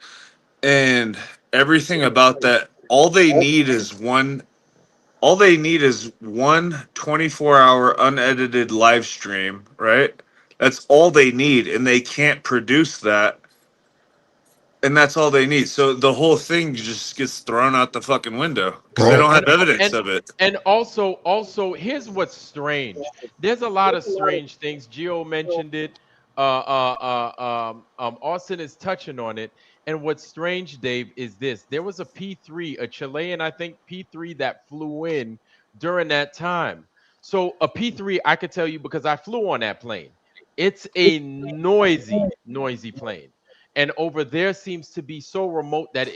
and everything about that. All they need is one 24-hour unedited live stream, right? That's all they need, and they can't produce that, and that's all they need. So the whole thing just gets thrown out the fucking window because they Right. don't have evidence And of it. and also here's what's strange. There's a lot of strange things. Gio mentioned it. Austin is touching on it. And what's strange, Dave, is this: there was a P3, a Chilean, I think P3 that flew in during that time. So a P3, I could tell you because I flew on that plane. It's a noisy plane. And over there seems to be so remote that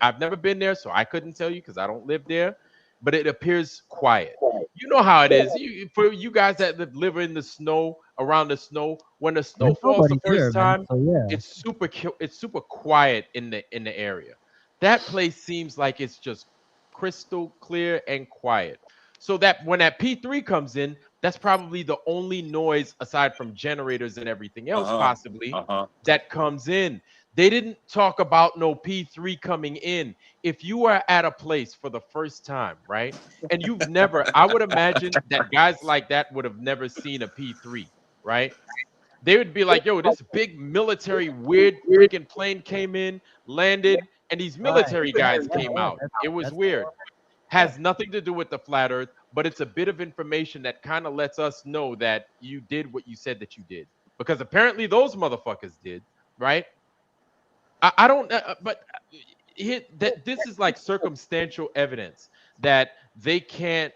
I've never been there, so I couldn't tell you because I don't live there, but it appears quiet. You know how it is. For you guys that live in the snow, around the snow, when the snow There's falls the nobody there, first man. time, So yeah. it's super quiet in the area. That place seems like it's just crystal clear and quiet. So that when that P3 comes in, that's probably the only noise aside from generators and everything else Uh-huh. possibly Uh-huh. that comes in. They didn't talk about no P3 coming in. If you are at a place for the first time, right? And you've never, I would imagine that guys like that would have never seen a P3, right? They would be like, yo, this big military weird freaking plane came in, landed, and these Right. military Yeah, guys yeah, came yeah. out. It was That's weird. yeah. Has nothing to do with the flat earth, but it's a bit of information that kind of lets us know that you did what you said that you did. Because apparently those motherfuckers did, right? I don't but here that this is like circumstantial evidence that they can't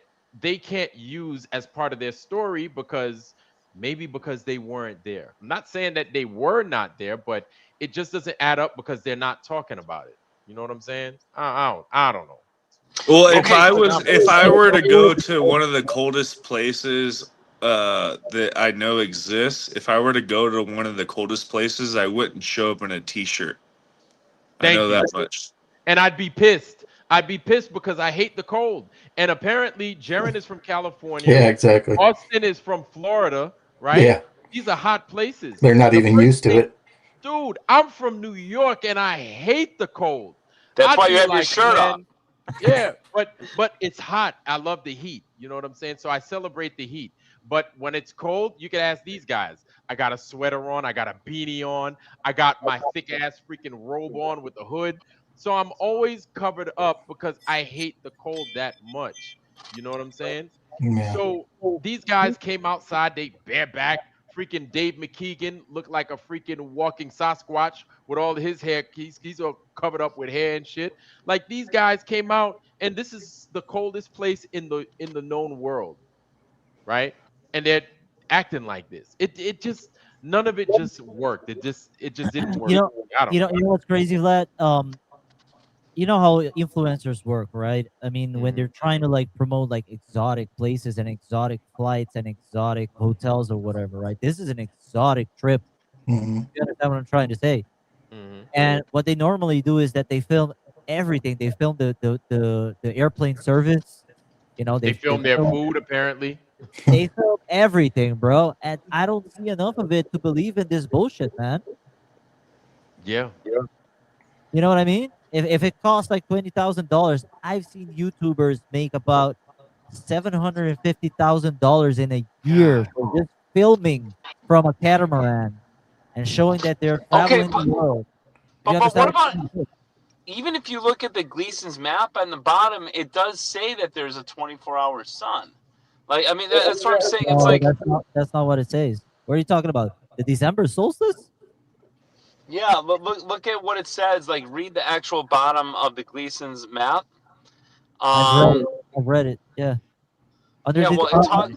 use as part of their story because maybe because they weren't there. I'm not saying that they were not there, but it just doesn't add up because they're not talking about it. You know what I'm saying? I don't know. Well, Maybe Okay, it's if I phenomenal. were to go to one of the coldest places that I know exists, if I were to go to one of the coldest places, I wouldn't show up in a t-shirt. I Thank know you. that much. And I'd be pissed. I'd be pissed because I hate the cold. And apparently, Jaron is from California. Yeah, exactly. Austin is from Florida, right? Yeah. These are hot places. They're not The even first used to thing, it. dude, I'm from New York and I hate the cold. that's I'd why you be have your like, shirt off. man, yeah, but it's hot. I love the heat. You know what I'm saying? So I celebrate the heat. But when it's cold, you can ask these guys. I got a sweater on, I got a beanie on, I got my thick ass freaking robe on with the hood. So I'm always covered up because I hate the cold that much. You know what I'm saying? Yeah. So these guys came outside, they bareback. Freaking Dave McKeegan looked like a freaking walking Sasquatch with all his hair. He's all covered up with hair and shit. Like these guys came out, and this is the coldest place in the known world, right? And they're acting like this. It just none of it just worked. It just didn't You work. know, I don't know. you know what's crazy, Vlad? You know how influencers work, right? I mean, when they're Mhm. trying to like promote like exotic places and exotic flights and exotic hotels or whatever, right? This is an exotic trip. hmm You understand what I'm trying to say? Mhm. And what they normally do is that they film everything. They film the airplane service. You know, They they filmed their film food apparently. they film everything, bro. And I don't see enough of it to believe in this bullshit, man. Yeah. You know what I mean? If it costs like $20,000, I've seen YouTubers make about $750,000 in a year God. for just filming from a catamaran and showing that they're Okay, traveling the world. Do you but what understand what about I'm saying? even if you look at the Gleason's map on the bottom, it does say that there's a 24-hour sun. Like, I mean, that's what I'm saying. It's No, like, that's not what it says. What are you talking about? The December solstice? yeah, look at what it says. Like, read the actual bottom of the Gleason's map. I've read it. Yeah. Under Yeah, the well, it talks.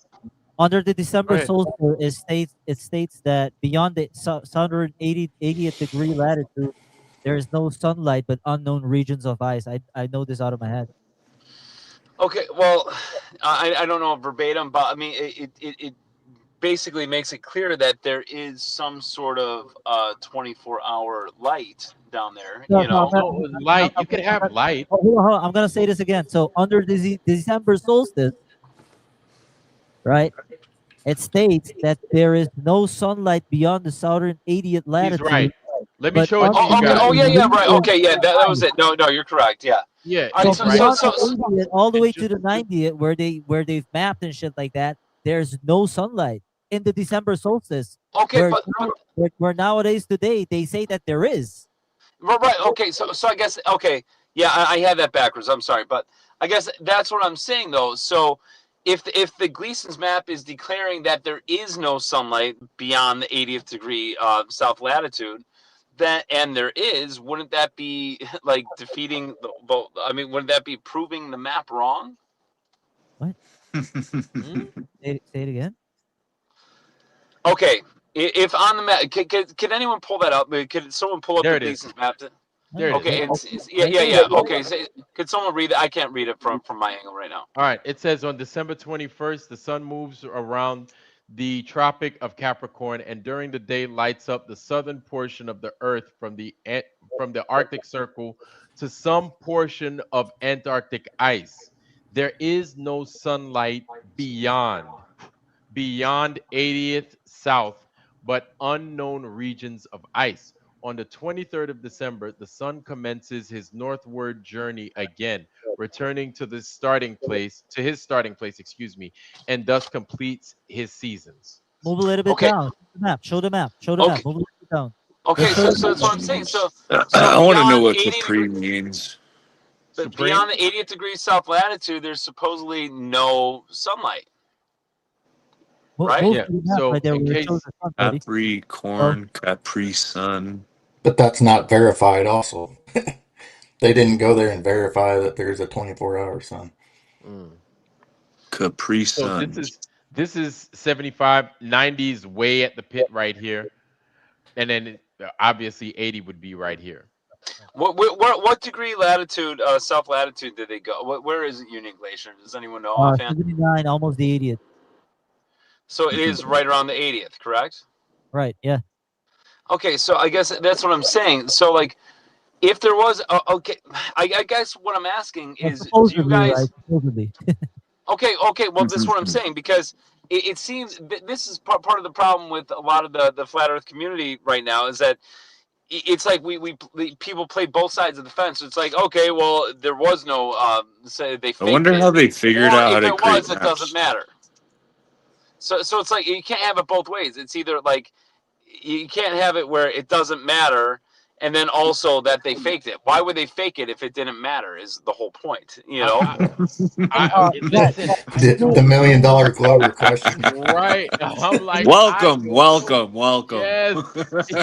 under the Go December ahead. solstice, it states that beyond the southern 80th degree latitude, there is no sunlight but unknown regions of ice. I know this out of my head. Okay, well, I don't know verbatim, but I mean, it basically makes it clear that there is some sort of 24-hour light down there, No, you so know. No, light. You can have light. hold on, I'm gonna say this again. So under the December solstice, right? It states that there is no sunlight beyond the southern 80th He's right. latitude, Let me but show it to you Oh, okay. Oh, guys. yeah, yeah, right. unknown Okay, yeah, that was regions. it. No, you're correct. Yeah. Yeah, All right. So he's right. beyond the 80th, all the And way just to the 90th, where they've mapped and shit like that, there's no sunlight in the December solstice. Okay, but Where nowadays today they say that there is. right. Okay, so I guess yeah, I had that backwards. I'm sorry, but I guess that's what I'm saying though. So if the Gleason's map is declaring that there is no sunlight beyond the 80th degree south latitude, and there is, wouldn't that be like defeating the? I mean, wouldn't that be proving the map wrong? What? Say it again. Okay, if on the map, can anyone pull that up? Could someone pull up there the it is. Gleason's map? There it is. Okay, yeah. Okay, so, could someone read it? I can't read it from my angle right now. All right. It says on December 21st, the sun moves around the Tropic of Capricorn, and during the day lights up the southern portion of the Earth from the Arctic Circle to some portion of Antarctic ice. There is no sunlight beyond 80th south, but unknown regions of ice. On the 23rd of December, the sun commences his northward journey again, returning to his starting place, excuse me, and thus completes his seasons. Move a little bit Okay. down. Show the map. Move a little bit down. Okay, Just show so the that's what I'm saying. So I want to know beyond what 80 Capri means. but Supreme? beyond the 80th degree south latitude, there's supposedly no sunlight. Right? Move Yeah. to the map So right there in where it case shows the sun, buddy. Capricorn, Capri Sun. But that's not verified. Also, they didn't go there and verify that there's a 24-hour sun. Capri So Sun. this is 75, 90s way at the pit right here, and then obviously 80 would be right here. What degree latitude, south latitude did they go? Where is it, Union Glacier? Does anyone know offhand? 79, almost the 80th. So it is right around the 80th, correct? Right. Yeah. Okay, so I guess that's what I'm saying. So like, if there was, okay, I guess what I'm asking is, do you guys? Right, supposedly. Okay. Well, this is what I'm saying, because it seems this is part of the problem with a lot of the flat Earth community right now, is that it's like people play both sides of the fence. It's like, okay, well, there was no say they faked I wonder how they figured out how to if it create was, it maps. doesn't matter. So it's like you can't have it both ways. It's either like you can't have it where it doesn't matter, and then also that they faked it. Why would they fake it if it didn't matter? Is the whole point, you know? Listen, The $1 million Glover question. right? I'm like, welcome.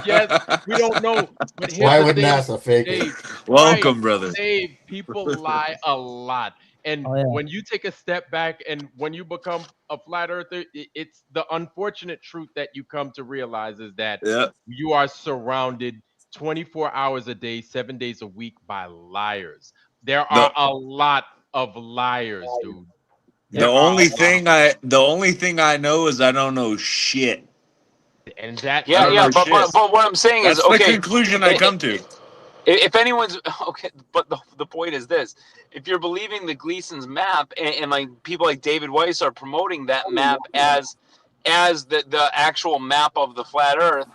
Yes, we don't know. But here's Why the would thing, NASA fake it? Dave, Welcome, brother. Dave, people lie a lot. And when you take a step back and when you become a flat earther, it's the unfortunate truth that you come to realize is that you are surrounded 24 hours a day, 7 days a week by liars. There are a lot of liars, dude. The only thing I know is I don't know shit. And that Yeah, but what I'm saying is, that's okay, the conclusion I come to. If anyone's okay, but the point is this: if you're believing the Gleason's map, and like people like David Weiss are promoting that map as the actual map of the flat Earth,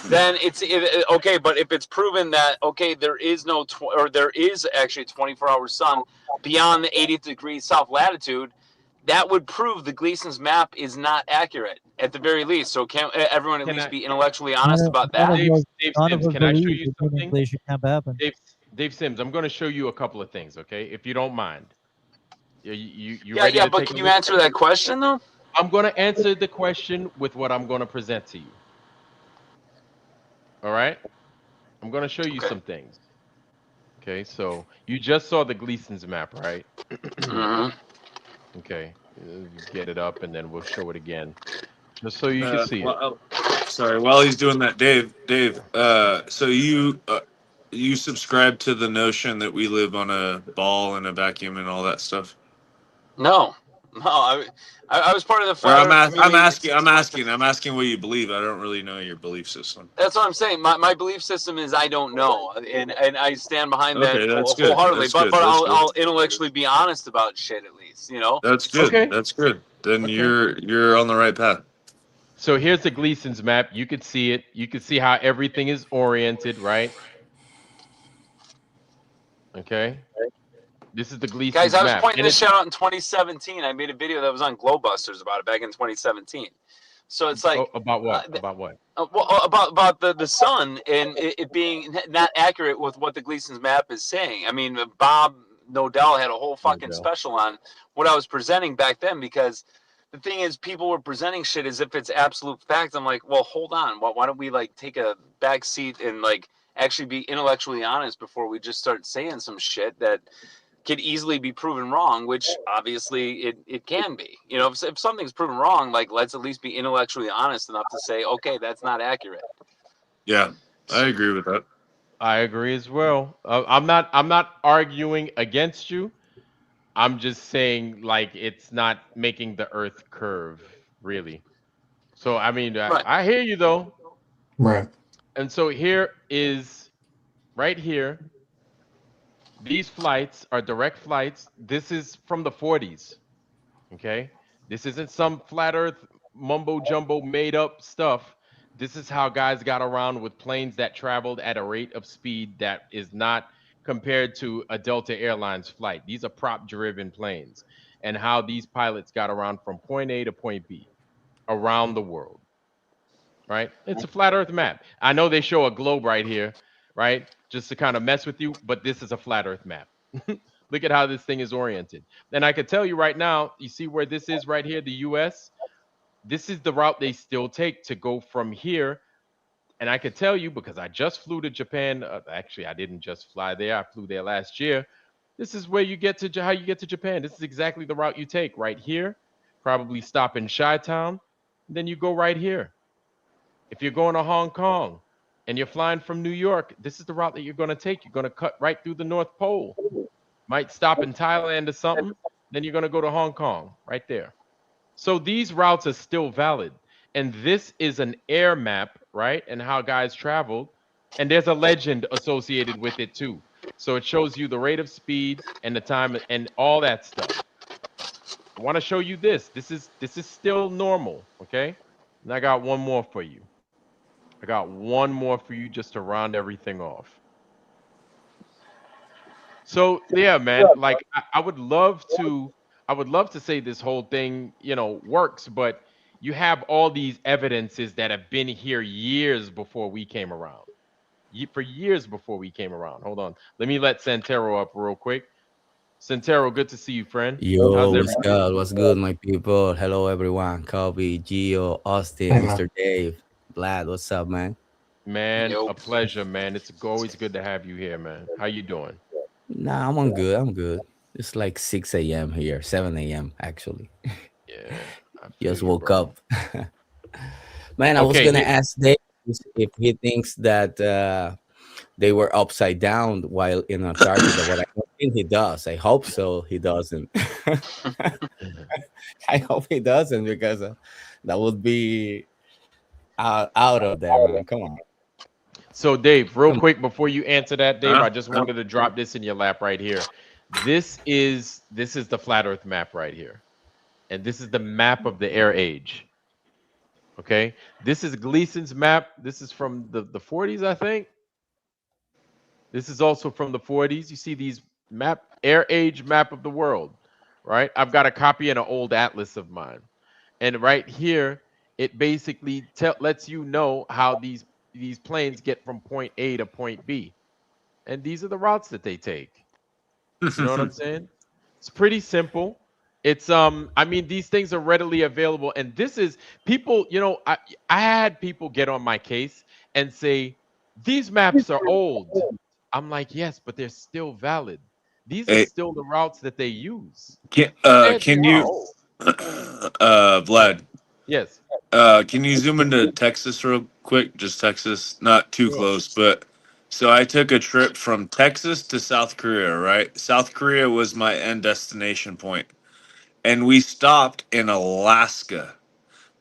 then it's okay. But if it's proven that there is no there is actually a 24-hour sun beyond the 80th degree south latitude, that would prove the Gleason's map is not accurate at the very least. So can everyone at least be intellectually honest about that? Dave Sims, can I show you something? Dave Sims, I'm going to show you a couple of things, okay? If you don't mind. You yeah, ready yeah, to but take can a you look? answer that question though? I'm going to answer the question with what I'm going to present to you. All right? I'm going to show you some things. Okay, so you just saw the Gleason's map, right? Hmm. Okay, get it up and then we'll show it again, just so you can see it. Sorry, while he's doing that, Dave. So you subscribe to the notion that we live on a ball and a vacuum and all that stuff? No, no. I was part of the Or flat Earth community. I'm asking what you believe. I don't really know your belief system. That's what I'm saying. My belief system is I don't know, and I stand behind that Okay, that's good. wholeheartedly. That's But good. That's good. I'll intellectually be honest about shit at least, you know. That's good. Okay, That's good. Then okay. you're on the right path. So here's the Gleason's map. You could see it. You could see how everything is oriented, right? Okay. This is the Guys, Gleason's I was map, pointing and this it's shit out in 2017. I made a video that was on Glowbusters about it back in 2017. So it's like about what? About what? about the sun and it being not accurate with what the Gleason's map is saying. I mean, Bob Nodell had a whole fucking Nodell. special on what I was presenting back then because the thing is, people were presenting shit as if it's absolute fact. I'm like, well, hold on. Why don't we like take a back seat and like actually be intellectually honest before we just start saying some shit that could easily be proven wrong, which obviously it can be. You know, if something's proven wrong, like let's at least be intellectually honest enough to say, okay, that's not accurate. Yeah, I agree with that. I agree as well. I'm not arguing against you. I'm just saying like it's not making the Earth curve really. So I mean, Right. I hear you though. Right. And so here is right here. These flights are direct flights. This is from the 40s. Okay. This isn't some flat earth mumbo jumbo made up stuff. This is how guys got around with planes that traveled at a rate of speed that is not compared to a Delta Airlines flight. These are prop driven planes, and how these pilots got around from point A to point B around the world. Right? It's a flat earth map. I know they show a globe right here, right? Just to kind of mess with you, but this is a flat earth map. Look at how this thing is oriented. And I can tell you right now, you see where this is right here, the US? This is the route they still take to go from here. And I could tell you because I just flew to Japan. Actually, I didn't just fly there. I flew there last year. This is where you get to how you get to Japan. This is exactly the route you take right here. Probably stop in Chi-Town. Then you go right here. If you're going to Hong Kong and you're flying from New York, this is the route that you're going to take. You're going to cut right through the North Pole. Might stop in Thailand or something. Then you're going to go to Hong Kong right there. So these routes are still valid. And this is an air map, right? And how guys traveled. And there's a legend associated with it too. So it shows you the rate of speed and the time and all that stuff. I want to show you this. This is still normal, okay? And I got one more for you. I got one more for you just to round everything off. So yeah, man, like I would love to say this whole thing, works, but you have all these evidences that have been here years before we came around. For years before we came around. Hold on. Let me let Santero up real quick. Santero, good to see you, friend. Yo, How's what's everything? good? What's good, my people? Hello, everyone. Kobe, Gio, Austin, Hey, man. Mr. Dave, Vlad. What's up, man? Man, a Nope. pleasure, man. It's always good to have you here, man. How you doing? Nah, I'm good. I'm good. It's like 6 a.m. here, 7 a.m. actually. Yeah, I feel Just you, woke bro. up. Man, I was Okay, gonna ask Dave if he thinks that they were upside down while in Antarctica, but I don't think he does. I hope so. He doesn't. I hope he doesn't because that would be out of there, man. Come on. So, Dave, real Come quick before you answer that, Dave, Huh? I just wanted to drop this in your lap right here. This is the flat Earth map right here, and this is the map of the air age. Okay, this is Gleason's map. This is from the 40s, I think. This is also from the 40s. You see these air age map of the world, right? I've got a copy in an old atlas of mine, and right here it basically lets you know how these planes get from point A to point B. And these are the routes that they take. You know what I'm saying? It's pretty simple. It's I mean, these things are readily available, and this is people, I had people get on my case and say these maps are old. I'm like, yes, but they're still valid. These are Hey, still the routes that they use. And can you, wow. Yes. Vlad? Yes. Can you zoom into Texas real quick? Just Texas, not too Sure. close, but so I took a trip from Texas to South Korea, right? South Korea was my end destination point, and we stopped in Alaska.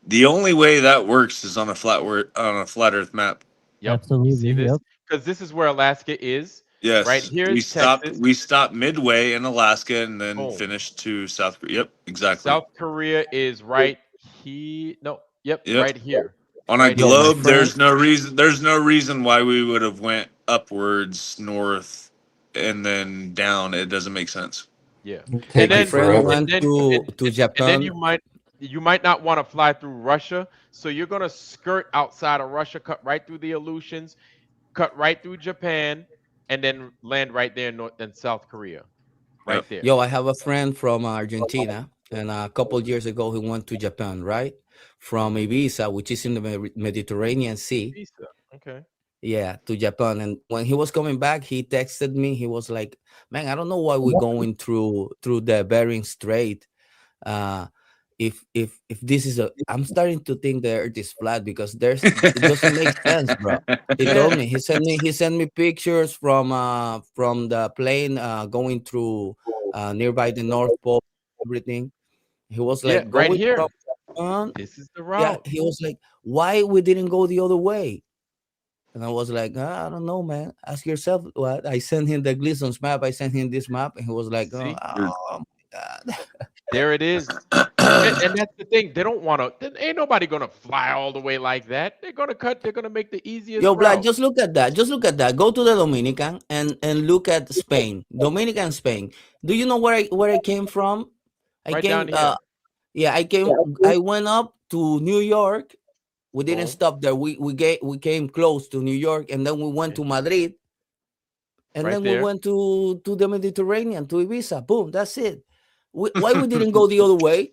The only way that works is on a flat Earth map. Yep. You Absolutely. see this? Yep. Because this is where Alaska is. Right Yes, here we is stopped. Texas. We stopped midway in Alaska and then Boom. finished to South Korea. Yep, exactly. South Korea is right here. No, yep, Yep. right here. On a Right Yo, here. my globe, friend. there's no reason why we would have went upwards north and then down. It doesn't make sense. Yeah. And Take My you then friend forever. and went then to and then Japan. you might not want to fly through Russia. So you're gonna skirt outside of Russia, cut right through the Aleutians, cut right through Japan, and then land right there in North and South Korea. Yep. Right there. Yo, I have a friend from Argentina, and a couple years ago he went to Japan, right? From Hmm. Ibiza, which is in the Mediterranean Sea, Visa. Okay. yeah, to Japan. And when he was coming back, he texted me. He was like, "Man, I don't know why we're going through the Bering Strait. Uh, if this is a, I'm starting to think the Earth is flat because it doesn't make sense, bro." He told Yeah. me he sent me pictures from the plane going through nearby the North Pole, everything. He was Yeah, like right going from here. Japan. This is the Yeah, route. he was like, why we didn't go the other way? And I was like, I don't know, man. Ask yourself. What I sent him the Gleason's map. I sent him this map, and he was like, See? oh my god. There it is. And that's the thing. They don't want to. Ain't nobody gonna fly all the way like that. They're gonna cut. They're gonna make the easiest Yo, Vlad, route. just look at that. Just look at that. Go to the Dominican and look at Spain. Dominican, Spain. Do you know where I came from? I Right down came. here. Yeah, I came. I went up to New York. We didn't Boom. stop there. We came close to New York, and then we went Okay. to Madrid, and Right then we there. went to the Mediterranean, to Ibiza. Boom, that's it. Why we didn't go the other way?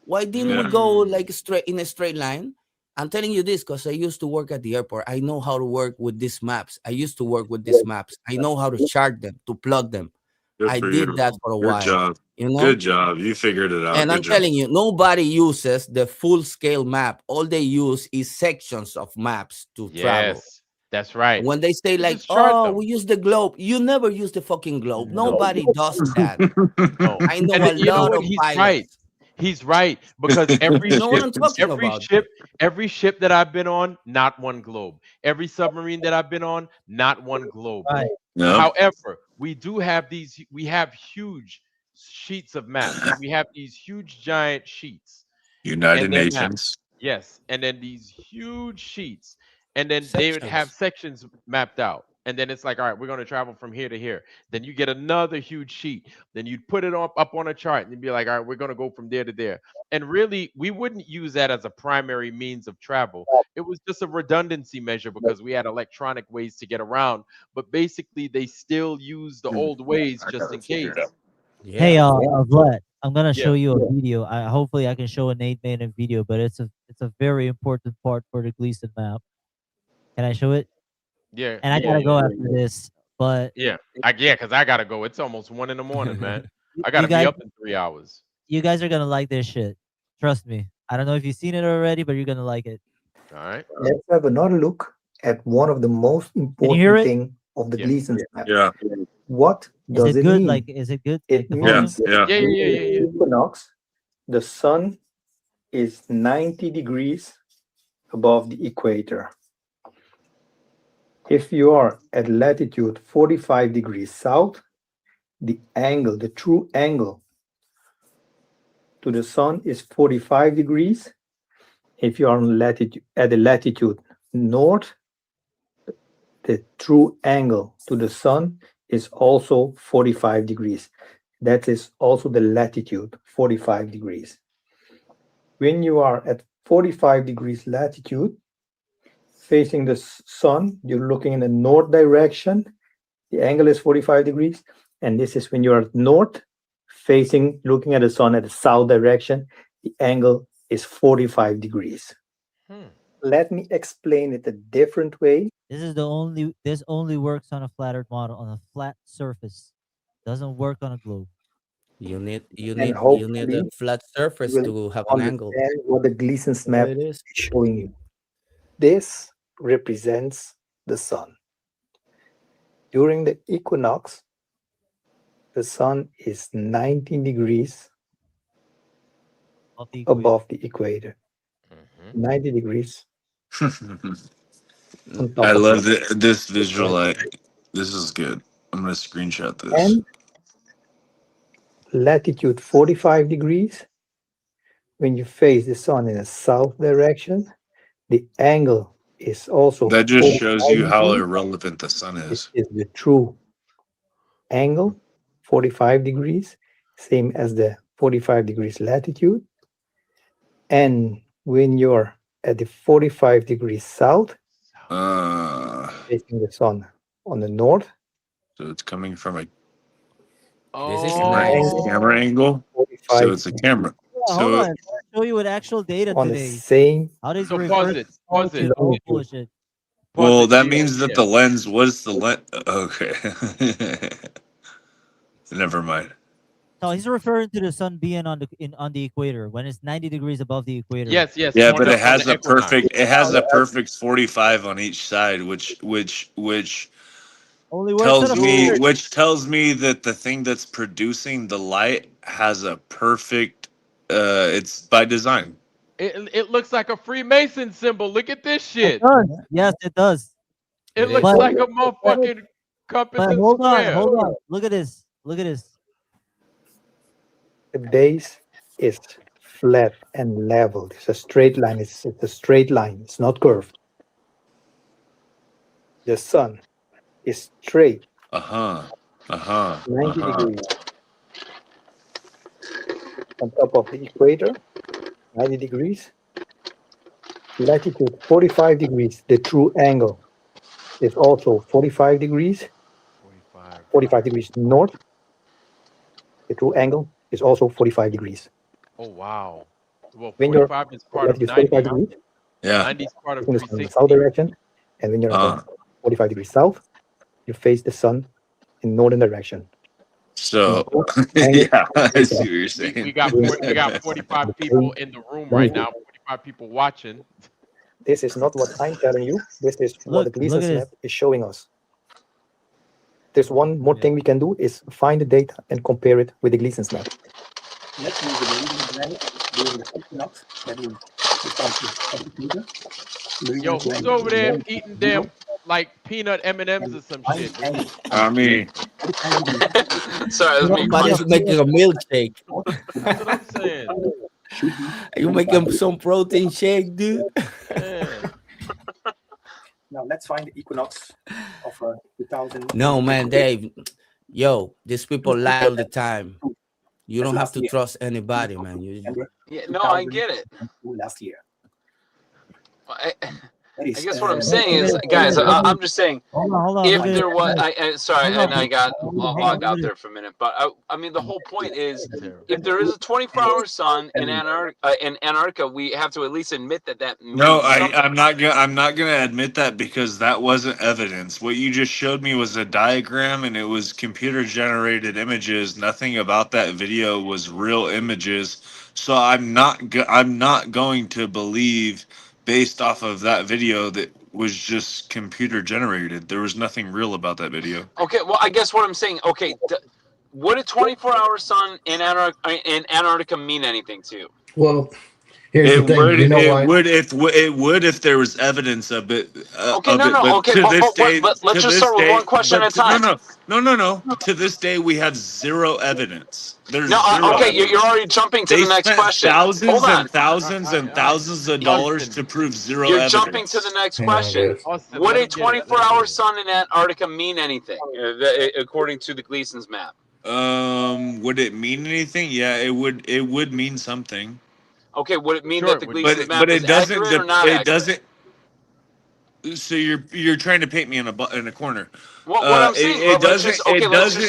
Why didn't we Yeah. go Mm. like straight in a straight line? I'm telling you this because I used to work at the airport. I know how to work with these maps. I used to work with these maps. I know how to chart them, to plug them. Good I for did you. that for a Good while, job. you know? Good job. You figured it out. And Good I'm job. telling you, nobody uses the full scale map. All they use is sections of maps to travel. Yes, that's right. When they say You like, just chart "Oh, them. we use the globe," you never use the fucking globe. No, Nobody does that. no. I know And a you know lot what? of He's right. pilots. He's right because You know what I'm talking about. every ship that I've been on, not one globe. Every submarine that I've been on, not one globe. Right. Yep. However, we have huge sheets of maps. We have these huge giant sheets United and then maps. Nations. Yes, and then these huge sheets, and then they would have Sections. sections mapped out. And then it's like, all right, we're going to travel from here to here. Then you get another huge sheet. Then you'd put it up on a chart and you'd be like, all right, we're going to go from there to there. And really, we wouldn't use that as a primary means of travel. It was just a redundancy measure because we had electronic ways to get around. But basically, they still use the old ways I just got in it figured case. out. Hey, Yeah. Vlad, I'm gonna Yeah. show you a video. Hopefully I can show a Nate made a video, but it's a very important part for the Gleason map. Can I show it? Yeah. And I Yeah. gotta go Yeah. after this, but Yeah. Because I gotta go. It's almost 1 in the morning, man. I you gotta be guys up in 3 hours. you guys are gonna like this shit. Trust me. I don't know if you've seen it already, but you're gonna like it. All right. Let's have another look at one of the most Can you hear important it? thing of the Yeah. Gleason's map. Yeah. What Is does it it good? mean? Like, is it good? It Like the Yeah. volume? means Yeah. Yeah. Yeah. Yeah. Yeah. Yeah. equinox, the sun is 90 degrees above the equator. If you are at latitude 45 degrees south, the true angle to the sun is 45 degrees. If you are at the latitude north, the true angle to the sun is also 45 degrees. That is also the latitude, 45 degrees. When you are at 45 degrees latitude, facing the sun, you're looking in the north direction, the angle is 45 degrees. And this is when you're at north, looking at the sun at the south direction, the angle is 45 degrees. Let me explain it a different way. This only works on a flattered model on a flat surface. Doesn't work on a globe. You need And a hopefully flat you surface will to have an angle. understand what the Gleason's There map it is. is showing you. This represents the sun. During the equinox, the sun is 90 degrees above the equator. 90 degrees on top I of love it. this visual. This is good. I'm gonna screenshot this. And latitude 45 degrees, when you face the sun in a south direction, the angle is also That just 45 shows you how degrees. irrelevant the sun This is. is the true angle, 45 degrees, same as the 45 degrees latitude. And when you're at the 45 degrees south, facing the sun on the north, So it's coming from a This is camera angle. So it's a camera. Yeah, hold So on. I'll show you with actual data on the today. same How does So reverse pause it. bullshit? well, that Yeah, means that yeah. the lens was the lens. Okay. Never mind. No, he's referring to the sun being on the equator when it's 90 degrees above the equator. Yes, Yeah, on but it on has the a equinox. perfect 45 on each side, which Only works on a flat. tells me that the thing that's producing the light has a perfect it's by design. It looks like a Freemason symbol. Look at this It shit. does. Yes, it does. It looks But- like a motherfucking compass But and hold square. on. Look at this. the base is flat and level. It's a straight line. It's a straight line. It's not curved. The sun is straight 90 degrees on top of the equator, 90 degrees. Latitude 45 degrees, the true angle is also 45 degrees. 45 degrees north. The true angle is also 45 degrees. Oh wow. Well, When you're 45 is part of latitude 90. 45 degrees, 90 is part of in the south 360. direction, and when you're at the 45 degrees south, you face the sun in northern direction. So Angle yeah, I is see what you're saying. We got 45 people in the room right now. 45 people watching. This is not what I'm telling you. This is what the Gleason's map is showing us. There's one more thing we can do is find the data and compare it with the Gleason's map. Let's use the meridian granite during the equinox. That will Yo, who's over there eating damn like peanut M&Ms or some shit? I mean, sorry, that's me. Somebody's making a milkshake. That's what I'm saying. You making some protein shake, dude? Now let's find the equinox of 2000. No, man, Dave. Yo, these people lie all the time. You don't have to trust anybody, man. Yeah, no, I get it. Last year. I guess what I'm saying is, guys, I'm just saying, if there was, sorry, and I got logged out there for a minute, but I mean, the whole point is, if there is a 24-hour sun in Antarctica, we have to at least admit that means something. I'm not gonna admit that because that wasn't evidence. What you just showed me was a diagram, and it was computer generated images. Nothing about that video was real images. So I'm not going to believe, based off of that video, that was just computer generated. There was nothing real about that video. Okay, well, I guess what I'm saying, okay, would a 24-hour sun in Antarctica mean anything to you? Well, here's the thing. You know why? It would if there was evidence of it. Okay, let's just start with one question at a time. No. To this day, we have zero evidence. There's no, zero. Okay, you're already jumping to the next question. Thousands Hold on. and thousands and thousands of dollars to prove zero You're evidence. Jumping to the next question. Would a 24-hour sun in Antarctica mean anything, according to the Gleason's map? Would it mean anything? Yeah, it would. It would mean something. Okay, would it mean that the Gleason's map is doesn't. accurate or not It accurate? doesn't. So you're trying to paint me in a corner. What I'm saying, Let's just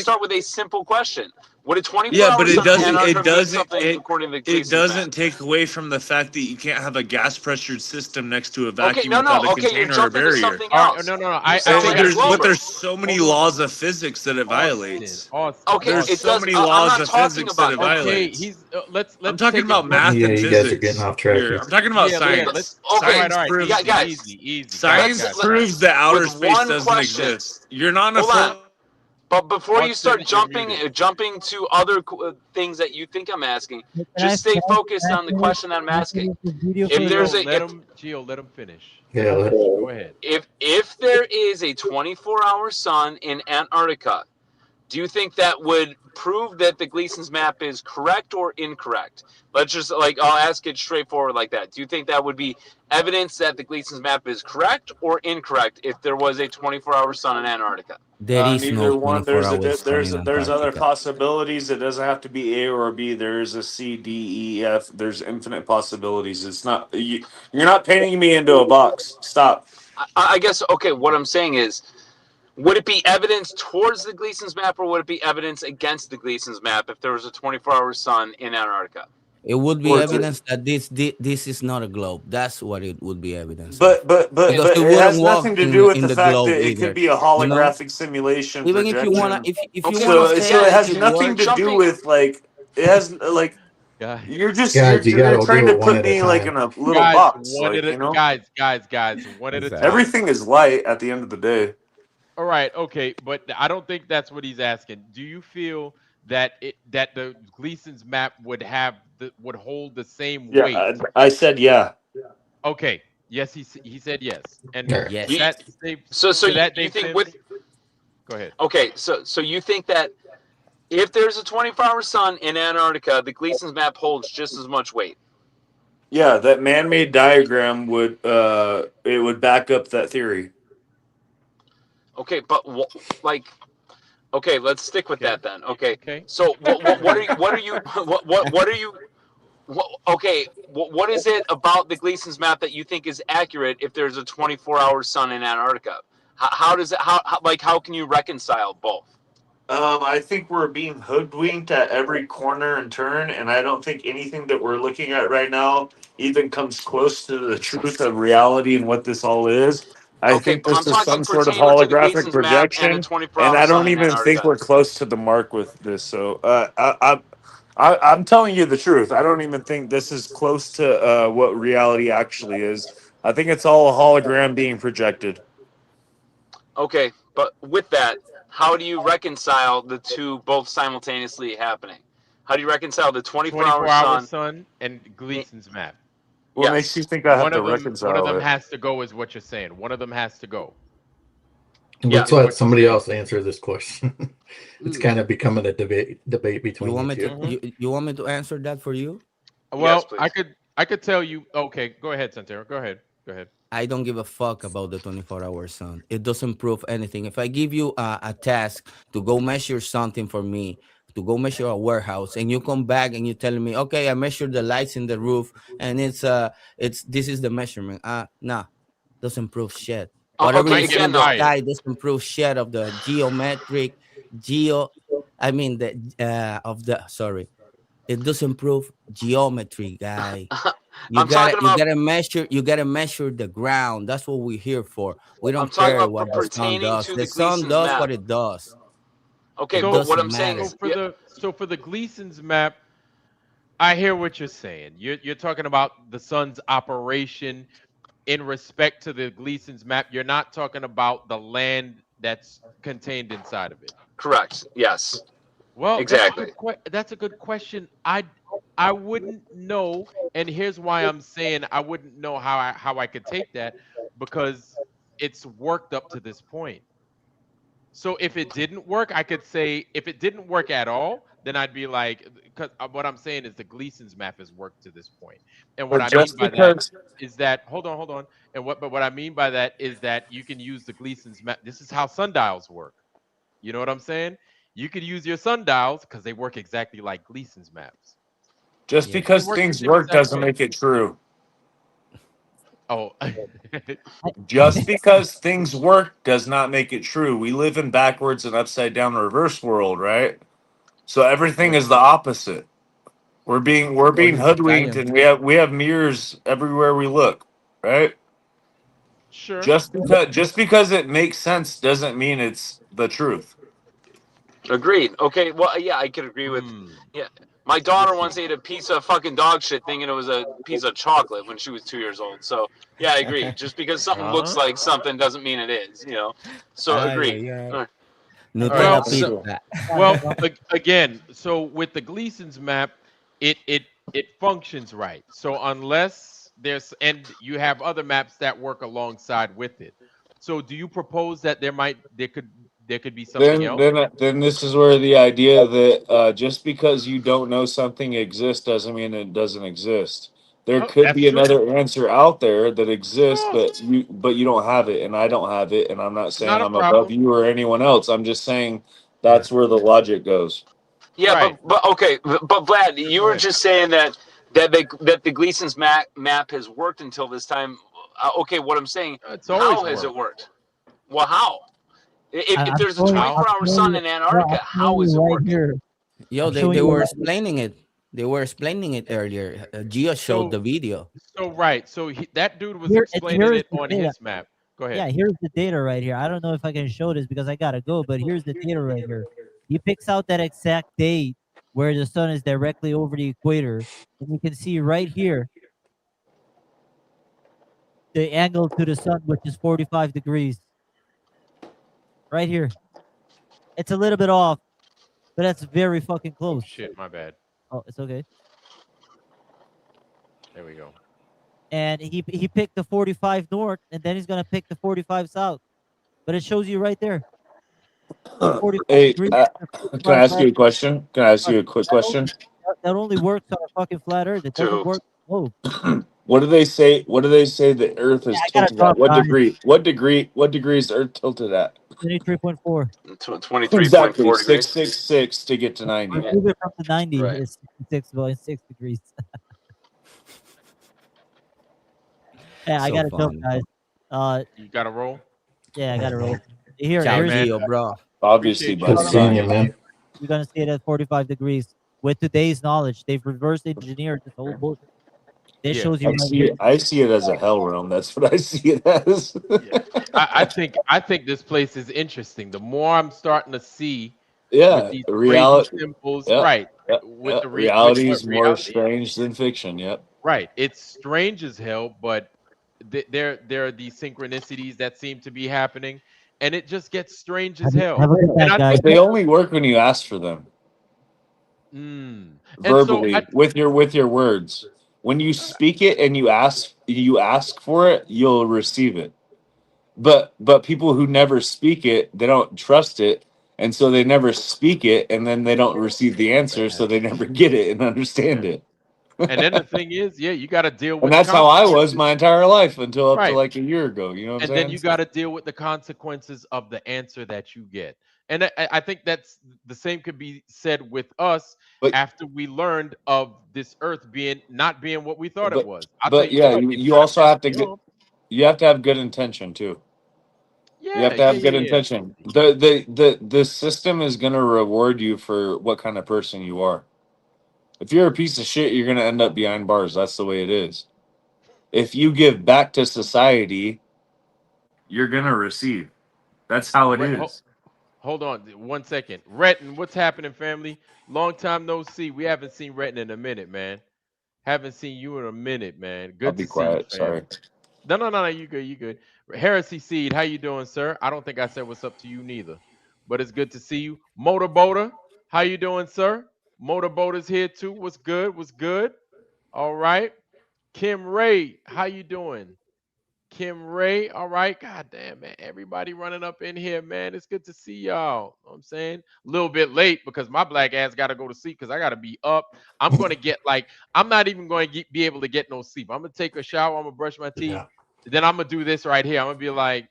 start with a simple question. Would a 24 Yeah, hour but sun it in doesn't. It Antarctica mean doesn't. something according to the It Gleason's map? doesn't take away from the fact that you can't have a gas pressured system next to a Okay, vacuum no, without a okay, you're container or jumping to barrier. something All right, else. no. You I sound think like a There's Glober. so many hold on. laws of physics that it violates. Okay, There's it so does. many I'm laws not of talking physics that about it that. Okay, violates. he's let's I'm talking take it about one. math Yeah, and you guys are getting physics off track here. here. I'm talking about Yeah, science. let's Okay, Science all right. proves guys, Easy. science Guys. proves that outer with space one doesn't question. exist. You're not in a Hold on. full. But before you Austin, start you're muted. jumping to other things that you think I'm asking, Can just stay focused on the finish question I'm asking. this video If for there's you? a Gio, let him finish. Yeah, Go ahead. if there is a 24-hour sun in Antarctica, do you think that would prove that the Gleason's map is correct or incorrect? Let's just I'll ask it straightforward like that. Do you think that would be evidence that the Gleason's map is correct or incorrect if there was a 24-hour sun in Antarctica? There is no Neither one. 24 hours sun in There's other Antarctica. possibilities. It doesn't have to be A or B. There's a C, D, E, F. There's infinite possibilities. It's not you're not painting me into a box. Stop. I guess okay. What I'm saying is, would it be evidence towards the Gleason's map or would it be evidence against the Gleason's map if there was a 24-hour sun in Antarctica? It would be Towards it. evidence that this is not a globe. That's what it would be evidence But of. but but Because but it it wouldn't has walk nothing to do with in the the fact globe that it could either. be a You know, holographic simulation even if you wanna, projection. if you Okay, wanna So but say so it again, that has it nothing works, to do jumping. with like it has like Guys, you're just guys, you got you're to trying do to it one put at a me like in time. a little box, one at like a you know. guys, one at a time. Everything is light at the end of the day. All right, okay, but I don't think that's what he's asking. Do you feel that that the Gleason's map would hold the same Yeah, weight? I said yeah. Okay. Yes, he said yes. And All right. yes. is that safe? So To that you makes think sense? with Go ahead. okay, so you think that if there's a 24-hour sun in Antarctica, the Gleason's map holds just as much weight. Yeah, that man-made diagram would it would back up that theory. Okay, but okay, let's stick with Okay. that then. Okay. Okay. So what are you okay, what is it about the Gleason's map that you think is accurate if there's a 24-hour sun in Antarctica? How does it how can you reconcile both? I think we're being hoodwinked at every corner and turn, and I don't think anything that we're looking at right now even comes close to the truth of reality and what this all is. I Okay, think but I'm this is talking some sort of pertaining to the holographic Gleason's map and a projection, and 24-hour I sun don't in even think Antarctica. we're close to the mark with this. So I'm telling you the truth. I don't even think this is close to what reality actually is. I think it's all a hologram being projected. Okay, but with that, how do you reconcile the two both simultaneously happening? How do you reconcile the 24-hour 24-hour sun? sun and Gleason's map. What makes you think I have One to of reconcile them it? has to go is what you're saying. One of them has to go. Let's is let what somebody you're saying. else answer this question. It's kind of becoming a debate You between want you me two. to you want me to answer that for you? Well, Yes, please. I could tell you. Okay, go ahead, Santero. Go ahead. I don't give a fuck about the 24-hour sun. It doesn't prove anything. If I give you a task to go measure something for me, to go measure a warehouse, and you come back and you telling me, okay, I measured the lights in the roof, and it's this is the measurement. Nah, doesn't prove shit. Whatever Okay, you see again in the though. sky doesn't prove shit of the geometric I mean the of the sorry. It doesn't prove geometry, guy. You I'm talking about you gotta measure the ground. That's what we're here for. We I'm don't talking care about what the sun pertaining does. to The the sun Gleason's does map. what it does. Okay, It but what doesn't I'm saying matter. is For the Gleason's map, I hear what you're saying. You're talking about the sun's operation in respect to the Gleason's map. You're not talking about the land that's contained inside of it. correct. Yes. Well, Exactly. that's a good question. I wouldn't know, and here's why I'm saying I wouldn't know how I could take that, because it's worked up to this point. So if it didn't work, I could say if it didn't work at all, then I'd be like, because what I'm saying is the Gleason's map has worked to this point, and what But I mean just by that because is that hold on, but what I mean by that is that you can use the Gleason's map. This is how sundials work. You know what I'm saying? You could use your sundials because they work exactly like Gleason's maps. just Yeah. They because work the things same work exact doesn't way. make it true. Oh, Just because things work does not make it true. We live in backwards and upside down reverse world, right? So everything is the opposite. We're being hoodwinked, and we have mirrors everywhere we look, right? Sure. Just because it makes sense doesn't mean it's the truth. Agreed. Okay. Well, yeah, I could agree with. Yeah, my daughter once ate a piece of fucking dog shit, thinking it was a piece of chocolate when she was 2 years old. So yeah, I agree. Just because something looks like something doesn't mean it is. You know. So agreed. All right. Nutella So- pizza. Again, so with the Gleason's map, it functions right. So unless there's and you have other maps that work alongside with it. So do you propose that there could be something else? Then this is where the idea that just because you don't know something exists doesn't mean it doesn't exist. There Oh, could that's be true. another answer out there that exists, Sure. but you don't have it, and I don't have it, and I'm not saying Not a I'm above problem. you or anyone else. I'm just saying that's where the logic goes. Yeah, Right. but okay, but Vlad, you Go were ahead. just saying that the Gleason's map has worked until this time. Okay, what I'm saying, It's always how has it worked. worked? Well, how? If I'm there's a showing, 24-hour sun in Antarctica, how is it right working? here. Yo, I'm they showing you were right- explaining it. They were explaining it earlier. Gio showed the video. So right. So that dude was Here, explaining here's it the on data. his map. Go ahead. Yeah, here's the data right here. I don't know if I can show this because I gotta go, but here's the data right here. He picks out that exact date where the sun is directly over the equator, and you can see right here the angle to the sun, which is 45 degrees. Right here. It's a little bit off, but that's very fucking Oh close. shit, my bad. Oh, it's okay. There we go. And he picked the 45 north, and then he's gonna pick the 45 south. But it shows you right there. The 45 Hey, degrees. can I ask you a question? Can I ask you a quick question? That only works on a fucking flat Earth. It doesn't work. Oh, What do they say? What do they say the Earth is I gotta tilted drop, at? What guys. degree? What degree? What degree is the Earth tilted at? 23.4. 23.4 Exactly degrees. 666 to get to 90. Move it from the 90. Right. It's 66.6 degrees. Yeah, I So gotta jump, funny. guys. You got to roll. Yeah, I gotta roll. Here, Ciao, here's Gio, bro. Obviously, Appreciate buddy. you. Good seeing you, man. you're gonna see it at 45 degrees. With today's knowledge, they've reverse engineered this whole bullshit. This Yeah. shows you right here. I see it as a hell realm. That's what I see it as. I think this place is interesting. The more I'm starting to see Yeah, with these crazy reality. symbols, Yep, right? yep, With yep. the Reality what is more reality is. strange than fiction. Yep. Right. It's strange as hell, but there are these synchronicities that seem to be happening, and it just gets strange as hell. Have a good And night, I guys. But they only work when you ask for them and so verbally with your words. When you speak it and you ask for it, you'll receive it. But people who never speak it, they don't trust it, and so they never speak it, and then they don't receive the answer, so they never get it and understand it. and then the thing is, yeah, you got to deal with And the that's how I was consequences. my entire life until up to Right. like a year ago. You know what I'm And saying? then you got to deal with the consequences of the answer that you get. And I think that's the same could be said with us after we learned of this earth not being what we thought it was. I'll tell But you yeah, what, you also have to get, you have to have good intention too. You have to have good intention. The system is going to reward you for what kind of person you are. If you're a piece of shit, you're going to end up behind bars. That's the way it is. If you give back to society, you're going to receive. That's how it is. Hold on 1 second. Retton, what's happening, family? Long time no see. We haven't seen Retton in a minute, man. Haven't seen you in a minute, man. Good I'll be to see you, quiet. fam. Sorry. No. You good. You good. Heresy Seed, how you doing, sir? I don't think I said what's up to you neither, but it's good to see you. Motorboater, how you doing, sir? Motorboater's here too. What's good? What's good? All right. Kim Ray, how you doing? Kim Ray, all right. God damn, man. Everybody running up in here, man. It's good to see y'all. Know what I'm saying? A little bit late because my black ass got to go to sleep because I got to be up. I'm going to get I'm not even going to be able to get no sleep. I'm going to take a shower. I'm going to brush my teeth. Yeah. Then I'm going to do this right here. I'm going to be like,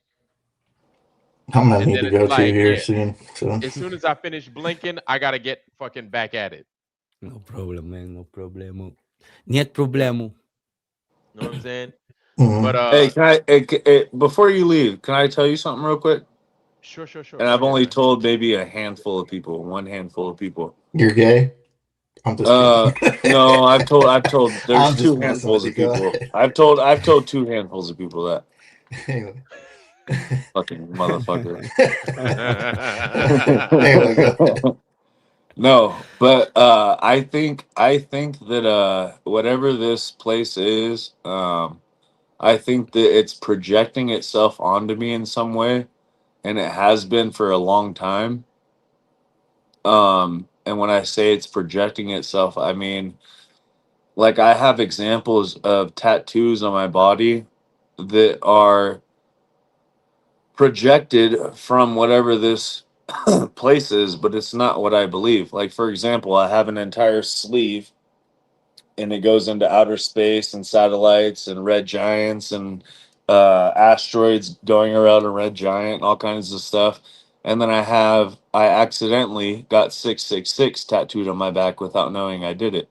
I'm gonna and need then to it's go to like, here yeah. soon. So As soon as I finish blinking, I got to get fucking back at it. No problem, man. No problemo. Niet problemo. You know what I'm saying? Mhm. But Hey, before you leave, can I tell you something real quick? Sure, sure, sure. And Go I've ahead, only man. told maybe a handful of people, one handful of people. You're gay? I'm just kidding. No, I've told there's I'm two just messing handfuls with you. of Go people. ahead. I've told two handfuls of people that. Anyway. Fucking motherfucker. Anyway, go ahead. No, but I think that whatever this place is, I think that it's projecting itself onto me in some way, and it has been for a long time. And when I say it's projecting itself, I mean, like, I have examples of tattoos on my body that are projected from whatever this place is, but it's not what I believe. Like, for example, I have an entire sleeve and it goes into outer space and satellites and red giants and asteroids going around a red giant, all kinds of stuff. And then I accidentally got 666 tattooed on my back without knowing I did it.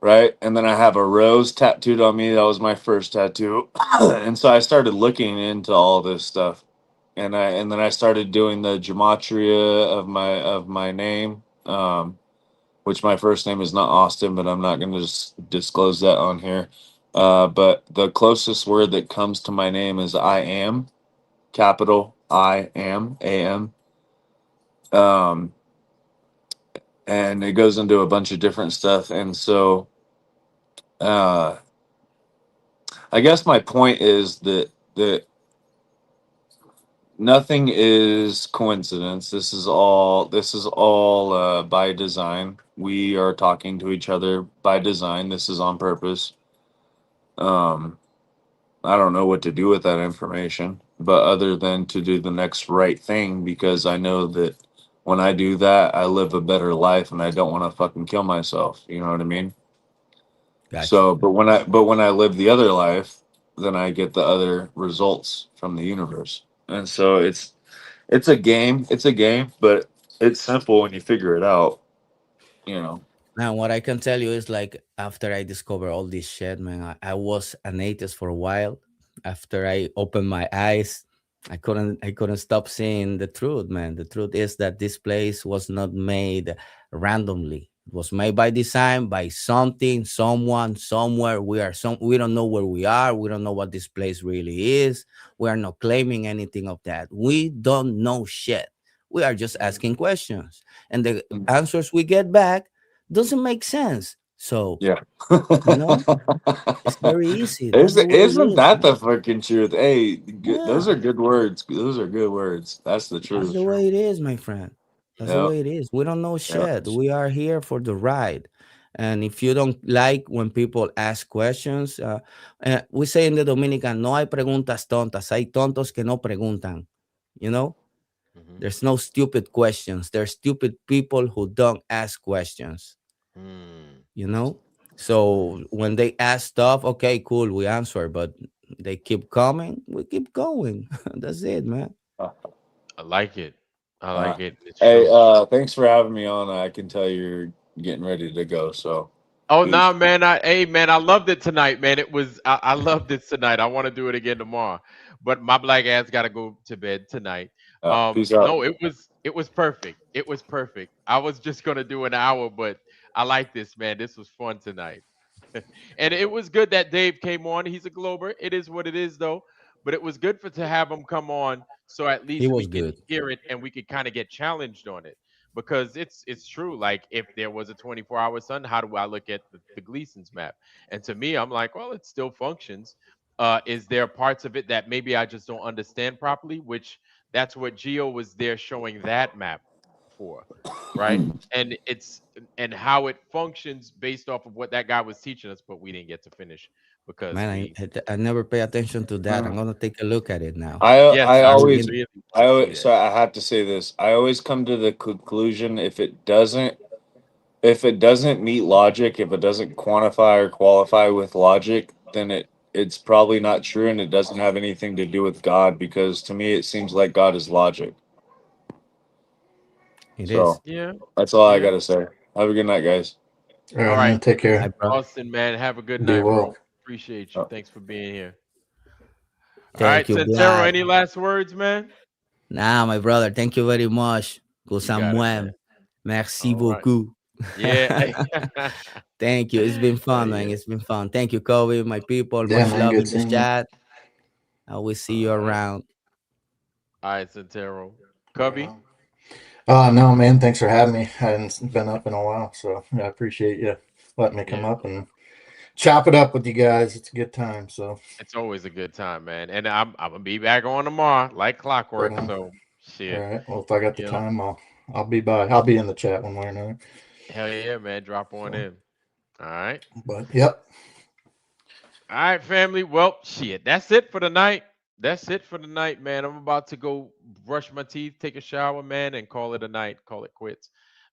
Right. And then I have a rose tattooed on me. That was my first tattoo. And so I started looking into all this stuff. And then I started doing the gematria of my name. Which my first name is not Austin, but I'm not going to disclose that on here. But the closest word that comes to my name is I am, capital I am, A-M. And it goes into a bunch of different stuff. And so I guess my point is that nothing is coincidence. This is all by design. We are talking to each other by design. This is on purpose. Um, I don't know what to do with that information, but other than to do the next right thing, because I know that when I do that, I live a better life, and I don't want to fucking kill myself. You know what I mean? Gotcha. So, but when I live the other life, then I get the other results from the universe. And so it's a game. It's a game, but it's simple when you figure it out. You know. Now, what I can tell you is like after I discovered all this shit, man, I was an atheist for a while. After I opened my eyes, I couldn't stop seeing the truth, man. The truth is that this place was not made randomly. It was made by design by something, someone, somewhere. We don't know where we are. We don't know what this place really is. We are not claiming anything of that. We don't know shit. We are just asking questions. And the answers we get back doesn't make sense. So, Yeah. it's very easy. That's the way it Isn't is, that man. the fucking truth? Hey, those Yeah, are good words. Those are good words. That's the that's truth. the way it is, my friend. That's the Yeah. way it is. We don't know Yeah. shit. We are here for the ride. And if you don't like when people ask questions, we say in the Dominican, no hay preguntas tontas. Hay tontos que no preguntan. You know, Mm-hmm. there's no stupid questions. There's stupid people who don't ask questions. You know, so when they ask stuff, okay, cool, we answer, but they keep coming, we keep going. That's it, man. I like it. I Uh, like it. It's hey, true. thanks for having me on. I can tell you're getting ready to go. So, Oh peace. no, man! Hey, man! I loved it tonight, man. I loved it tonight. I want to do it again tomorrow, but my black ass got to go to bed tonight. Peace out. No, it was perfect. It was perfect. I was just gonna do an hour, but I like this, man. This was fun tonight. And it was good that Dave came on. He's a Glober. It is what it is, though. But it was good to have him come on, so at He least we was can good. hear it and we could kind of get challenged on it. Because it's true. Like if there was a 24-hour sun, how do I look at the Gleason's map? And to me, I'm like, well, it still functions. Is there parts of it that maybe I just don't understand properly? Which that's what Geo was there showing that map for, right? And how it functions based off of what that guy was teaching us, but we didn't get to finish because Man, we I never pay attention to that. I'm gonna take a look at it now. yes, I I always really want to see so that. I have to say this. I always come to the conclusion if it doesn't meet logic, if it doesn't quantify or qualify with logic, then it's probably not true, and it doesn't have anything to do with God, because to me it seems like God is logic. It is. So Yeah, that's all I yeah. gotta say. Have a good night, guys. All All right, right, man. Take Hi, care. bro. Austin, man, have a good Be night, bro. well. Appreciate you. Thanks for being here. All right, Thank you, Santero, Black. any last words, man? Nah, my brother. Thank you very much. You got it, man. Merci All right. beaucoup. Yeah. Thank you. It's been fun, man. Yeah. It's been fun. Thank you, Kobe, my people. Yeah, Much man. love Good in the seeing you. chat. I will see you All right. around. All right, Santero. Cubby. No, man. Thanks for having me. I hadn't been up in a while, so I appreciate you letting me come Yeah. up and chop it up with you guys. It's a good time. So It's always a good time, man. And I'm gonna be back on tomorrow, like right clockwork. on. So All shit. right. Well, if I got the You know. time, I'll be by. I'll be in the chat one way or another. Hell yeah, man. Drop on So, in. All right. but yep. All right, family. Well, shit. That's it for the night. That's it for the night, man. I'm about to go brush my teeth, take a shower, man, and call it a night. Call it quits.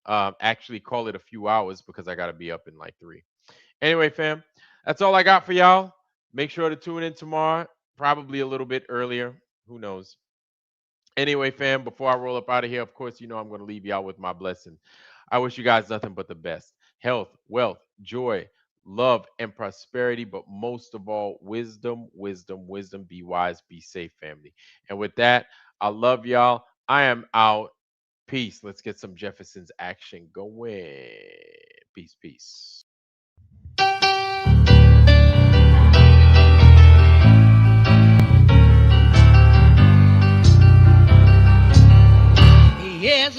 Actually, call it a few hours because I gotta be up in like 3. Anyway, fam, that's all I got for y'all. Make sure to tune in tomorrow, probably a little bit earlier. Who knows? Anyway, fam, before I roll up out of here, of course, you know I'm going to leave y'all with my blessing. I wish you guys nothing but the best health, wealth, joy, love, and prosperity, but most of all, wisdom, wisdom, wisdom. Be wise, be safe, family. And with that, I love y'all. I am out. Peace. Let's get some Jefferson's action going. Peace, peace. Yes,